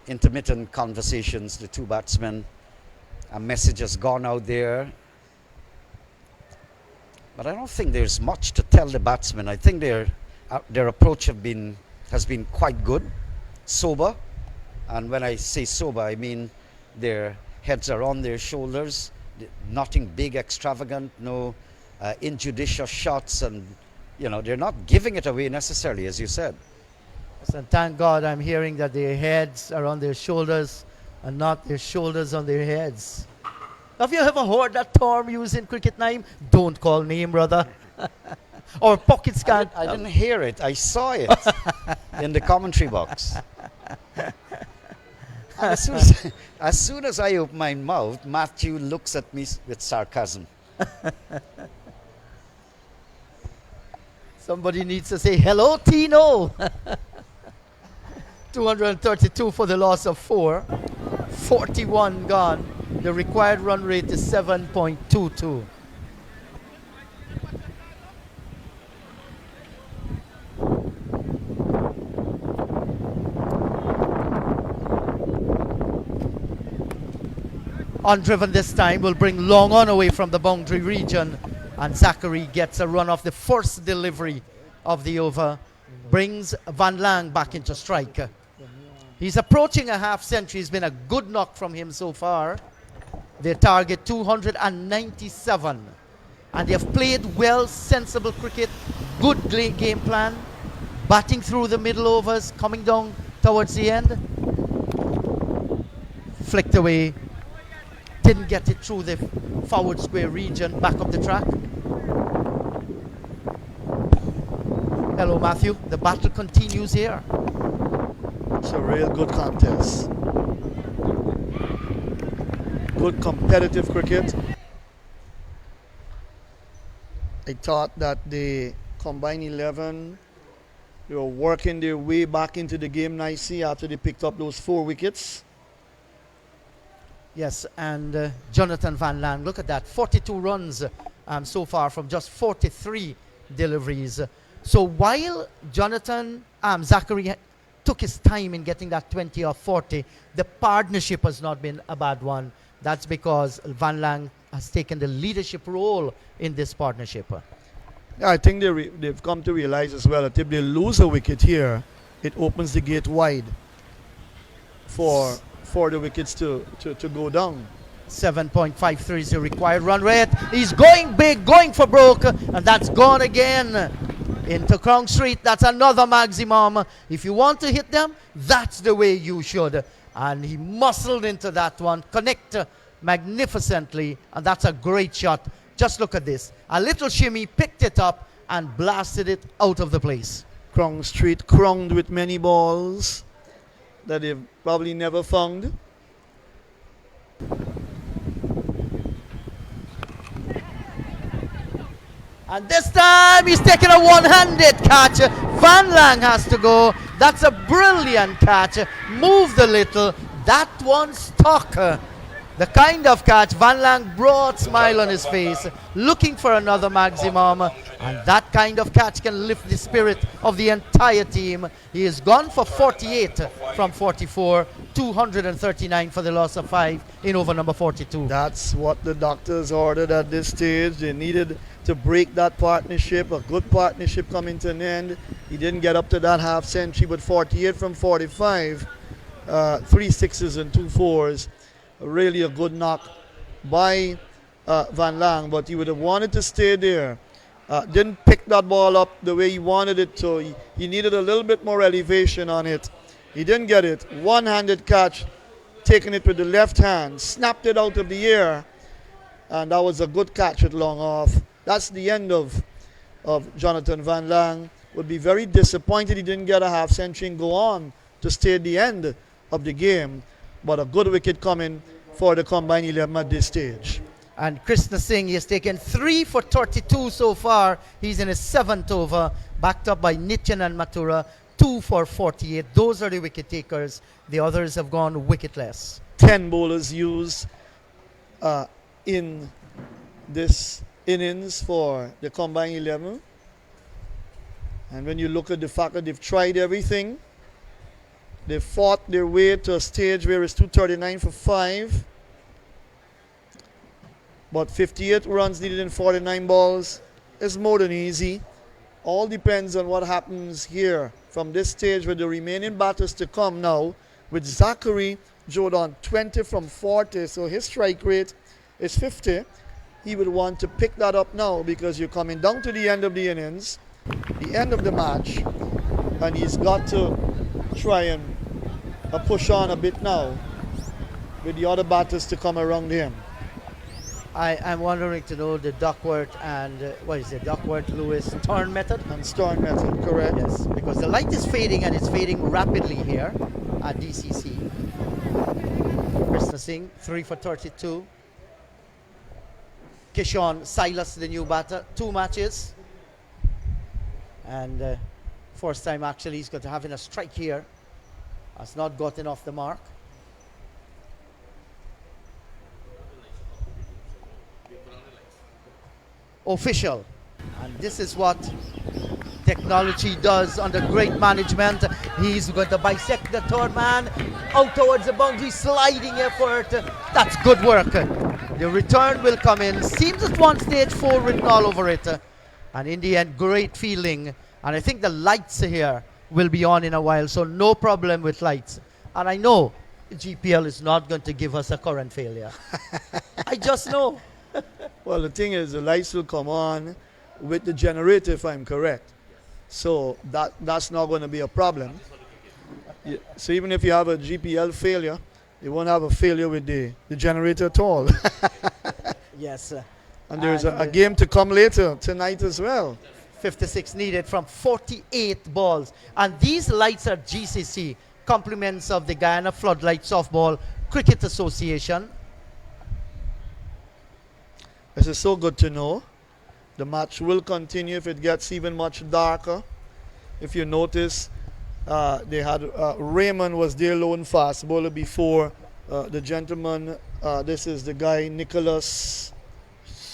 intermittent conversations, the two batsmen. A message has gone out there. But I don't think there's much to tell the batsmen. I think their approach has been quite good, sober. And when I say sober, I mean their heads are on their shoulders, nothing big, extravagant, no injudicious shots, and they're not giving it away necessarily, as you said. And thank God I'm hearing that their heads are on their shoulders and not their shoulders on their heads. Have you ever heard that term used in cricket name? Don't call name, brother. Or pocket scan. I didn't hear it. I saw it in the commentary box. And as soon as I open my mouth, Matthew looks at me with sarcasm. Somebody needs to say, hello, Tino. 232 for the loss of 4. 41 gone. The required run rate is 7.22. Undriven this time will bring long on away from the boundary region, and Zachary gets a run off the first delivery of the over, brings Van Lang back into strike. He's approaching a half century. It's been a good knock from him so far. Their target 297, and they have played well, sensible cricket, good game plan, batting through the middle overs, coming down towards the end. Flicked away. Didn't get it through the forward square region, back up the track. Hello, Matthew. The battle continues here. It's a real good contest. Good competitive cricket. I thought that the combined 11, they were working their way back into the game nicely after they picked up those 4 wickets. Yes, and Jonathan Van Lang, look at that, 42 runs so far from just 43 deliveries. So while Jonathan Zachary took his time in getting that 20 or 40, the partnership has not been a bad one. That's because Van Lang has taken the leadership role in this partnership. Yeah, I think they've come to realize as well that if they lose a wicket here, it opens the gate wide for the wickets to go down. 7.53 is the required run rate. He's going big, going for broke, and that's gone again into Crown Street. That's another maximum. If you want to hit them, that's the way you should. And he muscled into that one, connect magnificently, and that's a great shot. Just look at this. A little shimmy, picked it up, and blasted it out of the place. Crown Street crowned with many balls that they've probably never found. And this time he's taking a one-handed catch. Van Lang has to go. That's a brilliant catch. Moved a little. That one stuck. The kind of catch, Van Lang broad smile on his face, looking for another maximum. And that kind of catch can lift the spirit of the entire team. He is gone for 48 from 44, 239 for the loss of 5 in over number 42. That's what the doctors ordered at this stage. They needed to break that partnership, a good partnership coming to an end. He didn't get up to that half century, but 48 from 45, 3 sixes and 2 fours. Really a good knock by Van Lang, but he would have wanted to stay there. Didn't pick that ball up the way he wanted it to. He needed a little bit more elevation on it. He didn't get it. One-handed catch, taking it with the left hand, snapped it out of the air, and that was a good catch with long off. That's the end of Jonathan Van Lang. Would be very disappointed he didn't get a half century and go on to stay at the end of the game. But a good wicket coming for the combined 11 at this stage. And Krishna Singh, he has taken 3 for 32 so far. He's in his 7th over, backed up by Nityan and Mathura, 2 for 48. Those are the wicket takers. The others have gone wicketless. 10 bowlers used in this innings for the combined 11. And when you look at the fact that they've tried everything, they fought their way to a stage where it's 239 for 5. But 58 runs needed in 49 balls is more than easy. All depends on what happens here from this stage with the remaining batters to come now. With Zachary Jordan 20 from 40, so his strike rate is 50. He would want to pick that up now because you're coming down to the end of the innings, the end of the match, and he's got to try and push on a bit now with the other batters to come around him. I'm wondering to know the Duckworth and Duckworth Lewis turn method. And Storm method, correct? Yes, because the light is fading and it's fading rapidly here at DCC. Krishna Singh 3 for 32. Kishon Silas, the new batter, 2 matches, and first time actually he's got to having a strike here. Has not gotten off the mark. Official. And this is what technology does under great management. He's going to bisect the third man out towards the boundary, sliding effort. That's good work. The return will come in. Seems at one stage 4 written all over it. And in the end, great feeling. And I think the lights here will be on in a while, so no problem with lights. And I know GPL is not going to give us a current failure. I just know. Well, the thing is, the lights will come on with the generator, if I'm correct. So that's not going to be a problem. Yeah, so even if you have a GPL failure, you won't have a failure with the generator at all. Yes. And there's a game to come later tonight as well. 56 needed from 48 balls. And these lights are GCC, compliments of the Guyana Floodlight Softball Cricket Association. This is so good to know The match will continue if it gets even much darker. If you notice, they had Raymond was their lone fast bowler before the gentleman. This is the guy Nicholas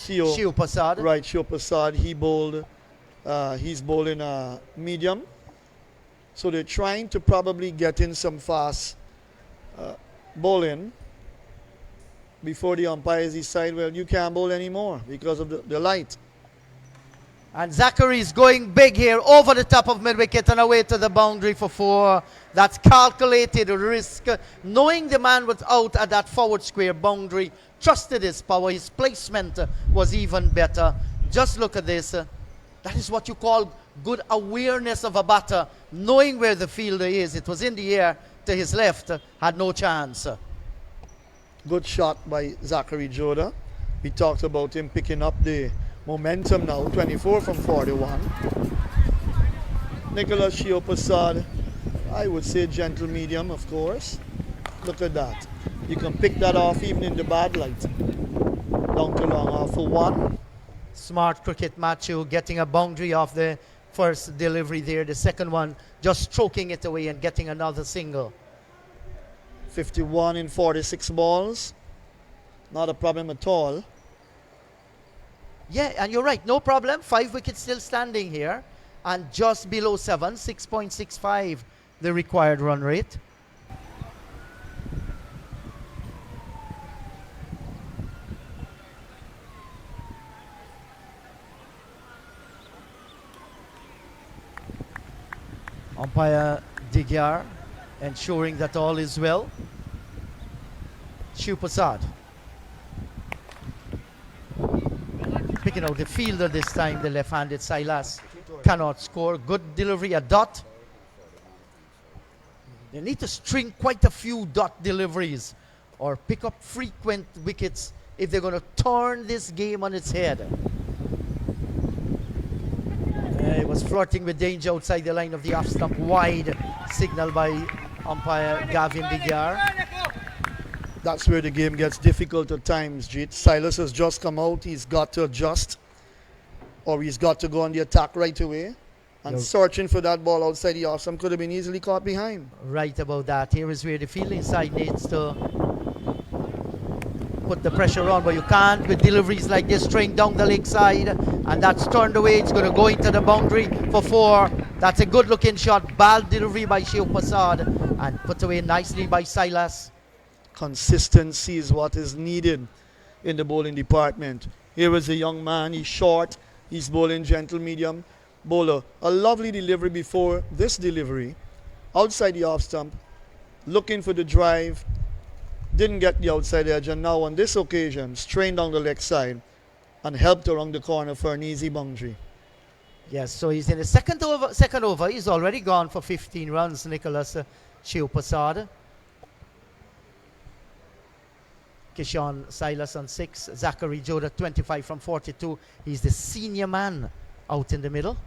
Shiv Prasad. Right, Shiv Prasad. He bowled. He's bowling medium. So they're trying to probably get in some fast bowling before the umpires decide, well, you can't bowl anymore because of the light. And Zachary's going big here over the top of mid-wicket and away to the boundary for 4. That's calculated risk. Knowing the man was out at that forward square boundary, trusted his power. His placement was even better. Just look at this. That is what you call good awareness of a batter, knowing where the fielder is. It was in the air to his left, had no chance. Good shot by Zachary Joda. We talked about him picking up the momentum now, 24 from 41. Nicholas Shiv Prasad, I would say gentle medium, of course. Look at that. You can pick that off even in the bad light. Down to long off for 1. Smart cricket, Matthew, getting a boundary off the first delivery there. The second one, just stroking it away and getting another single. 51 in 46 balls. Not a problem at all. Yeah, and you're right, no problem. 5 wickets still standing here. And just below 7, 6.65 the required run rate. Umpire Digyar ensuring that all is well. Shiv Prasad picking out the fielder this time, the left-handed Silas cannot score. Good delivery, a dot. They need to string quite a few dot deliveries or pick up frequent wickets if they're going to turn this game on its head. He was flirting with danger outside the line of the off stump, wide signal by umpire Gavin Digyar. That's where the game gets difficult at times, Jeet. Silas has just come out. He's got to adjust, or he's got to go on the attack right away. And searching for that ball outside the off stump could have been easily caught behind. Right about that. Here is where the fielding side needs to put the pressure on, but you can't with deliveries like this, straight down the leg side, and that's turned away. It's going to go into the boundary for 4. That's a good looking shot. Bad delivery by Shiv Prasad and put away nicely by Silas. Consistency is what is needed in the bowling department. Here is a young man. He's short. He's bowling gentle medium bowler. A lovely delivery before this delivery. Outside the off stump. Looking for the drive. Didn't get the outside edge. And now on this occasion, strained down the leg side and helped around the corner for an easy boundary. Yes, so he's in the second over. He's already gone for 15 runs, Nicholas Shiv Prasad. Kishan Silas on 6. Zachary Joda 25 from 42. He's the senior man out in the middle.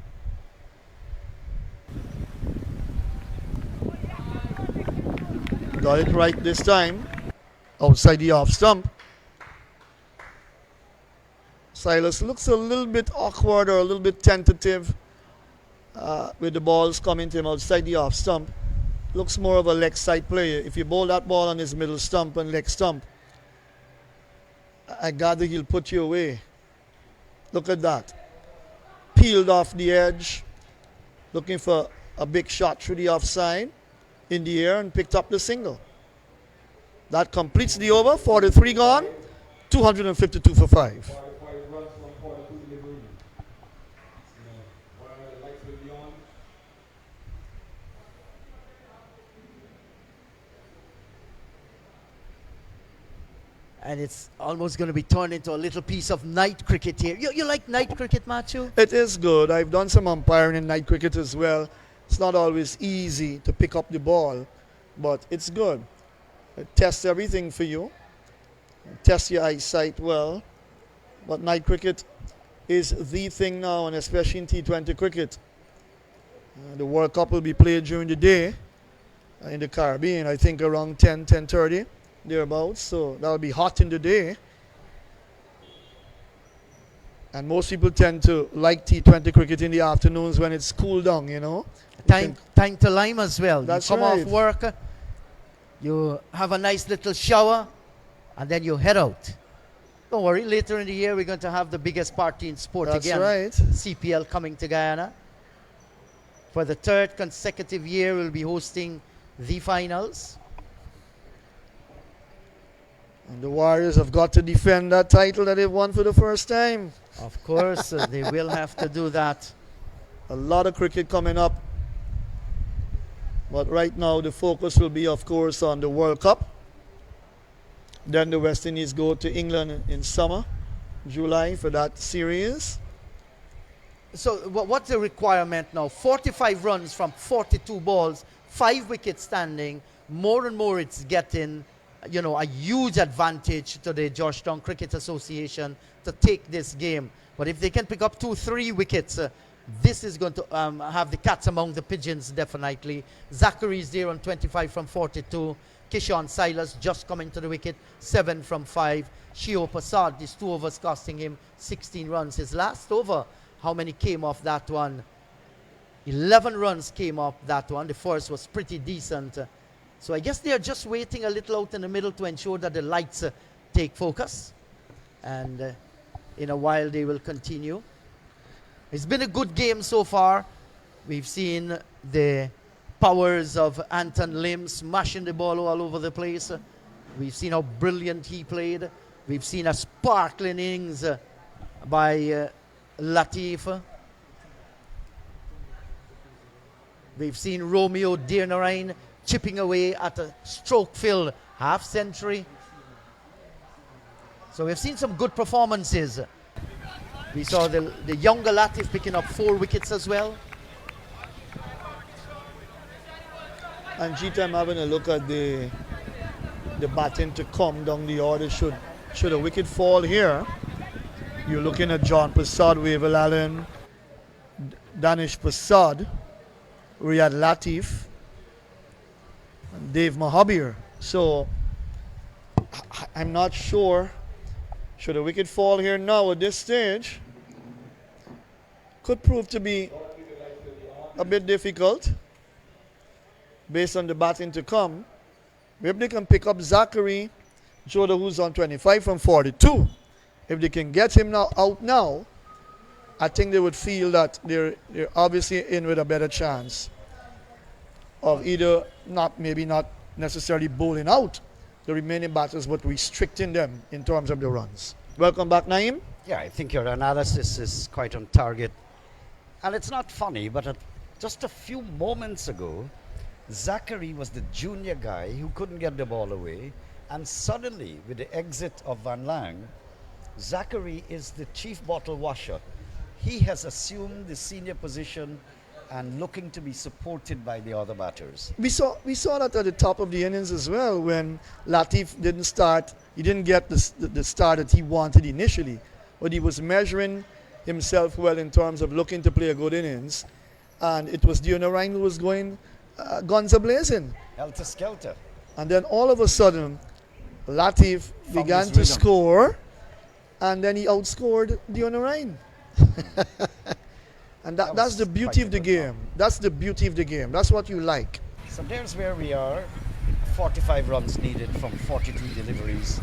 Got it right this time. Outside the off stump. Silas looks a little bit awkward or a little bit tentative with the balls coming to him outside the off stump. Looks more of a leg side player. If you bowl that ball on his middle stump and leg stump, I gather he'll put you away. Look at that. Peeled off the edge. Looking for a big shot through the offside. In the air and picked up the single. That completes the over. 43 gone. 252 for 5. And it's almost going to be turned into a little piece of night cricket here. You like night cricket, Matthew? It is good. I've done some umpiring in night cricket as well. It's not always easy to pick up the ball, but it's good. It tests everything for you. It tests your eyesight well. But night cricket is the thing now, and especially in T20 cricket. The World Cup will be played during the day in the Caribbean, I think around 10:30. Thereabouts, so that'll be hot in the day, And most people tend to like T20 cricket in the afternoons when it's cool down, you know. Time to lime as well. That's you come right. off work, you have a nice little shower, and then you head out. Don't worry, later in the year we're going to have the biggest party in sport That's again. right. CPL coming to Guyana. For the third consecutive year, we'll be hosting the finals. And the Warriors have got to defend that title that they've won for the first time. Of course, they will have to do that. A lot of cricket coming up. But right now the focus will be, of course, on the World Cup. Then the West Indies go to England in summer, July, for that series. So what's the requirement now? 45 runs from 42 balls, 5 wickets standing. More and more it's getting, you know, a huge advantage to the Georgetown Cricket Association to take this game. But if they can pick up 2-3 wickets, this is going to have the cats among the pigeons, definitely. Zachary is there on 25 from 42. Kishon Silas just coming to the wicket, 7 from 5. Shio Prasad, these 2 overs costing him 16 runs. His last over, how many came off that one? 11 runs came off that one. The first was pretty decent. So I guess they are just waiting a little out in the middle to ensure that the lights take focus. And in a while they will continue. It's been a good game so far. We've seen the powers of Anton Lim smashing the ball all over the place. We've seen how brilliant he played. We've seen a sparkling innings by Latif. We've seen Romeo Demerara chipping away at a stroke-filled half-century. So we've seen some good performances. We saw the younger Latif picking up 4 wickets as well. And G-Time having a look at the batting to come down the order. Should a wicket fall here, you're looking at John Prasad, Wavell Allen, Danish Prasad, Riyad Latif, and Dave Mahabir. So I'm not sure. Should a wicket fall here now at this stage, could prove to be a bit difficult based on the batting to come. If they can pick up Zachary Joda, who's on 25 from 42, if they can get him out now, I think they would feel that they're obviously in with a better chance of either maybe not necessarily bowling out the remaining batters, but restricting them in terms of the runs. Welcome back, Naeem. Yeah, I think your analysis is quite on target. And it's not funny, but just a few moments ago, Zachary was the junior guy who couldn't get the ball away. And suddenly, with the exit of Van Lang, Zachary is the chief bottle washer. He has assumed the senior position and looking to be supported by the other batters. We saw that at the top of the innings as well when Latif didn't start. He didn't get the start that he wanted initially, but he was measuring himself well in terms of looking to play a good innings. And it was Demerara who was going guns a-blazing. Helter skelter. And then all of a sudden, Latif began to score, and then he outscored Demerara. And that's the beauty of the game. That's the beauty of the game. That's what you like. So there's where we are. 45 runs needed from 42 deliveries.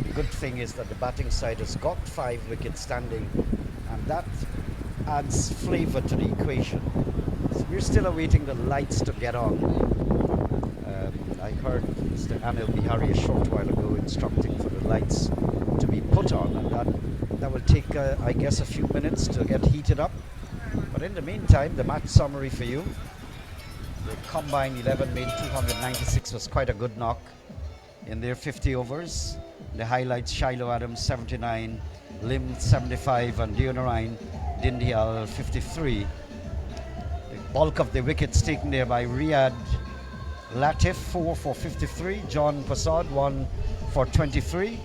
The good thing is that the batting side has got 5 wickets standing, and that adds flavor to the equation. So we're still awaiting the lights to get on. I heard Mr. Anil Bihari a short while ago instructing for the lights to be put on, and that will take, I guess, a few minutes to get heated up. But in the meantime, the match summary for you. The combined 11 made 296, was quite a good knock in their 50 overs. The highlights: Shiloh Adams 79, Lim 75, and Demerara Dindial 53. The bulk of the wickets taken there by Riyad Latif, 4 for 53, John Prasad 1 for 23,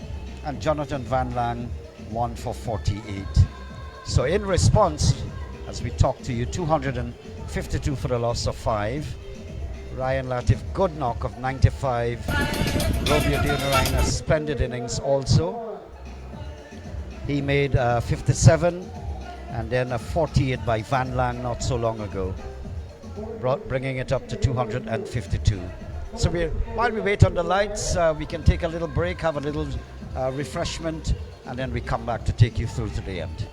and Jonathan Van Lang 1 for 48. So in response, as we talk to you, 252 for the loss of 5. Ryan Latif, good knock of 95. Romeo Demerara, a splendid innings also. He made 57 and then a 48 by Van Lang not so long ago, bringing it up to 252. So while we wait on the lights, we can take a little break, have a little refreshment, and then we come back to take you through to the end.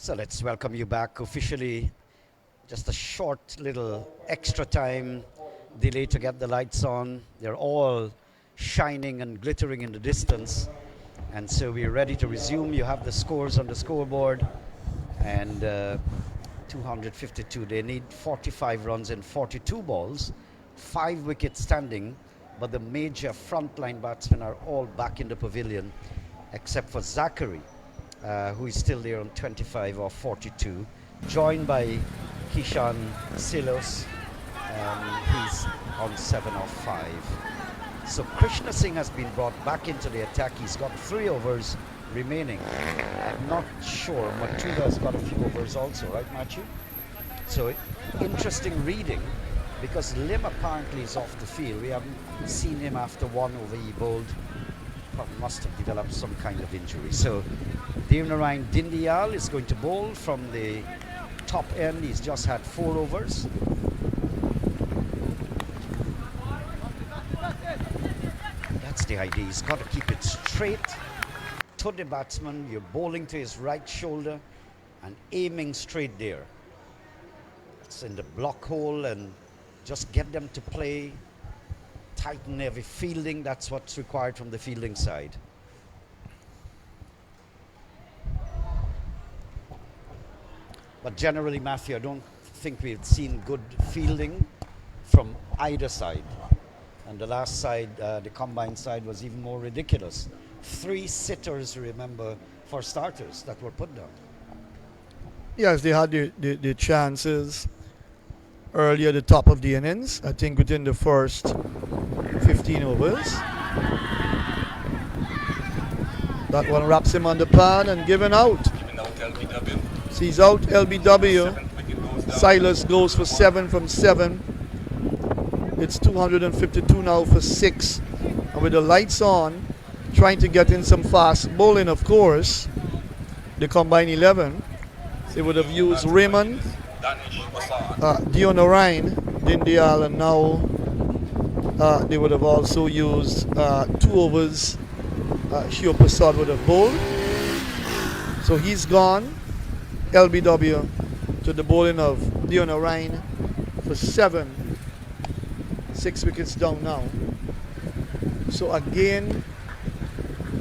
So let's welcome you back officially. Just a short little extra time delay to get the lights on. They're all shining and glittering in the distance. And so we're ready to resume. You have the scores on the scoreboard. And 252. They need 45 runs in 42 balls, 5 wickets standing. But the major frontline batsmen are all back in the pavilion, except for Zachary, who is still there on 25 or 42, joined by Kishan Silos, he's on 7 or 5. So Krishna Singh has been brought back into the attack. He's got 3 overs remaining. I'm not sure. Matuda has got a few overs also, right, Matthew? So interesting reading, because Lim apparently is off the field. We haven't seen him after 1 over he bowled. Must have developed some kind of injury. So Demerara Dindial is going to bowl from the top end. He's just had 4 overs. That's the idea. He's got to keep it straight to the batsman. You're bowling to his right shoulder and aiming straight there. That's in the block hole, and just get them to play. Tighten every fielding. That's what's required from the fielding side. But generally, Matthew, I don't think we've seen good fielding from either side. And the last side, the combined side, was even more ridiculous. 3 sitters, remember, for starters that were put down. Yes, they had the chances earlier at the top of the innings, I think within the first 15 overs. That one wraps him on the pan and given out. Giving out LBW. He's out LBW. 7th wicket goes down. Silas goes for 7 from 7. It's 252 now for 6. And with the lights on, trying to get in some fast bowling, of course, the combined 11, they would have used Raymond, Demerara, Dindial, and now they would have also used 2 overs. Shio Prasad would have bowled. So he's gone. LBW to the bowling of Demerara for 7. 6 wickets down now. So again,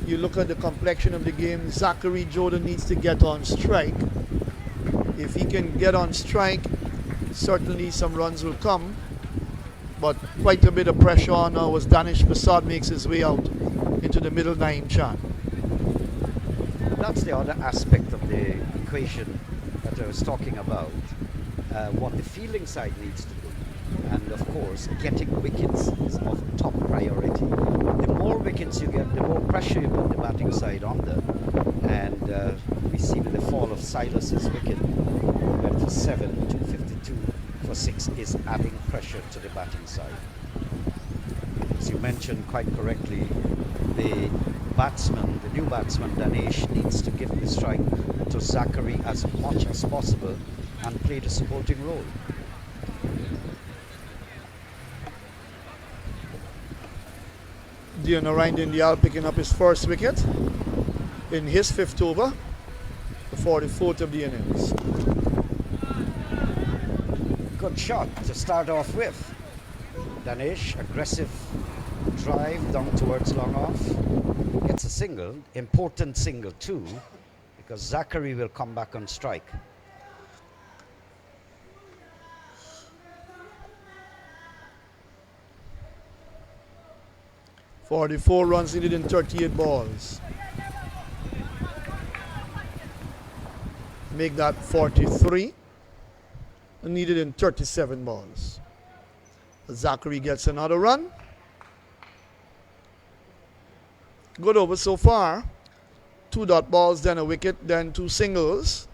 you look at the complexion of the game. Zachary Jordan needs to get on strike. If he can get on strike, certainly some runs will come. But quite a bit of pressure on now as Danish Prasad makes his way out into the middle 9 chan. That's the other aspect of the equation that I was talking about. What the fielding side needs to do. And of course, getting wickets is of top priority. The more wickets you get, the more pressure you put the batting side under. And we see with the fall of Silas's wicket, went for 7, 252 for 6 is adding pressure to the batting side. As you mentioned quite correctly, the batsman, the new batsman Danish, needs to give the strike to Zachary as much as possible and play the supporting role. Demerara Dindial picking up his first wicket in his 5th over, the 44th of the innings. Good shot to start off with. Danish, aggressive drive down towards long off. Gets a single, important single too, because Zachary will come back on strike. .44 runs needed in 38 balls. Make that 43. Needed in 37 balls. Zachary gets another run. Good over so far. 2 dot balls, then a wicket, then 2 singles.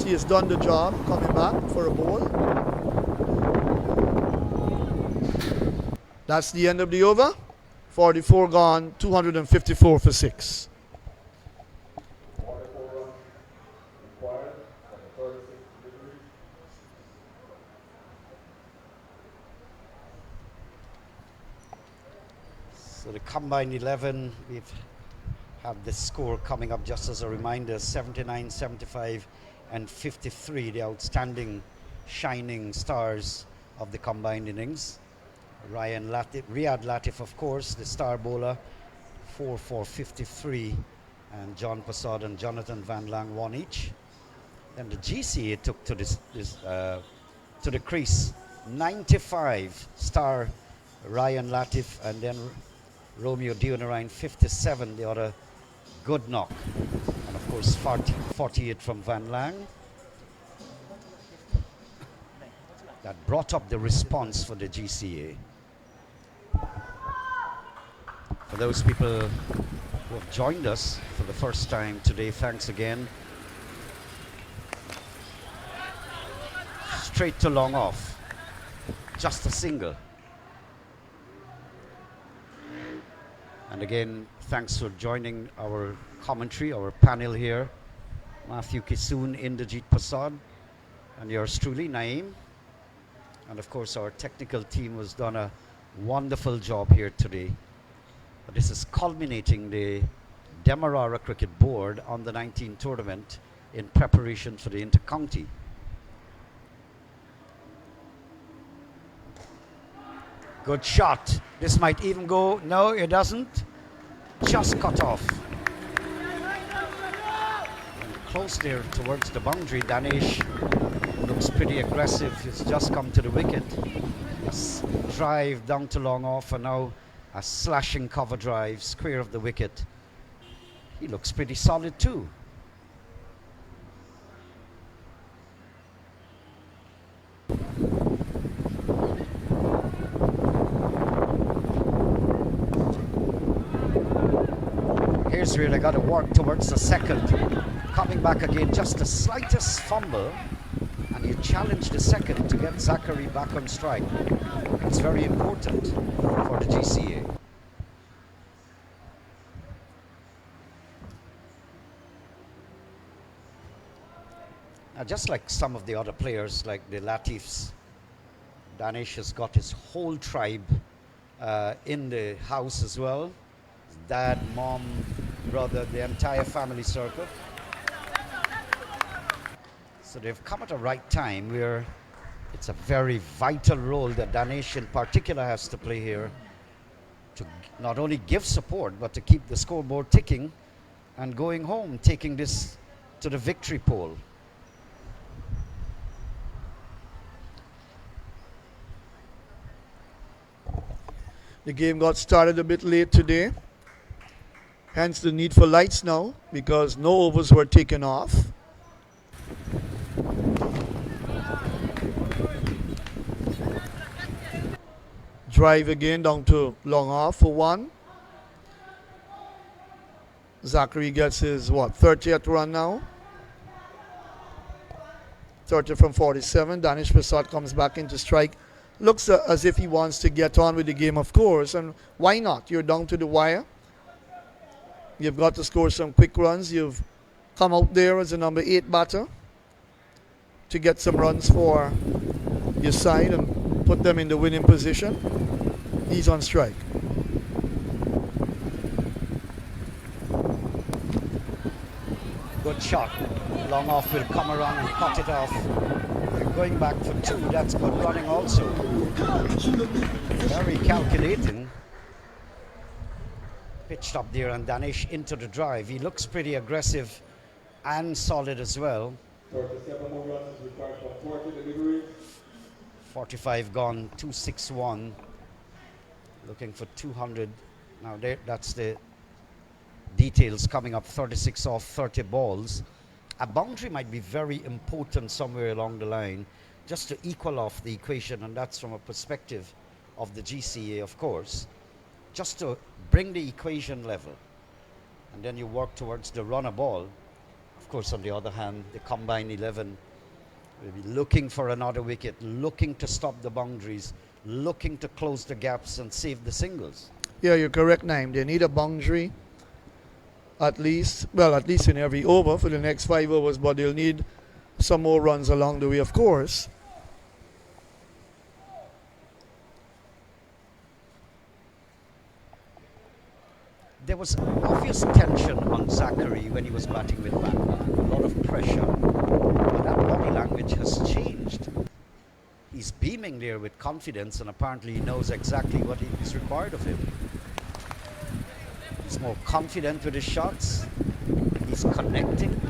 He has done the job, coming back for a ball. That's the end of the over. 44 gone, 254 for 6. So the combined 11, we've have the score coming up just as a reminder: 79, 75, and 53, the outstanding shining stars of the combined innings. Riyad Latif, of course, the star bowler, 4 for 53, and John Passad and Jonathan Van Lang, 1 each. Then the GCA took to to the crease, 95, star Ryan Latif, and then Romeo Demerara, 57, the other good knock, and of course 48 from Van Lang. That brought up the response for the GCA. For those people who have joined us for the first time today, thanks again. Straight to long off, just a single. And again, thanks for joining our commentary, our panel here. Matthew Kisoon, Inderjeet Passad, and yours truly, Naeem. And of course, our technical team has done a wonderful job here today. But this is culminating the Demerara Cricket Board on the 19 tournament in preparation for the inter-county. Good shot. This might even go. No, it doesn't. Just cut off. And close there towards the boundary. Danish looks pretty aggressive. He's just come to the wicket. Drive down to long off, and now a slashing cover drive, square of the wicket. He looks pretty solid too. Here's where they got to work towards the second. Coming back again, just the slightest fumble, and you challenge the second to get Zachary back on strike. It's very important for the GCA. Now, just like some of the other players, like the Latifs, Danish has got his whole tribe in the house as well. His dad, mom, brother, the entire family circle. So they've come at the right time where it's a very vital role that Danish in particular has to play here to not only give support, but to keep the scoreboard ticking and going home, taking this to the victory pole. The game got started a bit late today. Hence the need for lights now, because no overs were taken off. Drive again down to long off for 1. Zachary gets his, 30th run now. 30 from 47. Danish Prasad comes back into strike. Looks as if he wants to get on with the game, of course. And why not? You're down to the wire. You've got to score some quick runs. You've come out there as a number 8 batter to get some runs for your side and put them in the winning position. He's on strike. Good shot. Long off will come around and cut it off. They're going back for 2. That's good running also. Very calculating. Pitched up there, and Danish into the drive. He looks pretty aggressive and solid as well. 37 more runs required for 40 deliveries. 45 gone, 261. Looking for 200. Now that's the details coming up. 36 off 30 balls. A boundary might be very important somewhere along the line just to equal off the equation, and that's from a perspective of the GCA, of course, just to bring the equation level, and then you work towards the runner ball. Of course, on the other hand, the combined 11 will be looking for another wicket, looking to stop the boundaries, looking to close the gaps and save the singles. Yeah, you're correct, Naim. They need a boundary at least in every over for the next 5 overs, but they'll need some more runs along the way, of course. there was obvious tension on Zachary when he was batting with Banda. A lot of pressure. But that body language has changed. He's beaming there with confidence, and apparently he knows exactly what is required of him. He's more confident with his shots. He's connecting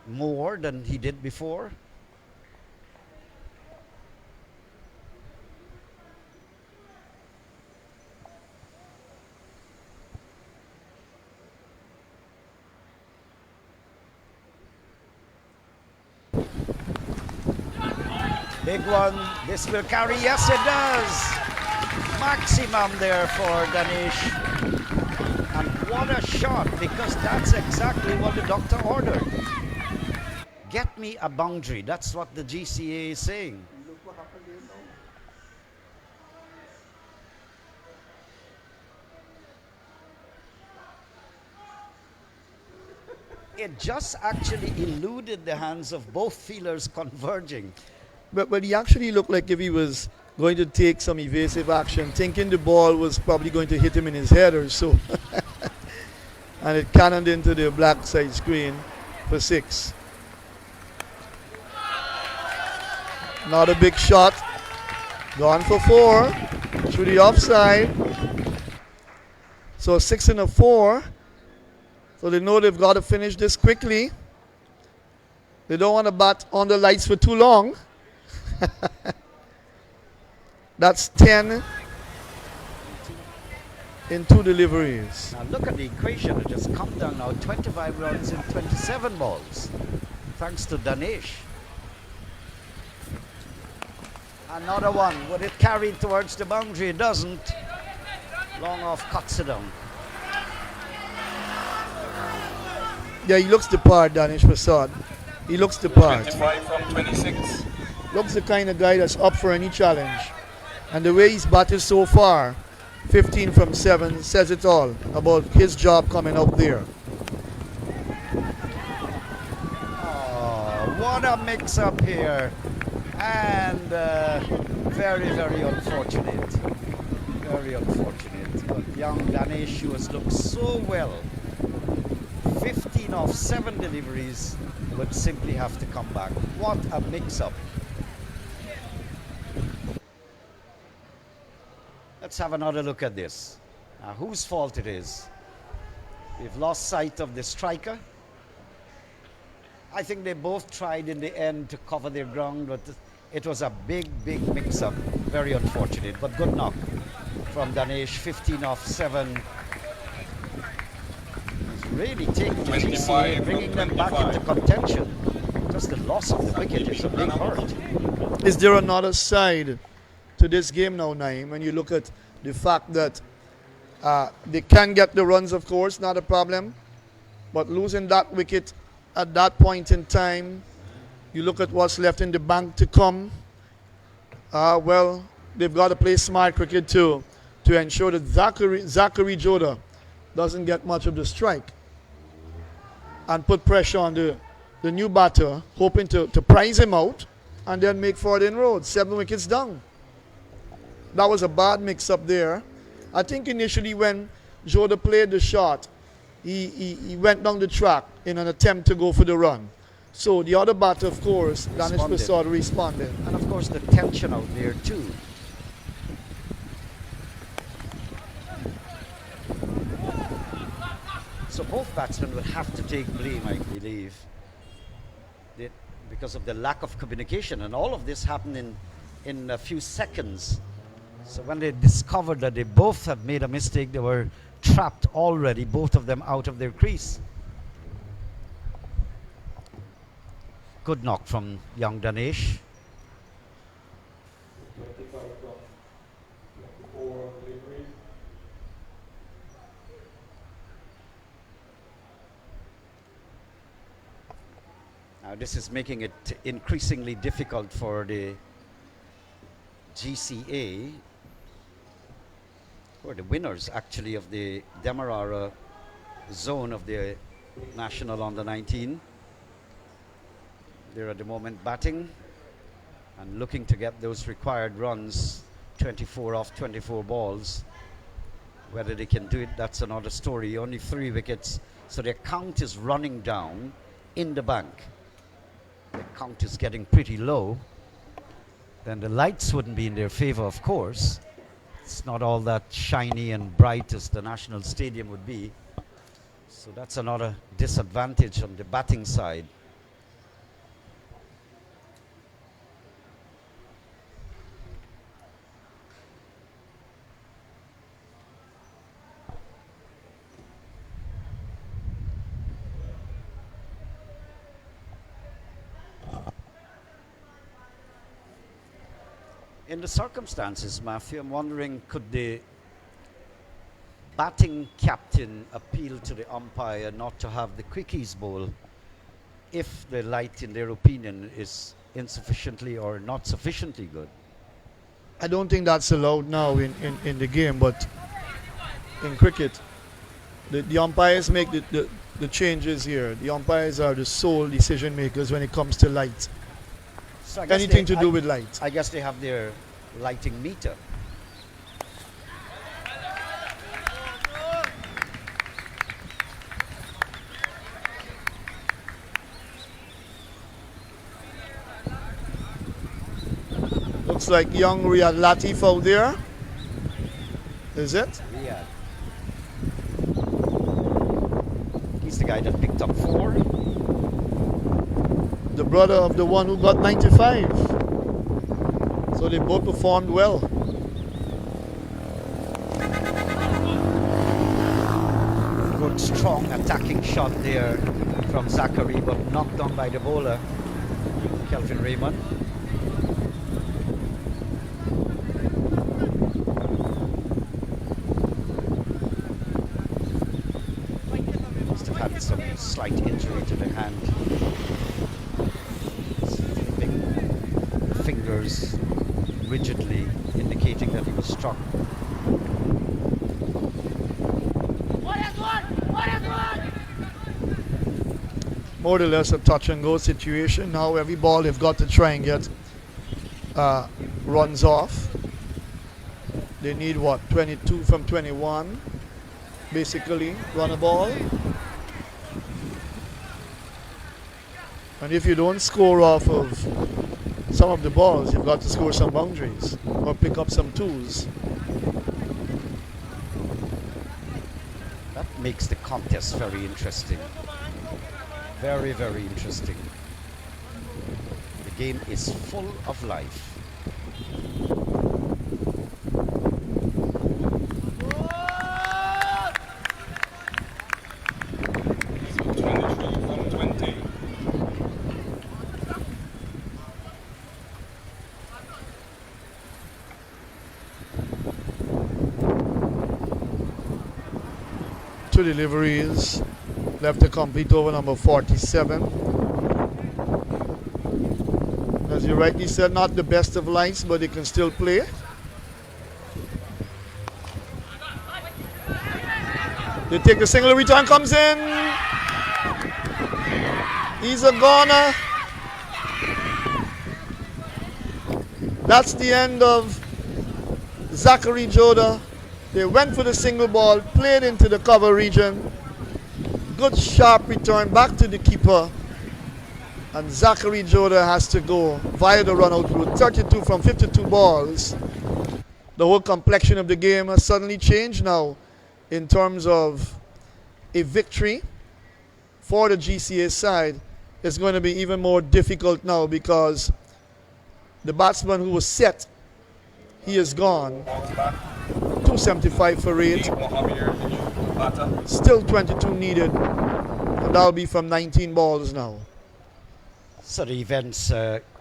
more than he did before. Big one. This will carry. Yes, it does. Maximum there for Danish. And what a shot, because that's exactly what the doctor ordered. Get me a boundary. That's what the GCA is saying. Look what happened there now. It just actually eluded the hands of both fielders converging. But he actually looked like if he was going to take some evasive action, thinking the ball was probably going to hit him in his head or so. And it cannoned into the black side screen for 6. Not a big shot. Gone for 4 through the offside. So 6 and a 4. So they know they've got to finish this quickly. They don't want to bat on the lights for too long. That's 10 in 2 deliveries. Now look at the equation. It has come down now 25 runs in 27 balls. Thanks to Danish. Another one. Would it carry towards the boundary? It doesn't. Long off cuts it down. Yeah, he looks the part, Danish Prasad. He looks the part. 25 from 26. Looks the kind of guy that's up for any challenge. And the way he's batted so far, 15 from 7, says it all about his job coming up there. Oh, what a mix-up here. And very, very unfortunate. Very unfortunate. But young Danish, who has looked so well, 15 off 7 deliveries, would simply have to come back. What a mix-up. Let's have another look at this. Whose fault it is? We've lost sight of the striker. I think they both tried in the end to cover their ground, but it was a big, big mix-up. Very unfortunate, but good knock from Danish. 15 off 7. He's really taking the GCA and bringing them back into contention. Just the loss of the wicket is a big hurt. Is there another side to this game now, Naeem, when you look at the fact that they can get the runs, of course, not a problem, but losing that wicket at that point in time, you look at what's left in the bank to come, well, they've got to play smart cricket too, to ensure that Zachary Joda doesn't get much of the strike and put pressure on the new batter, hoping to prize him out and then make forward inroads. 7 wickets down. That was a bad mix-up there. I think initially when Joda played the shot, he went down the track in an attempt to go for the run. So the other batter, of course, Danish Prasad, responded. And of course the tension out there too. So both batsmen will have to take blame, I believe, because of the lack of communication. And all of this happened in a few seconds. So when they discovered that they both had made a mistake, they were trapped already, both of them out of their crease. Good knock from young Danish. 25 from 24 deliveries. Now this is making it increasingly difficult for the GCA, who are the winners actually of the Demerara zone of the National Under 19. They're at the moment batting and looking to get those required runs, 24 off 24 balls. Whether they can do it, that's another story. Only 3 wickets, so their count is running down in the bank. Their count is getting pretty low. Then the lights wouldn't be in their favor, of course. It's not all that shiny and bright as the National Stadium would be. So that's another disadvantage on the batting side. In the circumstances, Matthew, I'm wondering, could the batting captain appeal to the umpire not to have the quickies bowl if the light, in their opinion, is insufficiently or not sufficiently good? I don't think that's allowed now in the game, but in cricket, the umpires make the changes here. The umpires are the sole decision makers when it comes to light. So I guess Anything to do with light. I guess they have their lighting meter. Looks like young Riyad Latif out there. Is it? Yeah. He's the guy that picked up 4. The brother of the one who got 95. So they both performed well. Good, strong attacking shot there from Zachary, but knocked down by the bowler, Kelvin Raymond. Must have had some slight injury to the hand. Flipping fingers rigidly, indicating that he was struck. More or less a touch and go situation. Now every ball they've got to try and get runs off. They need what? 22 from 21 basically, run a ball. And if you don't score off of some of the balls, you've got to score some boundaries or pick up some twos. That makes the contest very interesting. Very, very interesting. The game is full of life. So 23 from 20. Two deliveries left to complete over number 47. As you rightly said, not the best of lights, but they can still play. They take the single, return comes in. He's a goner. That's the end of Zachary Joda. They went for the single ball, played into the cover region. Good sharp return back to the keeper. And Zachary Joda has to go via the run out route. 32 from 52 balls. The whole complexion of the game has suddenly changed now in terms of a victory for the GCA side. It's going to be even more difficult now because the batsman who was set, he is gone. 275 for 8. Still 22 needed. And that'll be from 19 balls now. So the events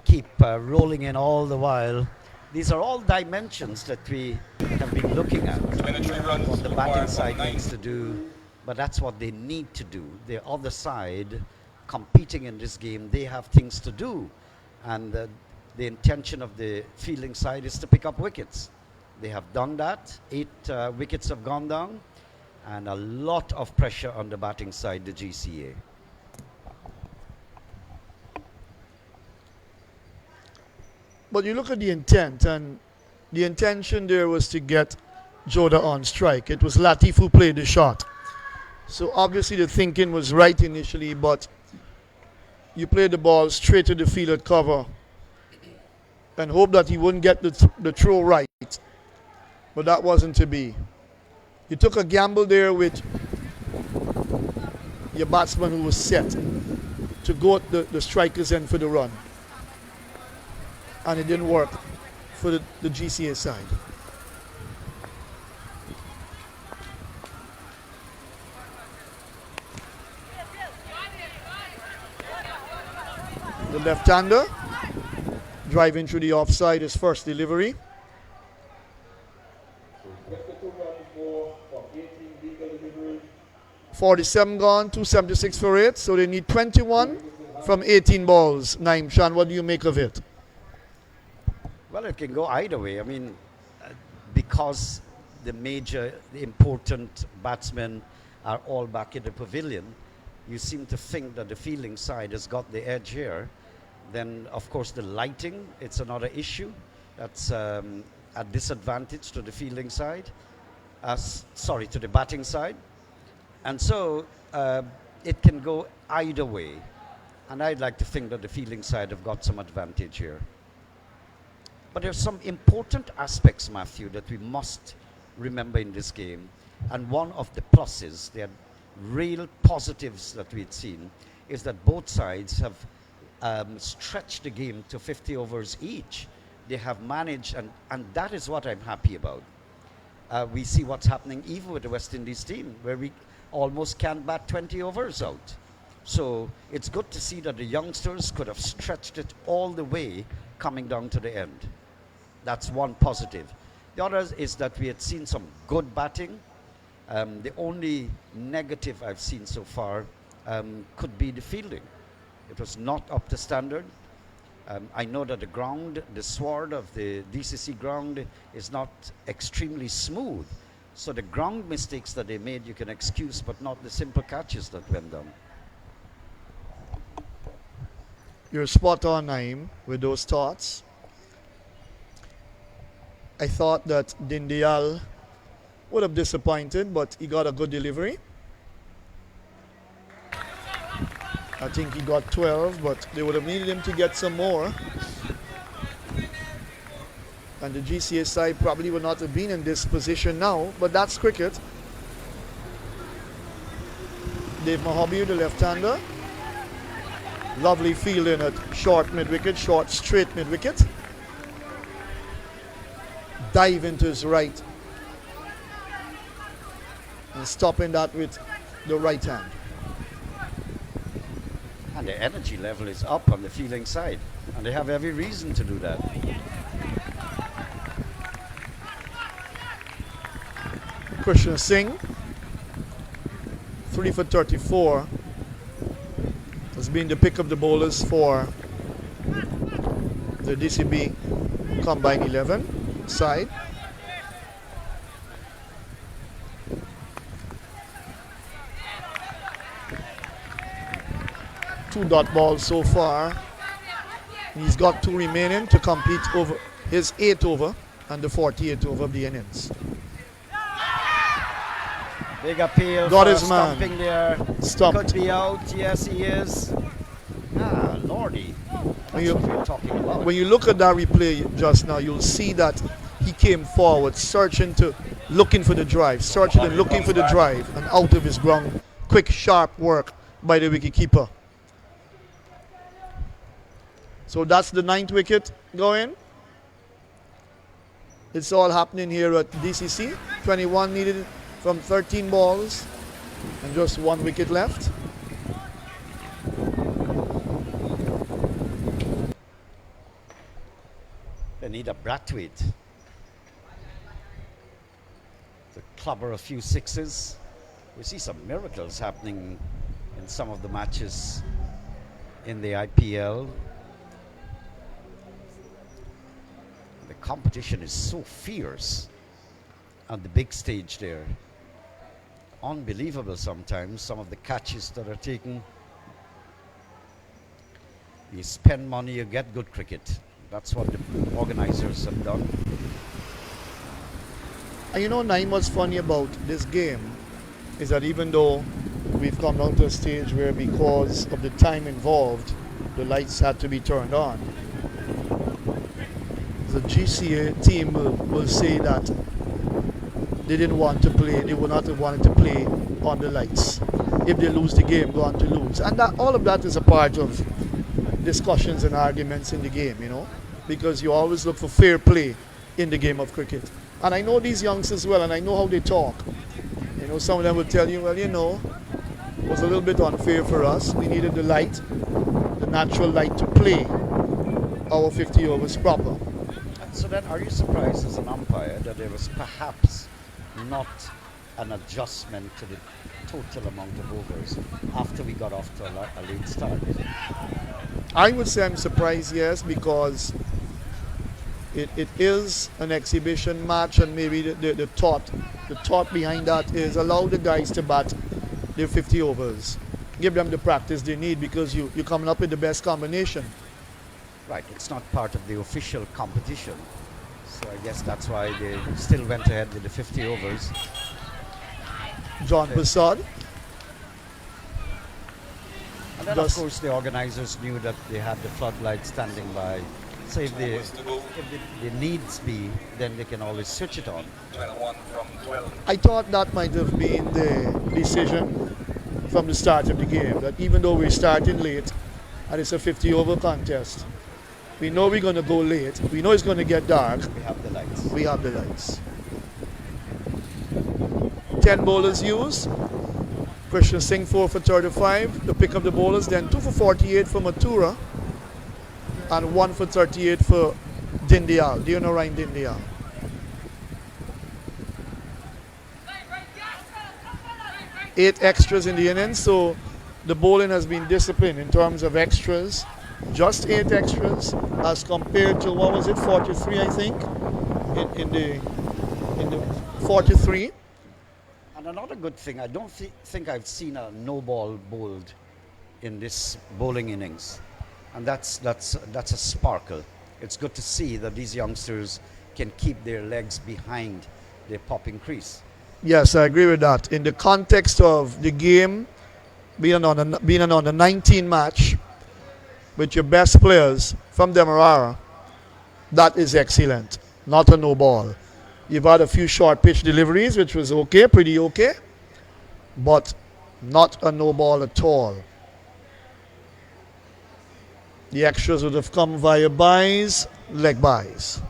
keep rolling in all the while. These are all dimensions that we have been looking at. 23 runs What the batting required side from 9. needs to do, but that's what they need to do. The other side, competing in this game, they have things to do. And the intention of the fielding side is to pick up wickets. They have done that. 8 wickets have gone down. And a lot of pressure on the batting side, the GCA. But you look at the intent, and the intention there was to get Joda on strike. It was Latif who played the shot. So obviously the thinking was right initially, but you play the ball straight to the field at cover and hope that he wouldn't get the throw right. But that wasn't to be. You took a gamble there with your batsman who was set to go at the striker's end for the run. And it didn't work for the GCA side. The left-hander driving through the offside, his first delivery. .47 gone, 276 for it, so they need 21 from 18 balls. Naim Shan, what do you make of it? Well, it can go either way. I mean, because the important batsmen are all back in the pavilion, you seem to think that the fielding side has got the edge here. Then, of course, the lighting, it's another issue. That's a disadvantage to the fielding side. To the batting side. And so it can go either way. And I'd like to think that the fielding side have got some advantage here. But there's some important aspects, Matthew, that we must remember in this game. And one of the pluses, the real positives that we'd seen, is that both sides have stretched the game to 50 overs each. They have managed, and that is what I'm happy about. We see what's happening even with the West Indies team, where we almost can't bat 20 overs out. So it's good to see that the youngsters could have stretched it all the way coming down to the end. That's one positive. The other is that we had seen some good batting. The only negative I've seen so far could be the fielding. It was not up to standard. I know that the sward of the DCC ground is not extremely smooth. So the ground mistakes that they made you can excuse, but not the simple catches that went down. You're spot on, Naeem, with those thoughts. I thought that Dindial would have disappointed, but he got a good delivery. I think he got 12, but they would have needed him to get some more. And the GCA side probably would not have been in this position now, but that's cricket. Dave Mahabir, the left-hander. Lovely fielding at short mid-wicket, short straight mid-wicket. Dive into his right. And stopping that with the right hand. And the energy level is up on the fielding side. And they have every reason to do that. Krishna Singh, 3 for 34, has been the pick of the bowlers for the DCB Combine 11 side. Two dot balls so far. He's got 2 remaining to complete over his 8th over and the 48th over of the innings. Big appeal Got for his man. stomping there. Stumped. Could be out. Yes, he is. Ah, Lordy. That's what we're talking about. When you look at that replay just now, you'll see that he came forward, looking for the drive, searching and looking for the drive, and out of his ground. Quick, sharp work by the wicketkeeper. So that's the 9th wicket going. It's all happening here at DCC. 21 needed from 13 balls and just 1 wicket left. They need a Brathwaite to clobber a few sixes. We see some miracles happening in some of the matches in the IPL. The competition is so fierce on the big stage there. Unbelievable sometimes, some of the catches that are taken. You spend money, you get good cricket. That's what the organizers have done. And you know, Naim, what's funny about this game is that even though we've come down to a stage where because of the time involved, the lights had to be turned on, the GCA team will say that they didn't want to play, they would not have wanted to play on the lights. If they lose the game, go on to lose. And that, all of that is a part of discussions and arguments in the game, you know, because you always look for fair play in the game of cricket. And I know these youngsters well, and I know how they talk. You know, some of them will tell you, well, you know, it was a little bit unfair for us. We needed the light, the natural light to play our 50 overs proper. So then, are you surprised as an umpire that there was perhaps not an adjustment to the total amount of overs after we got off to a late start? I would say I'm surprised, yes, because it is an exhibition match, and maybe the thought behind that is allow the guys to bat their 50 overs. Give them the practice they need, because you're coming up with the best combination. Right, it's not part of the official competition. So I guess that's why they still went ahead with the 50 overs. John Prasad. And then, of course, the organizers knew that they had the floodlight standing by. So if the needs be, then they can always switch it on. 21 from 12. I thought that might have been the decision from the start of the game, that even though we're starting late and it's a 50 over contest, we know we're going to go late, we know it's going to get dark. We have the lights. We have the lights. 10 bowlers used. Christian Singh 4 for 35 to pick up the bowlers, then 2 for 48 for Mathura and 1 for 38 for Dindial, Demerara Dindial. Eight extras in the innings, so the bowling has been disciplined in terms of extras. Just 8 extras as compared to, what was it, 43, I think, in the 43. And another good thing, I don't think I've seen a no ball bowled in this bowling innings, and that's a sparkle. It's good to see that these youngsters can keep their legs behind their popping crease. Yes, I agree with that. In the context of the game, being on the 19 match with your best players from Demerara, that is excellent. Not a no ball. You've had a few short pitch deliveries, which was okay, pretty okay, but not a no ball at all. The extras would have come via buys, leg buys.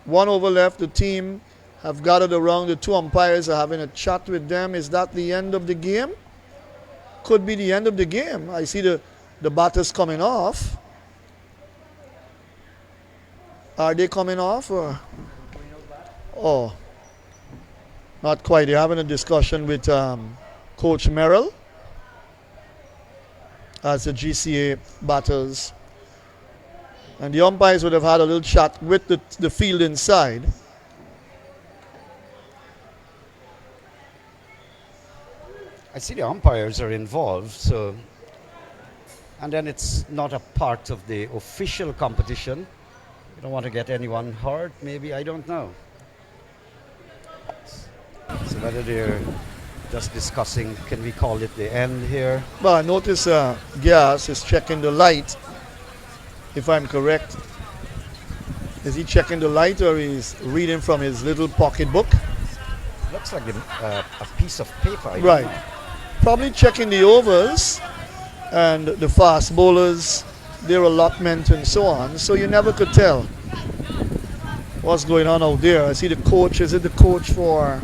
One over left. The team have gathered around. The two umpires are having a chat with them. Is that the end of the game? Could be the end of the game. I see the batters coming off. Are they coming off? Or? Oh, not quite. They're having a discussion with Coach Merrill as the GCA batters. And the umpires would have had a little chat with the field inside. I see the umpires are involved, so, and then it's not a part of the official competition. You don't want to get anyone hurt, maybe, I don't know. So whether they're just discussing, can we call it the end here? But I notice Gas is checking the light, if I'm correct. Is he checking the light, or he's reading from his little pocket book? Looks like a piece of paper. I don't Right. know. Probably checking the overs and the fast bowlers, their allotment and so on. So you never could tell what's going on out there. I see the coach. Is it the coach for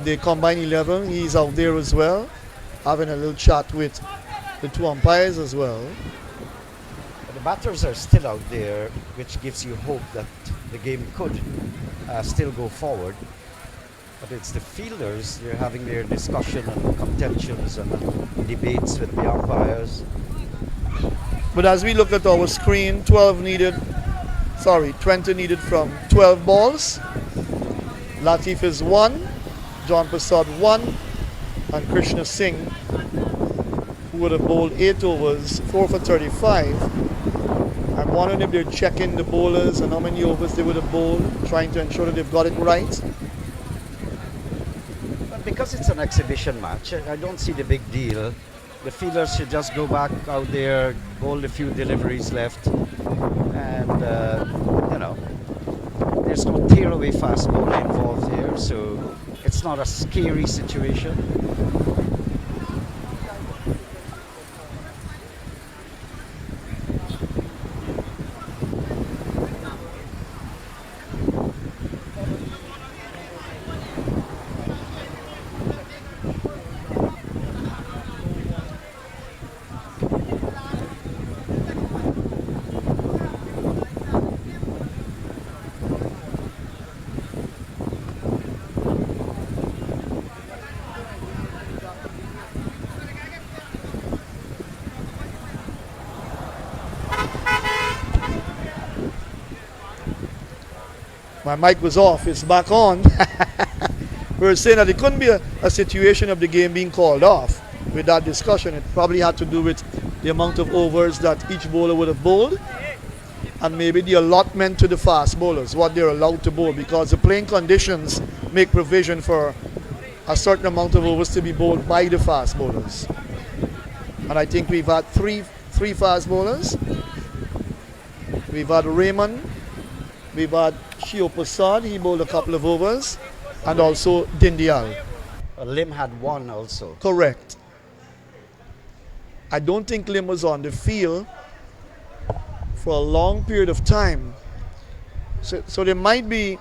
the combined 11? He's out there as well, having a little chat with the two umpires as well. But the batters are still out there, which gives you hope that the game could still go forward. But it's the fielders, they're having their discussion and contentions and debates with the umpires. But as we look at our screen, 20 needed from 12 balls. Latif is 1, John Prasad 1, and Krishna Singh, who would have bowled 8 overs, 4 for 35. I'm wondering if they're checking the bowlers and how many overs they would have bowled, trying to ensure that they've got it right. But because it's an exhibition match, I don't see the big deal. The fielders should just go back out there, bowl a few deliveries left, and there's no tear-away fast bowler involved here, so it's not a scary situation. My mic was off, it's back on. We were saying that it couldn't be a situation of the game being called off with that discussion. It probably had to do with the amount of overs that each bowler would have bowled and maybe the allotment to the fast bowlers, what they're allowed to bowl, because the playing conditions make provision for a certain amount of overs to be bowled by the fast bowlers. And I think we've had three fast bowlers. We've had Raymond, we've had Shio Prasad, he bowled a couple of overs, and also Dindial. Lim had one also. Correct. I don't think Lim was on the field for a long period of time. So they might be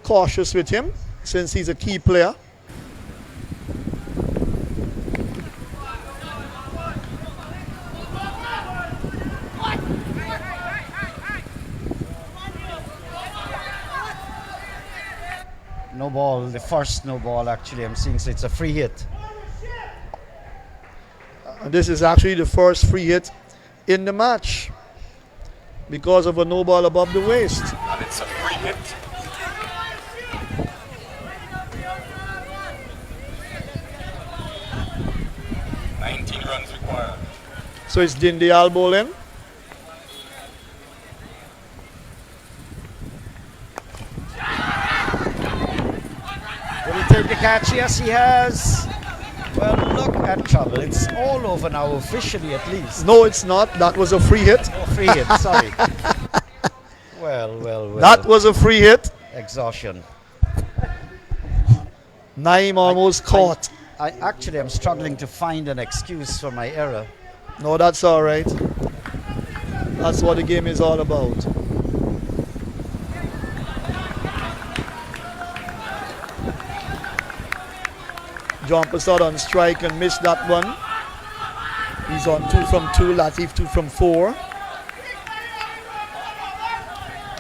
cautious with him since he's a key player. No ball, the first no ball actually I'm seeing, so it's a free hit. And this is actually the first free hit in the match because of a no ball above the waist. And it's a free hit. Runs required. So it's Dindial bowling. Will he take the catch? Yes, he has. Well, look at trouble. It's all over now, officially at least. No, it's not. That was a free hit. Oh, free hit, sorry. Well. That was a free hit. Exhaustion. Naeem almost caught. I actually am struggling to find an excuse for my error. No, that's all right. That's what the game is all about. John Prasad on strike and missed that one. He's on 2 from 2, Latif 2 from 4.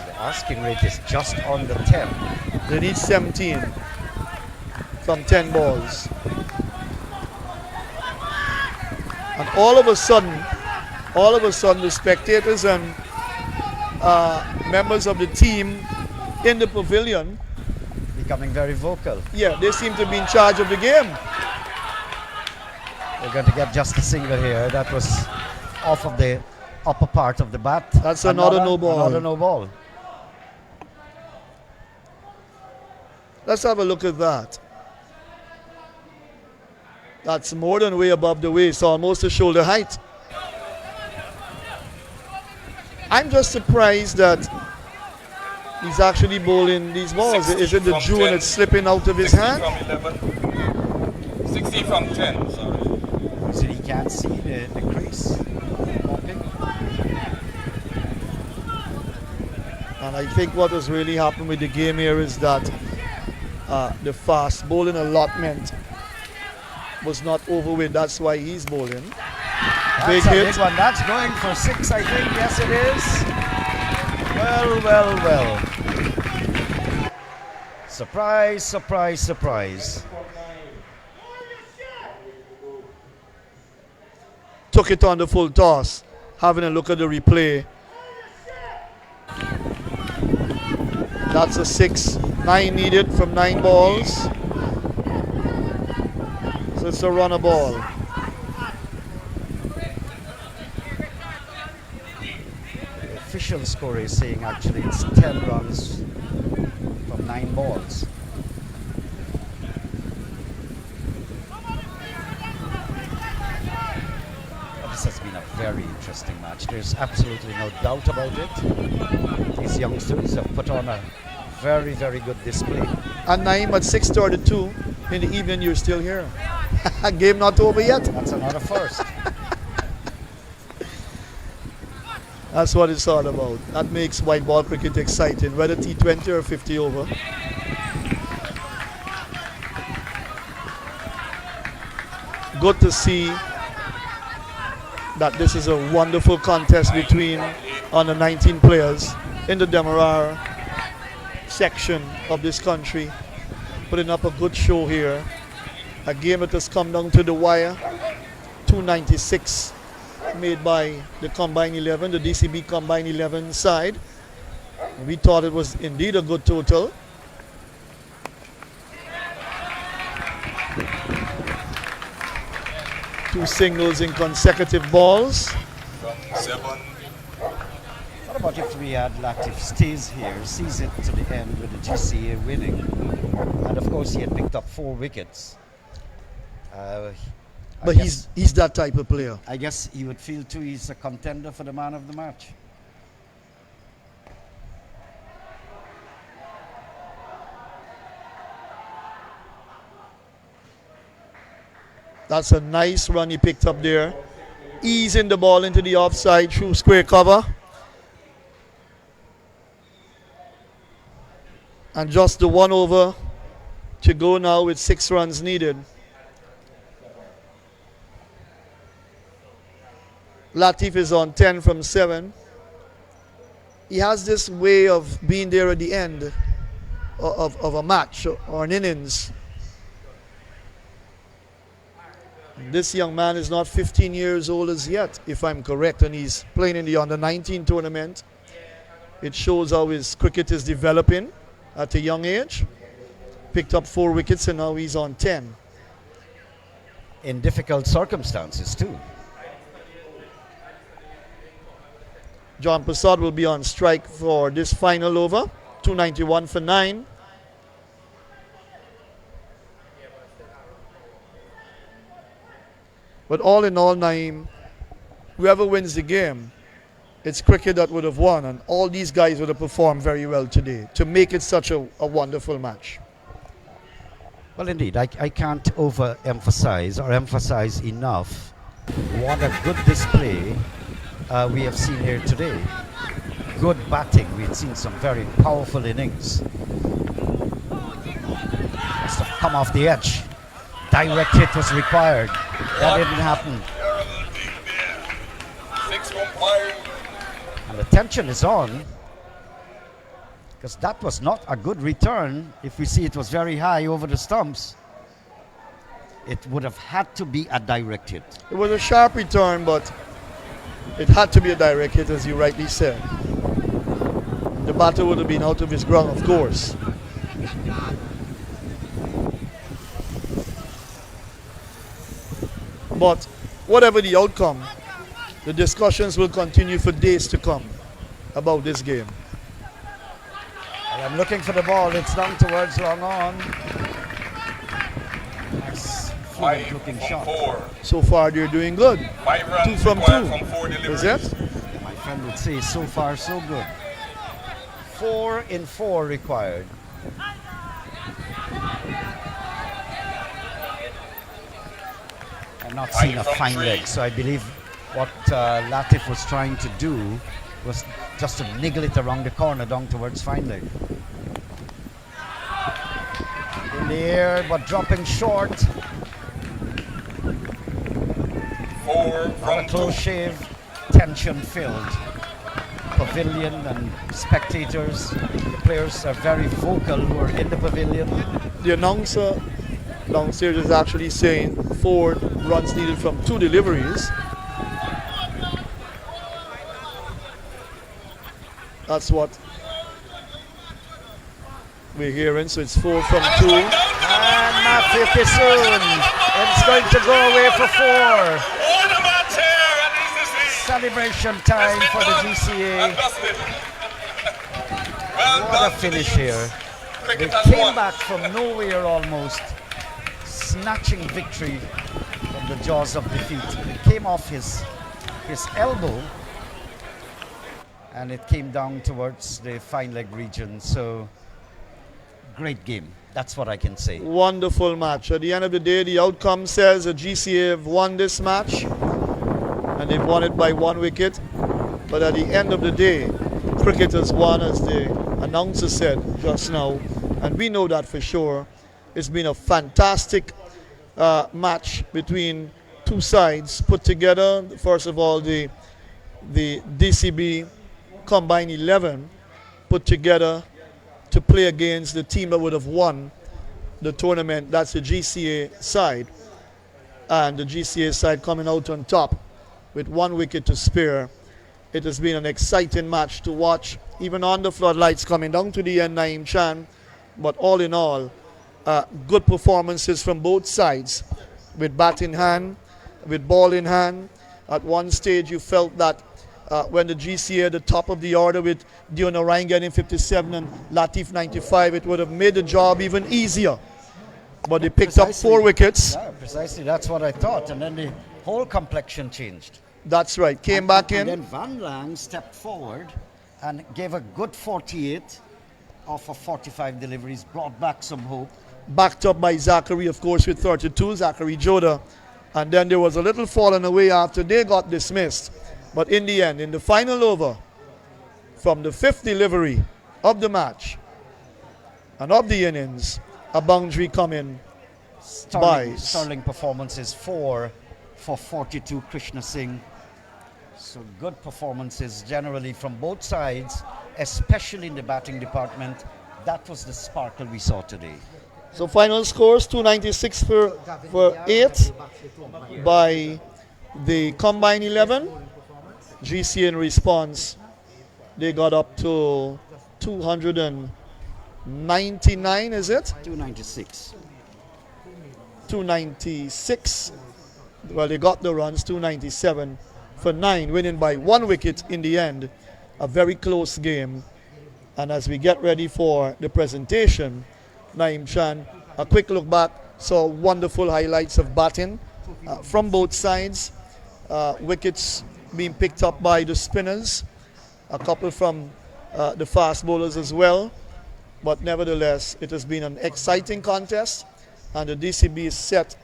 The asking rate is just on the 10. They need 17 from 10 balls. And all of a sudden, the spectators and members of the team in the pavilion, Becoming very vocal. yeah, they seem to be in charge of the game. We're going to get just a single here. That was off of the upper part of the bat. That's another no ball. Another no ball. Let's have a look at that. That's more than way above the waist, almost to shoulder height. I'm just surprised that he's actually bowling these balls. Is it the dew and it's slipping out of his 60 hand? from 11. 60 from 10, sorry. So he can't see the crease. Popping. And I think what has really happened with the game here is that the fast bowling allotment was not over with. That's why he's bowling. Big That's a hit. big one. That's going for 6, I think. Yes, it is. Well. Surprise, surprise, surprise. Took it on the full toss. Having a look at the replay. That's a 6. 9 needed from 9 balls. So it's a runner ball. The official score is saying actually it's 10 runs from 9 balls. This has been a very interesting match. There's absolutely no doubt about it. These youngsters have put on a very, very good display. And Naeem at 6:32 in the evening, you're still here. Game not over yet. That's another first. That's what it's all about. That makes white ball cricket exciting, whether T20 or 50 over. Good to see that this is a wonderful contest between under 19 players in the Demerara section of this country, putting up a good show here. A game that has come down to the wire. 296 made by the Combined 11, the DCB Combined 11 side. We thought it was indeed a good total. Two singles in consecutive balls. From 7. What about if Latif stays here, sees it to the end with the GCA winning? And of course he had picked up 4 wickets. But he's that type of player. I guess he would feel too he's a contender for the man of the match. That's a nice run he picked up there. Easing the ball into the offside through square cover. And just the 1 over to go now with 6 runs needed. Latif is on 10 from 7. He has this way of being there at the end of a match or an innings. This young man is not 15 years old as yet, if I'm correct, and he's playing in the under-19 tournament. It shows how his cricket is developing at a young age. Picked up 4 wickets and now he's on 10. In difficult circumstances too. John Prasad will be on strike for this final over. 291 for 9. But all in all, Naeem, whoever wins the game, it's cricket that would have won, and all these guys would have performed very well today to make it such a wonderful match. Well, indeed, I can't overemphasize or emphasize enough what a good display we have seen here today. Good batting. We've seen some very powerful innings. Must have come off the edge. Direct hit was required. That didn't happen. 6 umpire. And the tension is on, because that was not a good return. If we see it was very high over the stumps, it would have had to be a direct hit. It was a sharp return, but it had to be a direct hit, as you rightly said. The batter would have been out of his ground, of course. But whatever the outcome, the discussions will continue for days to come about this game. Well, I'm looking for the ball. It's down towards long on. Nice, fluid looking shot. 4. So far, they're doing good. 5 runs 2 from required 2. from 4 deliveries. Is it? My friend would say so far so good. 4 in 4 required. I've not seen a fine leg, so I believe what Latif was trying to do was just to niggle it around the corner down towards fine leg. In the air, but dropping short. 4 Not a from 2. close shave, tension filled. Pavilion and spectators, the players are very vocal who are in the pavilion. The announcer downstairs is actually saying 4 runs needed from 2 deliveries. That's what we're hearing. So it's 4 from 2. And Matthew Kissoon It's going to go away for 4. All the match here, and this is it. Celebration time for the GCA. Well What done a to finish the here. They Cricket has came won. back from nowhere almost, snatching victory from the jaws of defeat. It came off his elbow and it came down towards the fine leg region. So great game. That's what I can say. Wonderful match. At the end of the day, the outcome says the GCA have won this match, and they've won it by 1 wicket. But at the end of the day, cricket has won, as the announcer said just now, and we know that for sure. It's been a fantastic match between two sides put together. First of all, the DCB Combined 11 put together to play against the team that would have won the tournament. That's the GCA side, and the GCA side coming out on top with 1 wicket to spare. It has been an exciting match to watch, even on the floodlights coming down to the end, Naeem Chan. But all in all, good performances from both sides, with bat in hand, with ball in hand. At one stage, you felt that when the GCA at the top of the order with Demerara getting 57 and Latif 95, it would have made the job even easier. But they picked up 4 wickets. Yeah, precisely. That's what I thought. And then the whole complexion changed. That's right. Came back And in. then Van Lang stepped forward and gave a good 48 off of 45 deliveries, brought back some hope. Backed up by Zachary, of course, with 32, Zachary Joda. And then there was a little falling away after they got dismissed. But in the end, in the final over, from the 5th delivery of the match and of the innings, a boundary coming by Sterling performances 4 for 42, Krishna Singh. So good performances generally from both sides, especially in the batting department. That was the sparkle we saw today. So final scores 296 for 8 by the Combine 11. GC in response, they got up to 299, is it? 296. 296. Well, they got the runs, 297 for 9, winning by 1 wicket in the end. A very close game. And as we get ready for the presentation, Naeem Chan, a quick look back, saw wonderful highlights of batting from both sides. Wickets being picked up by the spinners, a couple from the fast bowlers as well. But nevertheless, it has been an exciting contest, and the DCB is set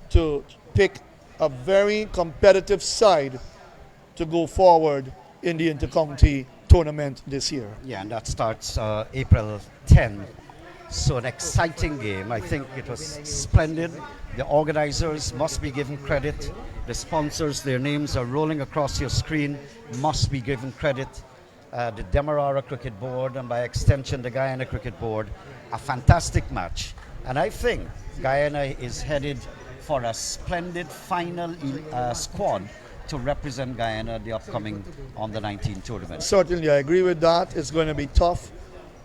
to pick a very competitive side to go forward in the intercounty tournament this year. Yeah, and that starts April 10. So an exciting game. I think it was splendid. The organizers must be given credit. The sponsors, their names are rolling across your screen, must be given credit. The Demerara Cricket Board, and by extension the Guyana Cricket Board. A fantastic match. And I think Guyana is headed for a splendid final squad to represent Guyana the upcoming on the 19 tournament. Certainly, I agree with that. It's going to be tough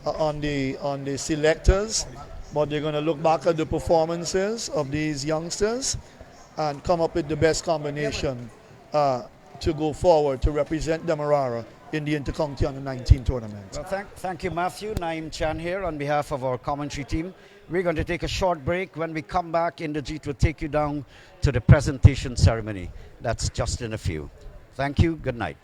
on the selectors, but they're going to look back at the performances of these youngsters and come up with the best combination to go forward to represent Demerara in the intercounty under 19 tournament. Well, thank you, Matthew. Naeem Chan here on behalf of our commentary team. We're going to take a short break. When we come back, Inderjeet will take you down to the presentation ceremony. That's just in a few. Thank you. Good night.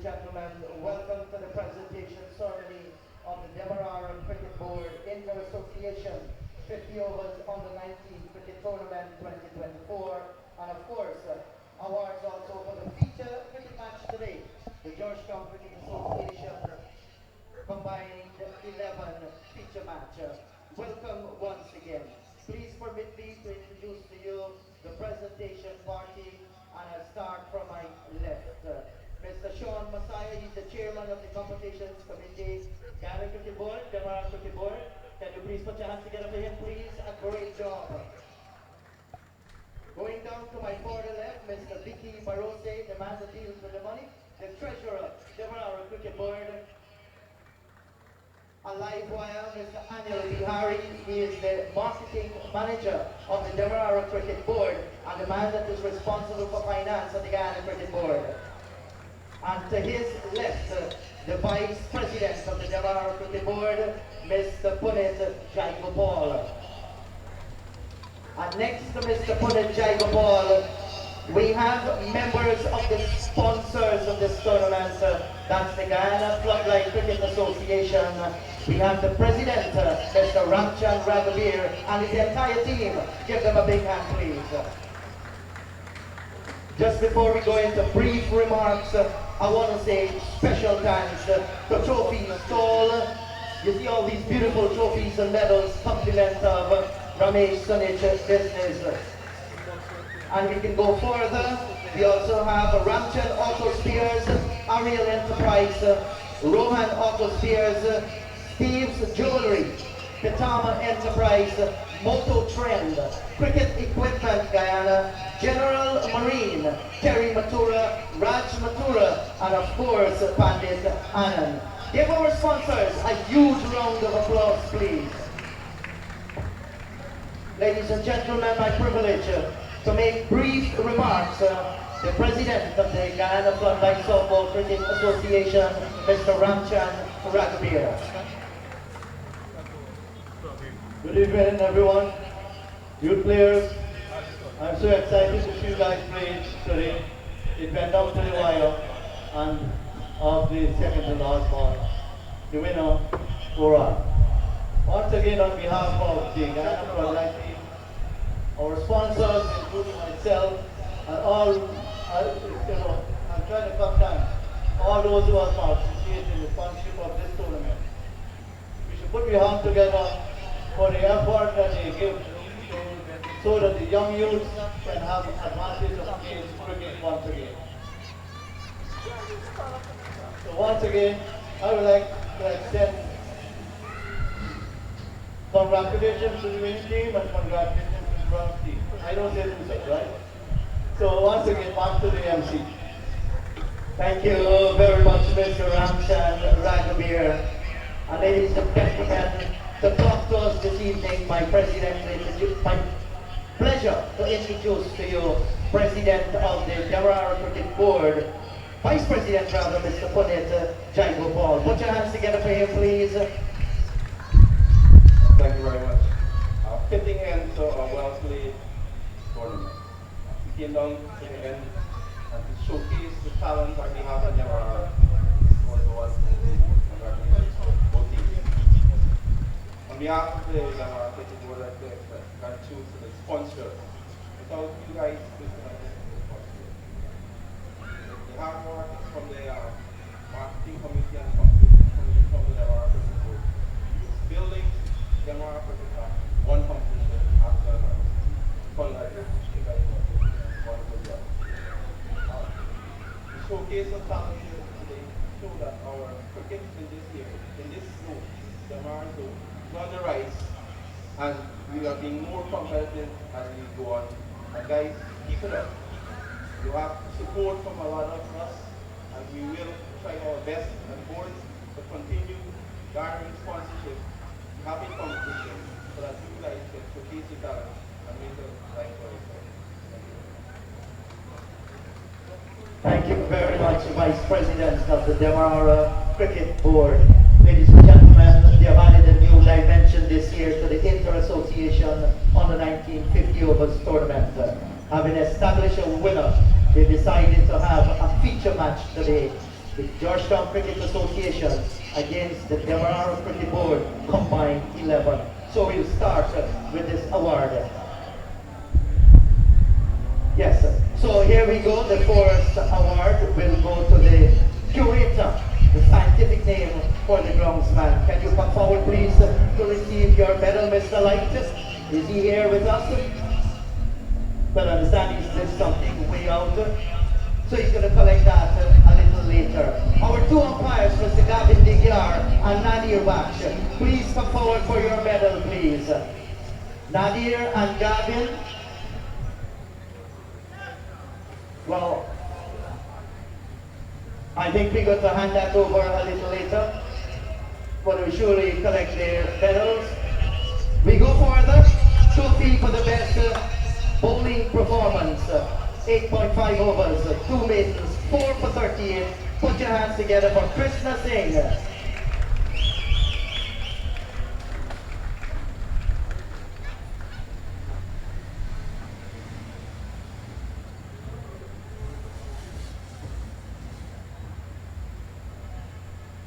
gentlemen, welcome to the presentation ceremony of the Demerara Cricket Board Inter-Association 50 Overs Under 19 Cricket Tournament 2024, and of course, awards also for the feature cricket match today. The Georgetown Cricket Association combined 11 feature match. Welcome once again. Please permit me to introduce to you the presentation party, and I'll start from my left. Mr. Sean Messiah, he's the chairman of the competitions committee, Ghana Cricket Board, Demerara Cricket Board. Can you please put your hands together for him, please? A great job. Going down to my further left, Mr. Vicky Barose, the man that deals with the money, the treasurer, Demerara Cricket Board. A live wire, Mr. Anil Bihari, he is the marketing manager of the Demerara Cricket Board and the man that is responsible for finance of the Ghana Cricket Board. And to his left, the Vice President of the Demerara Cricket Board, Mr. Punit Jaigopal. And next to Mr. Punit Jaigopal, we have members of the sponsors of this tournament. That's the Guyana Floodlight Cricket Association. We have the President, Mr. Ramchan Raghavir, and his entire team. Give them a big hand, please. Just before we go into brief remarks, I want to say special thanks to Trophy Stall. You see all these beautiful trophies and medals, compliment of Ramesh Sunich's business. And we can go further. We also have Ramchan Auto Spears, Ariel Enterprise, Rohan Auto Spears, Steve's Jewelry, Pitama Enterprise, Moto Trend, Cricket Equipment Guyana, General Marine, Terry Matura, Raj Matura, and of course Pandit Anand. Give our sponsors a huge round of applause, please. Ladies and gentlemen, my privilege to make brief remarks. The President of the Guyana Floodlight Softball Cricket Association, Mr. Ramchan Raghavir. Good evening, everyone. Youth players, I'm so excited to see you guys play today. It went down to the wire, and of the second to last ball, the winner, Ora. Once again, on behalf of the Guyana Floodlight team, our sponsors, including myself, and all, I'm trying to cut down all those who are participating in the sponsorship of this tournament. We should put your hands together for the effort that they give so that the young youths can have advantage of playing cricket once again. So once again, I would like to extend congratulations to the winning team and congratulations to the wrong team. I don't say this, right? So once again, back to the MC. Thank you very much, Mr. Ramchan Raghavir. And ladies and gentlemen, to talk to us this evening, my pleasure to introduce to you President of the Demerara Cricket Board, Vice President rather, Mr. Punit Jaigopal. Put your hands together for him, please. Thank you very much. Fitting end to a well-played tournament. We came down to the end and to showcase the talent that we have in Demerara. Both teams. On behalf of the Demerara Cricket Board, I'd like to express gratitude to the sponsors. Without you guys, this would not be possible. The hard work from the marketing committee and from the Demerara Cricket Board. Building Demerara Cricket Club, one competition after another. Congratulations, you guys did a wonderful job. The showcase of talent here today show that our cricket in this year, in this zone, Demerara zone, is on the rise, and we are being more competitive as we go on. And guys, keep it up. You have support from a lot of us, and we will try our best and board to continue garnering sponsorship, having competition, so that you guys can showcase your talent and make it right for yourself. Thank you very much, Vice President of the Demerara Cricket Board. Ladies and gentlemen, they have added a new dimension this year to the Inter-Association on the 1950 Overs tournament. Having established a winner, they decided to have a feature match today. the Georgetown Cricket Association against the Demerara Cricket Board combined 11. So we'll start with this award. Yes, so here we go. The first award will go to the curator, the scientific name for the groundsman. Can you come forward, please, to receive your medal, Mr. Light? Is he here with us? Well, I understand he's did something way out. So he's going to collect that a little later. Our two umpires, Mr. Gavin Digyar and Nadir Baksh, please come forward for your medal, please. Nadir and Gavin. Well, I think we're going to hand that over a little later, but we surely collect their medals. We go for the trophy for the best bowling performance. 8.5 overs, 2 maidens, 4 for 38. Put your hands together for Krishna Singh.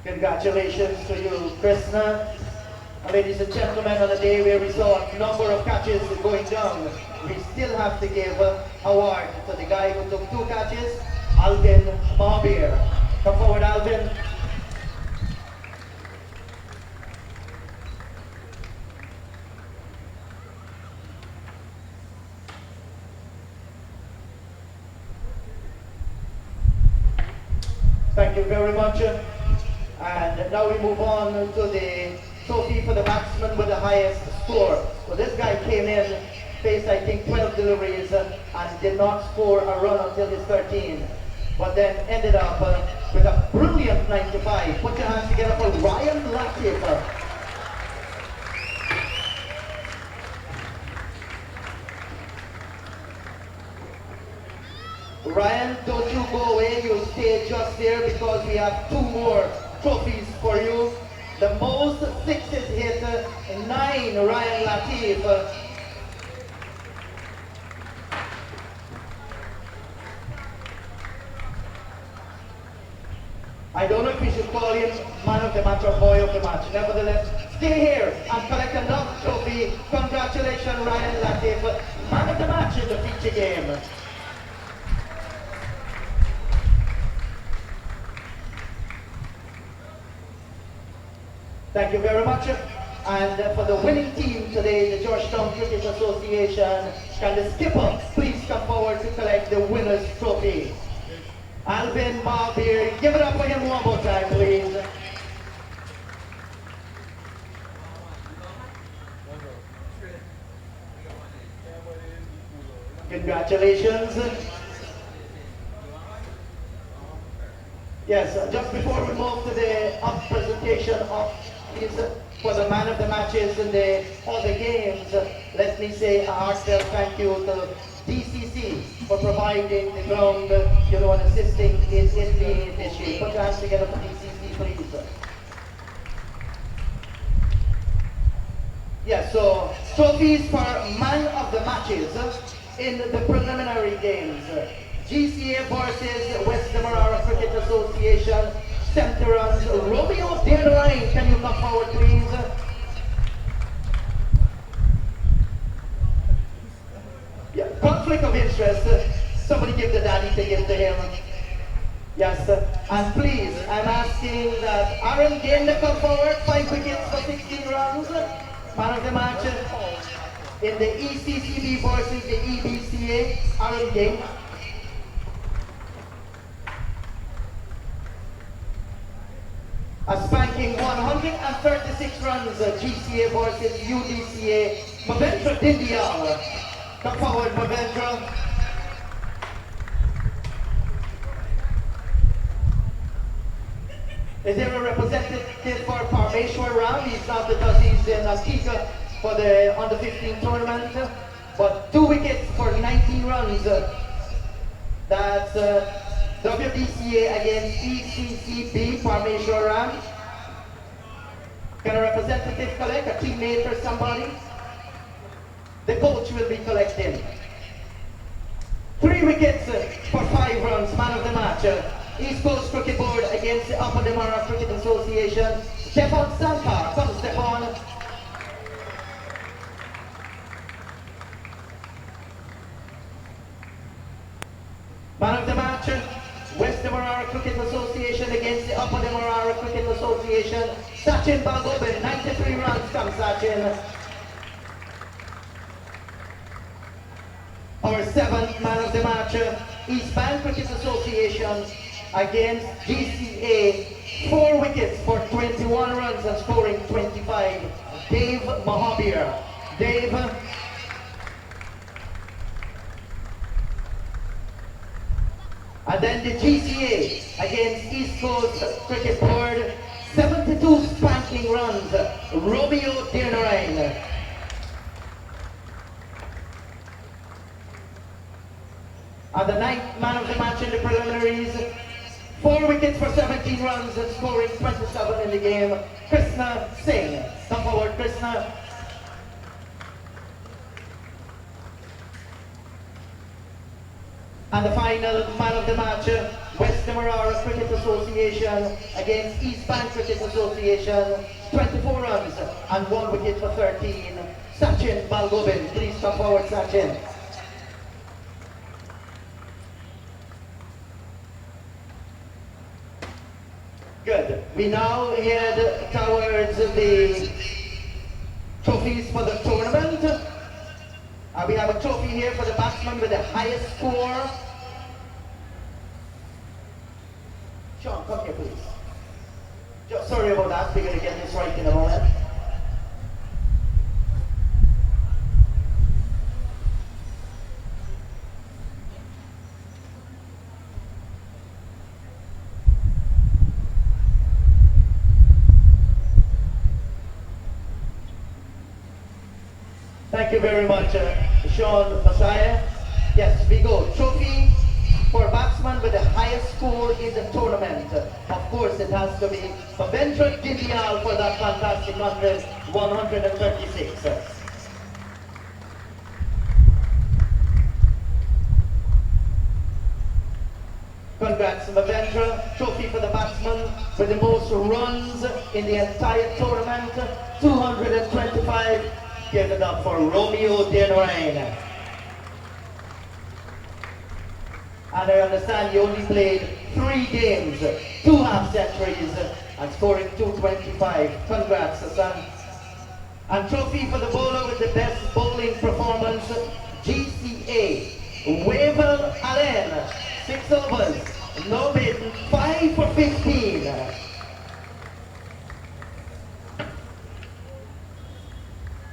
Congratulations to you, Krishna. Ladies and gentlemen, on a day where we saw a number of catches going down, we still have to give award to the guy who took 2 catches, Alvin Mahabir. Come forward, Alvin. Thank you very much. And now we move on to the trophy for the batsman with the highest score. So this guy came in, faced I think 12 deliveries and did not score a run until his 13. But then ended up with a brilliant 95. Put your hands together for Ryan Latif. Ryan, don't you go away, you stay just there because we have 2 more trophies for you. The most sixes hit, 9, Ryan Latif. I don't know if we should call him man of the match or boy of the match. Nevertheless, stay here and collect another trophy. Congratulations, Ryan Latif, man of the match in the feature game. Thank you very much. And for the winning team today, the Georgetown Cricket Association, can the skipper please come forward to collect the winner's trophy? Alvin Mahabir, give it up for him one more time, please. Congratulations. Yes, just before we move to the up presentation of these for the man of the matches and the other games, let me say a heartfelt thank you to DCC for providing the ground, and assisting in being this year. Put your hands together for DCC, please. Yes, so trophies for man of the matches in the preliminary games. GCA versus West Demerara Cricket Association, center runs, Romeo Demerara, can you come forward please? Yeah, conflict of interest, somebody give the daddy to give to him. Yes, and please, I'm asking that Aaron Gain to come forward, 5 wickets for 16 runs, man of the match. In the ECCB versus the EBCA, Aaron Gain. A spanking 136 runs, GCA versus UDCA, Mavendra Dindial. Come forward, Mavendra. Is there a representative for Parmeshwar Ram? He's not because he's in Akika for the under 15 tournament. But 2 wickets for 19 runs. That's WBCA against ECCB, Parmeshwar Ram. Can a representative collect, a teammate or somebody? The coach will be collecting. 3 wickets for 5 runs, man of the match. East Coast Cricket Board against against the Upper Demerara Cricket Association. Stefan Sankar. Come, Stefan. Man of the match, West Demerara Cricket Association against the Upper Demerara Cricket Association. Sachin Balgobin, 93 runs. Come, Sachin. Our seventh man of the match, East Bank Cricket Association against GCA. 4 wickets for 21 runs and scoring 25. Dave Mahabir. Dave. And then the GCA against East Coast Cricket Board. 72 spanking runs. Romeo Demerara. And the ninth man of the match in the preliminaries, 4 wickets for 17 runs and scoring 27 in the game, Krishna Singh. Come forward, Krishna. And the final man of the match, West Demerara Cricket Association against East Bank Cricket Association, 24 runs and 1 wicket for 13, Sachin Balgobin. Please come forward, Sachin. Good. We now head towards the trophies for the tournament. We have a trophy here for the batsman with the highest score. Sean, come here, please. Sorry about that. We're going to get this right in a moment. Thank you very much, Sean Messiah. Yes, we go. Trophy for batsman with the highest score in the tournament. Of course, it has to be Bavendra Dindyal for that fantastic 136. Congrats, Bavendra. Trophy for the batsman with the most runs in the entire tournament, 225. Give it up for Romeo Demerara. And I understand you only played 3 games, 2 half centuries, and scoring 225. Congrats, son. And trophy for the bowler with the best bowling performance, GCA. Wavell Allen, 6 overs, no bitten, 5 for 15.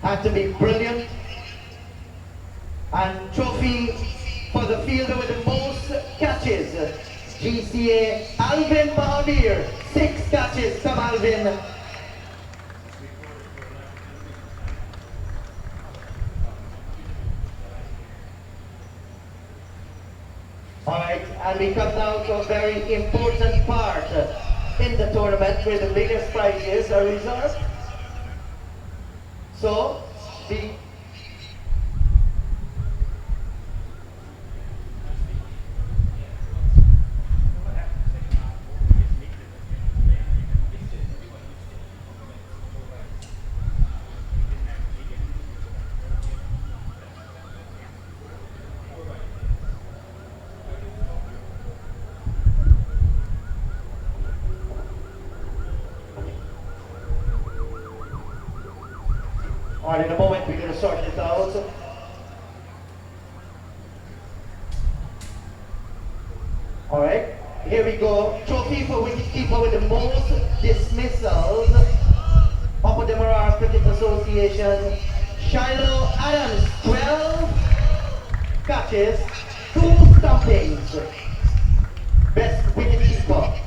Had to be brilliant. And trophy for the fielder with the most catches, GCA Alvin Mahabir, 6 catches. Come, Alvin. Alright, and we come now to a very important part in the tournament where the biggest prizes are reserved. So, the Alright, in a moment we're going to sort this out. Alright, here we go. Trophy for wicketkeeper with the most dismissals. Upper Demerara Cricket Association. Shiloh Adams, 12 catches, 2 stumpings. Best wicketkeeper.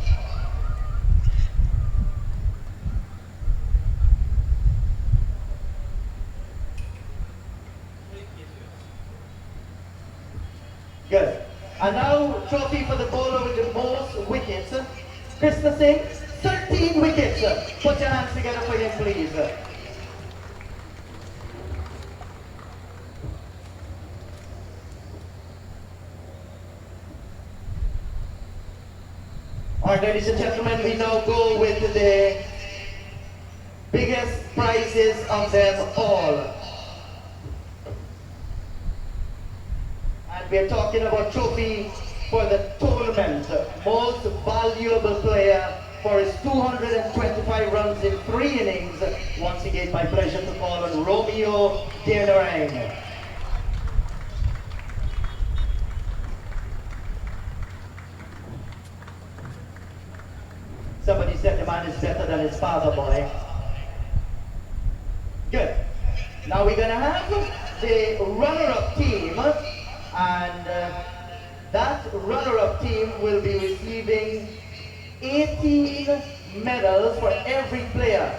Good. And now, trophy for the bowler with the most wickets. Krishna Singh, 13 wickets. Put your hands together for him, please. Alright, ladies and gentlemen, we now go with the biggest prizes of them all. And we're talking about trophy for the tournament. Most valuable player for his 225 runs in 3 innings. Once again, my pleasure to call on Romeo Demerara. Somebody said the man is better than his father, boy. Good. Now we're going to have the runner-up team, and that runner-up team will be receiving 18 medals for every player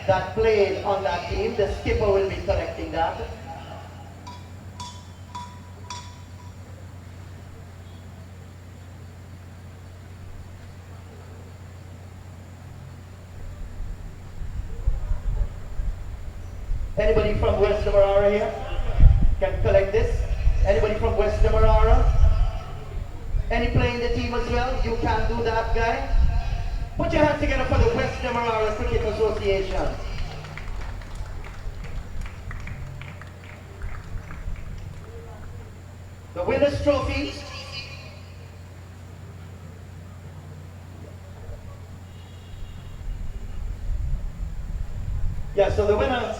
that played on that team. The skipper will be collecting that. Anybody from West Demerara here can collect this? Anybody from West Demerara? Any playing the team as well? You can do that, guy. Put your hands together for the West Demerara Cricket Association. The winner's trophy. Yeah, so the winner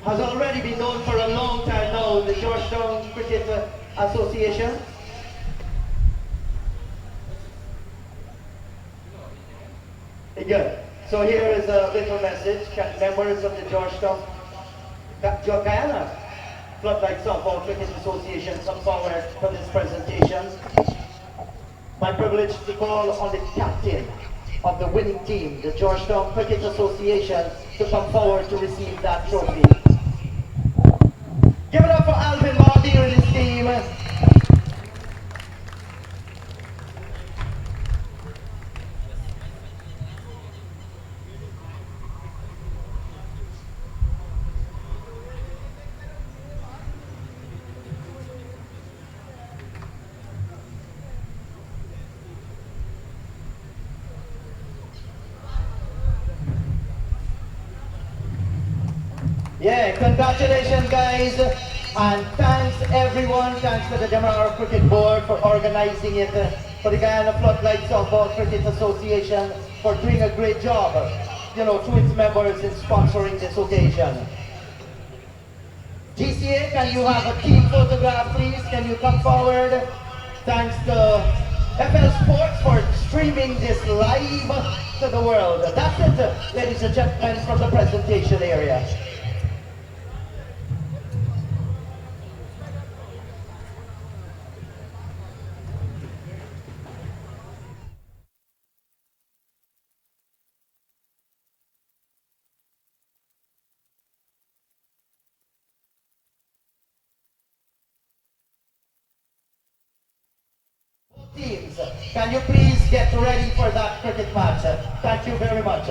has already been known for a long time now, the Georgetown Cricket Association. Good. So here is a little message. Can members of the Georgetown Guyana Floodlight Softball Cricket Association come forward for this presentation? My privilege to call on the captain of the winning team, the Georgetown Cricket Association, to come forward to receive that trophy. Give it up for Alvin Barbier and his team. Yeah, congratulations guys, and thanks everyone, thanks to the Demerara Cricket Board for organizing it, for the Guyana Floodlight Softball Cricket Association for doing a great job, you know, to its members in sponsoring this occasion. GCA, can you have a team photograph please? Can you come forward? Thanks to FL Sports for streaming this live to the world. That's it, ladies and gentlemen, from the presentation area. Teams, can you please get ready for that cricket match? Thank you very much.